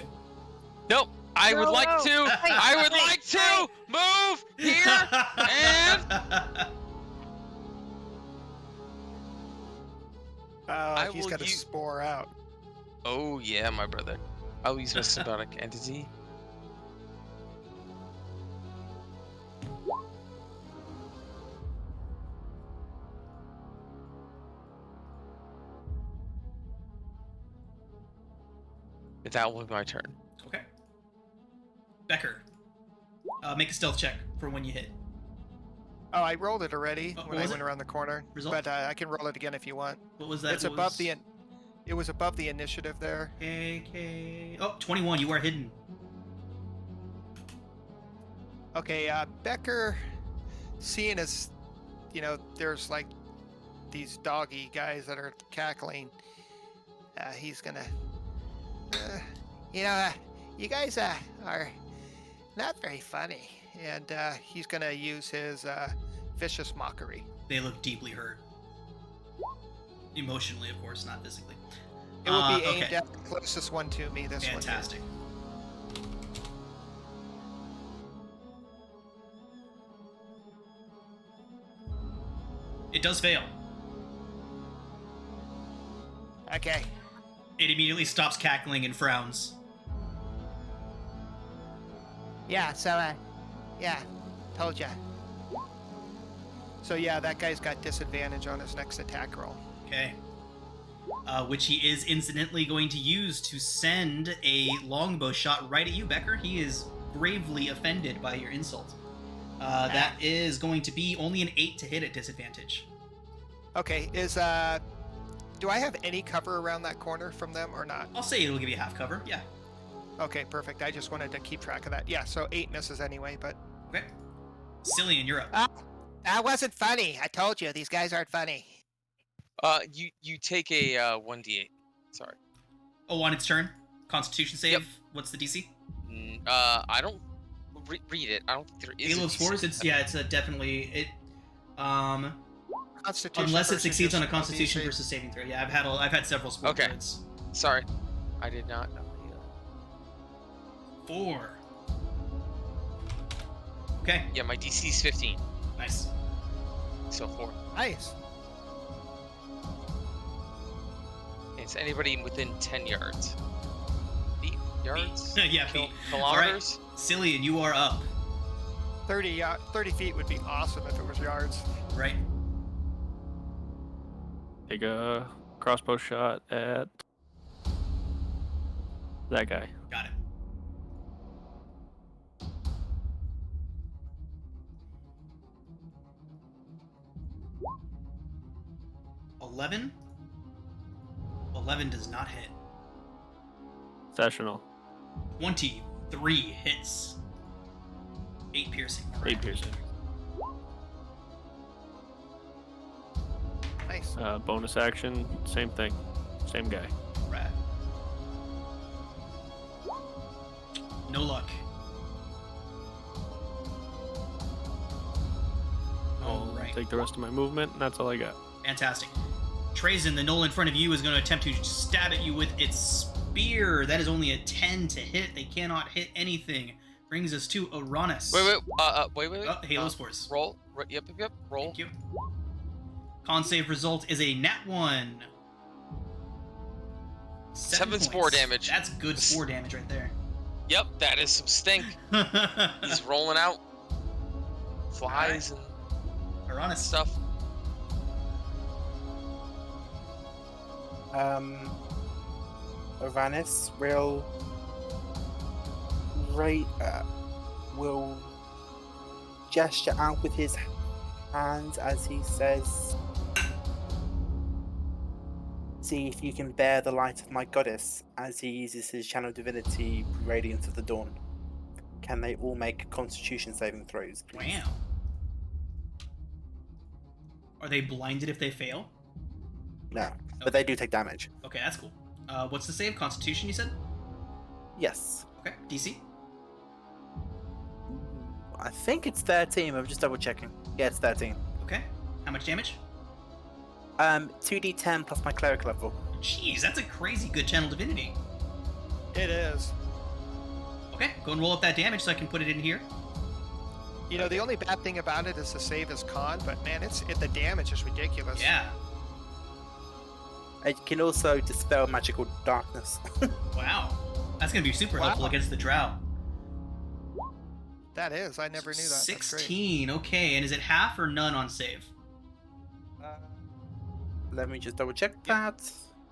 Nope. I would like to. I would like to move here and. He's will got to use- spore out. Oh yeah, my brother. I'll use my symbiotic entity. That will be my turn. Okay. Becker, make a stealth check for when you hit. Oh, I rolled it already Oh, what when I was went it? around the corner. Result? But I can roll it again if you want. What was that? It's above the. It was above the initiative there. Okay. Oh, 21. You are hidden. Okay, Becker, seeing as, there's like these doggy guys that are cackling, he's gonna, you guys are not very funny, and he's gonna use his vicious mockery. They look deeply hurt. Emotionally, of course, not physically. It will be aimed okay. at the closest one to me. This one. Fantastic. It does fail. Okay. It immediately stops cackling and frowns. Yeah, so, told ya. So yeah, that guy's got disadvantage on his next attack roll. Okay. Which he is incidentally going to use to send a longbow shot right at you, Becker. He is gravely offended by your insult. That is going to be only an 8 to hit at disadvantage. Okay, do I have any cover around that corner from them or not? I'll say it'll give you half cover, yeah. Okay, perfect. I just wanted to keep track of that. Yeah, so 8 misses anyway, but... Okay. Cillian, you're up. That wasn't funny. I told you, these guys aren't funny. You take a 1d8. Sorry. Oh, on its turn? Constitution save? Yep. What's the DC? I don't read it. I don't think there is. Halo of Spores. It's a definitely it. Constitution Unless it versus succeeds on a just Constitution DC. versus saving throw. Yeah, I've had several sport Okay. cards. Sorry, I did not know. 4. Okay. Yeah, my DC is 15, Nice. so 4. Nice. It's anybody within 10 yards. Feet? Yards? Yeah, feet. Kilometers? All right. Cillian, you are up. 30 feet would be awesome if it was yards. Right. Take a crossbow shot at that guy. Got it. $11? 11 does not hit. Sessional. 23 hits. 8 piercing. 8 piercing. Nice. Bonus action, same thing. Same guy. Rad. No luck. All right. Take the rest of my movement, and that's all I got. Fantastic. Trazen, the gnoll in front of you, is going to attempt to stab at you with its spear. That is only a 10 to hit. They cannot hit anything. Brings us to Uranus. Wait. Oh, Halo Spores. Roll. Yep. Roll. Thank you. Con save result is a nat 1. 7 spore damage. That's good spore damage right there. Yep, that is some stink. He's rolling out flies and Uranus. stuff. Uranus will gesture out with his hands as he says, "See if you can bear the light of my goddess," as he uses his channel divinity, Radiance of the Dawn. Can they all make Constitution saving throws, please? Wow. Are they blinded if they fail? No, but they do take damage. Okay, that's cool. What's the save? Constitution, you said? Yes. Okay. DC? I think it's 13. I'm just double checking. Yeah, it's 13. Okay. How much damage? 2d10 plus my cleric level. Jeez, that's a crazy good channel divinity. It is. Okay, go and roll up that damage so I can put it in here. You know, the only bad thing about it is the save is con, but man, the damage is ridiculous. Yeah. It can also dispel magical darkness. Wow. That's going to be super helpful against the drow. That is. I never knew that. 16. Okay, and is it half or none on save? Let me just double check that.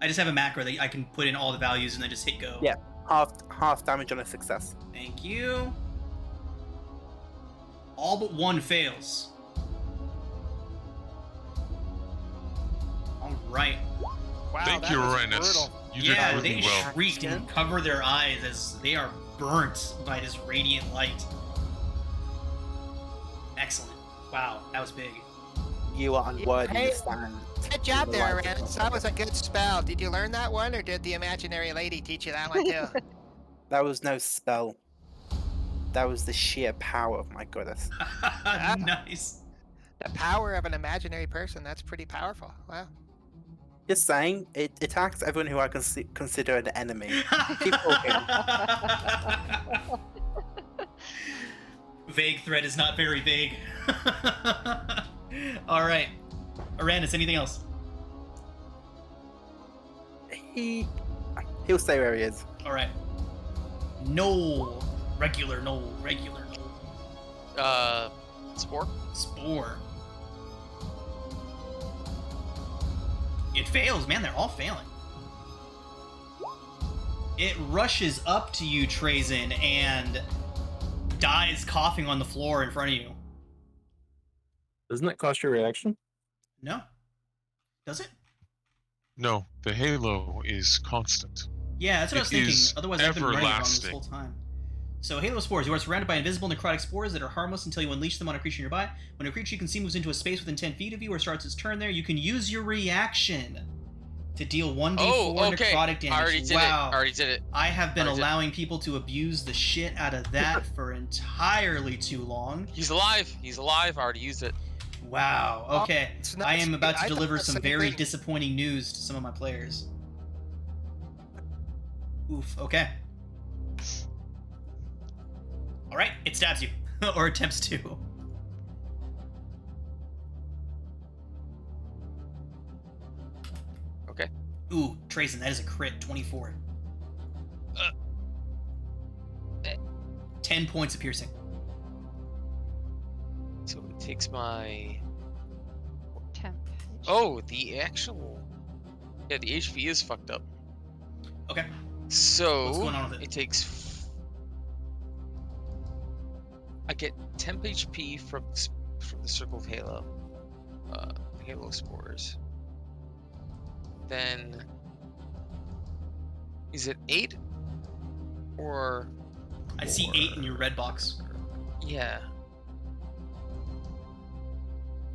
I just have a macro that I can put in all the values and then just hit go. Yeah, half damage on a success. Thank you. All but one fails. All right. Wow, Thank you, Uranus. You did Yeah, really they well. shriek and cover their eyes as they are burnt by this radiant light. Excellent. Wow, that was big. You are unworthy Hey, to stand. Good job in the there, light of Uranus. my That was a goddess. good spell. Did you learn that one, or did the imaginary lady teach you that one too? That was no spell. That was the sheer power of my goddess. Nice. The power of an imaginary person, that's pretty powerful. Wow. Just saying, it attacks everyone who I consider an enemy. Keep talking. Vague threat is not very vague. All right. Uranus, anything else? He'll stay where he is. All right. Knoll. Regular knoll. Spore? Spore. It fails, man. They're all failing. It rushes up to you, Trazen, and dies coughing on the floor in front of you. Doesn't that cost your reaction? No. Does it? No, the halo is constant. Yeah, that's what I was thinking. is Otherwise, I've been running around this everlasting. whole time. So, Halo Spores. You are surrounded by invisible necrotic spores that are harmless until you unleash them on a creature nearby. When a creature you can see moves into a space within 10 feet of you or starts its turn there, you can use your reaction to deal 1d4 okay. necrotic damage. I already did wow. it. I already did it. I have been Already did it. allowing people to abuse the shit out of that for entirely too long. He's alive. He's alive. I already used it. Wow. Okay. It's not- I am about to I thought deliver the some same very thing. disappointing news to some of my players. Oof. Okay. All right. It stabs you, or attempts to. Okay. Ooh, Trazen, that is a crit. 24. 10 points of piercing. So it takes my... Temp. Oh, the actual... Yeah, the HP is fucked up. Okay. So... What's going on with it? It takes... I get temp HP from the Circle of Halo. Halo Spores. Then... Is it 8? Or... I see 8 in your red box. Yeah.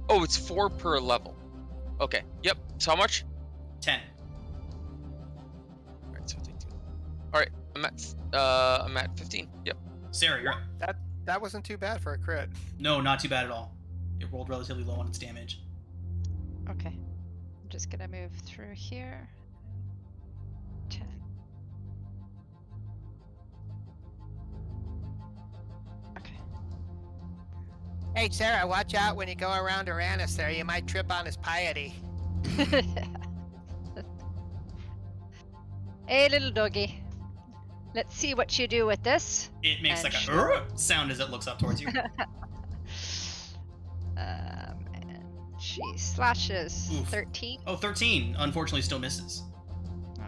Oh, it's 4 per level. Okay. Yep. So how much? 10. Alright, so I take 2. Alright, I'm at 15. Yep. Sarah, you're up. That wasn't too bad for a crit. No, not too bad at all. It rolled relatively low on its damage. Okay. I'm just gonna move through here. 10. Okay. Hey, Sarah, watch out when you go around Uranus there. You might trip on his piety. Hey, little doggy. Let's see what you do with this. It makes And like a sure. sound as it looks up towards you. And she slashes. Oof. 13. Oh, 13. Unfortunately, still misses. Oh.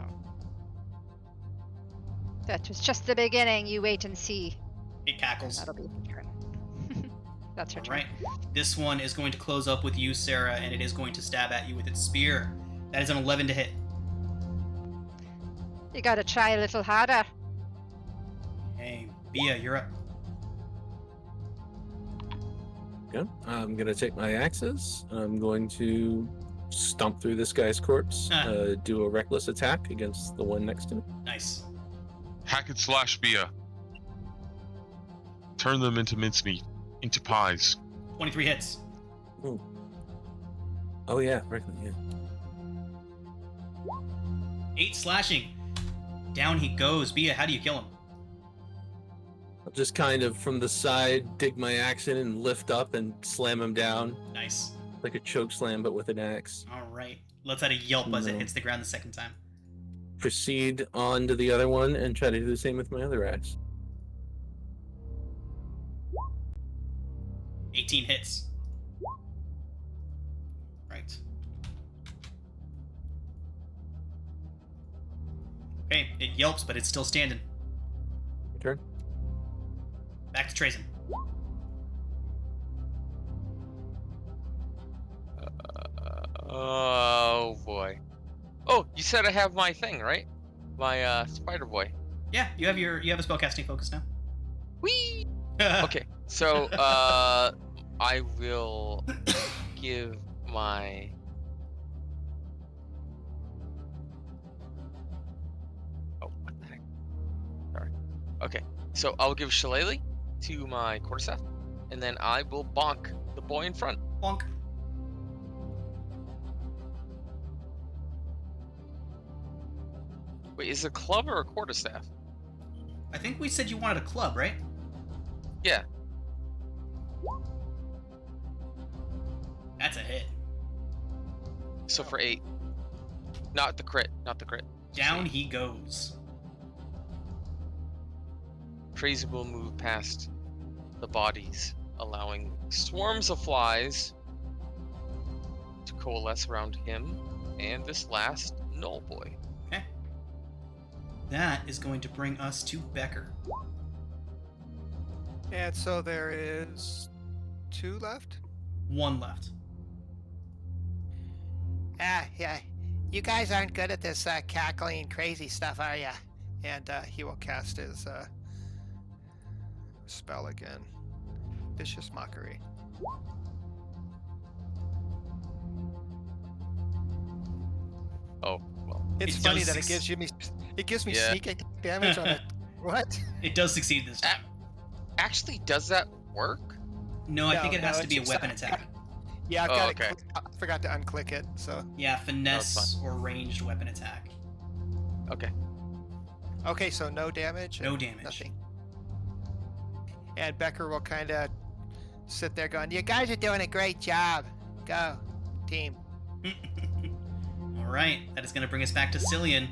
That was just the beginning. You wait and see. It cackles. That'll be her turn. That's her All turn. right. This one is going to close up with you, Sarah, and it is going to stab at you with its spear. That is an 11 to hit. You gotta try a little harder. Hey, Bia, you're up. Yeah, I'm gonna take my axes. I'm going to stomp through this guy's corpse. Do a reckless attack against the one next to me. Nice. Hack and slash Bia. Turn them into mincemeat, into pies. 23 hits. Ooh. Oh yeah, reckless. Yeah. 8 slashing. Down he goes. Bia, how do you kill him? I'll just kind of from the side dig my axe in and lift up and slam him down Nice. like a choke slam, but with an axe. All right. Let's add a yelp as it No. hits the ground the second time. Proceed on to the other one and try to do the same with my other axe. 18 hits. Right. Okay, it yelps, but it's still standing. Your turn. Back to Trazen. Oh boy. Oh, you said I have my thing, right? My spider boy. Yeah, you have a spellcasting focus now. Whee! Okay, so I will give my what the heck? Sorry. Okay, so I'll give Shillelagh to my quarterstaff, and then I will bonk the boy in front. Bonk. Wait, is it a club or a quarterstaff? I think we said you wanted a club, right? Yeah. That's a hit. So for 8. Not the crit. Not the crit. Down he goes. Crazy will move past the bodies, allowing swarms of flies to coalesce around him and this last null boy. Okay. That is going to bring us to Becker. And so there is 2 left. 1 left. Yeah. You guys aren't good at this cackling crazy stuff, are ya? And he will cast his spell again. Vicious Mockery. Oh, It's It funny does that it gives me Yeah. sneak attack damage on a what? It does succeed this time. Actually, does that work? No, I think it No, has to it's be a just, weapon attack. Yeah, I've Oh, got okay. it. I forgot to unclick it. So Yeah, it's finesse or ranged weapon attack. Okay. okay, so no damage. No and damage. Nothing. And Becker will kind of sit there going, "You guys are doing a great job. Go, team." All right, that is going to bring us back to Cillian.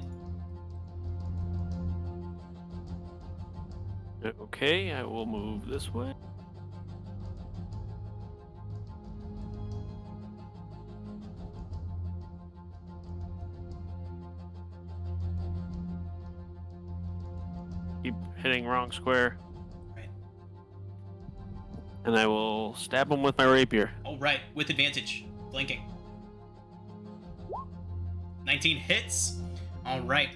Okay, I will move this way. Keep hitting wrong square. Right. And I will stab him with my rapier. All right, with advantage. Blinking. 19 hits. All right.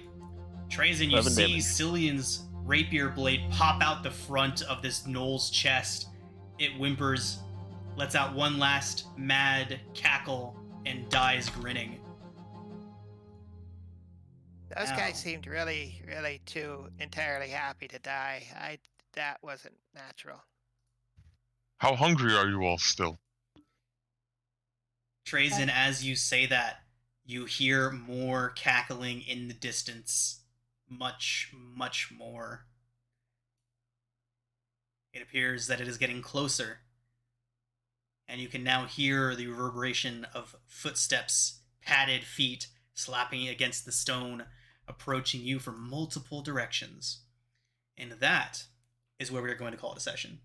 Trazen, you 11 see damage. Cillian's rapier blade pop out the front of this gnoll's chest. It whimpers, lets out one last mad cackle, and dies grinning. Those Ow. guys seemed really, really too entirely happy to die. That wasn't natural. How hungry are you all still? Trazen, as you say that, you hear more cackling in the distance. Much, much more. It appears that it is getting closer. And you can now hear the reverberation of footsteps, padded feet, slapping against the stone, approaching you from multiple directions. And that is where we are going to call it a session.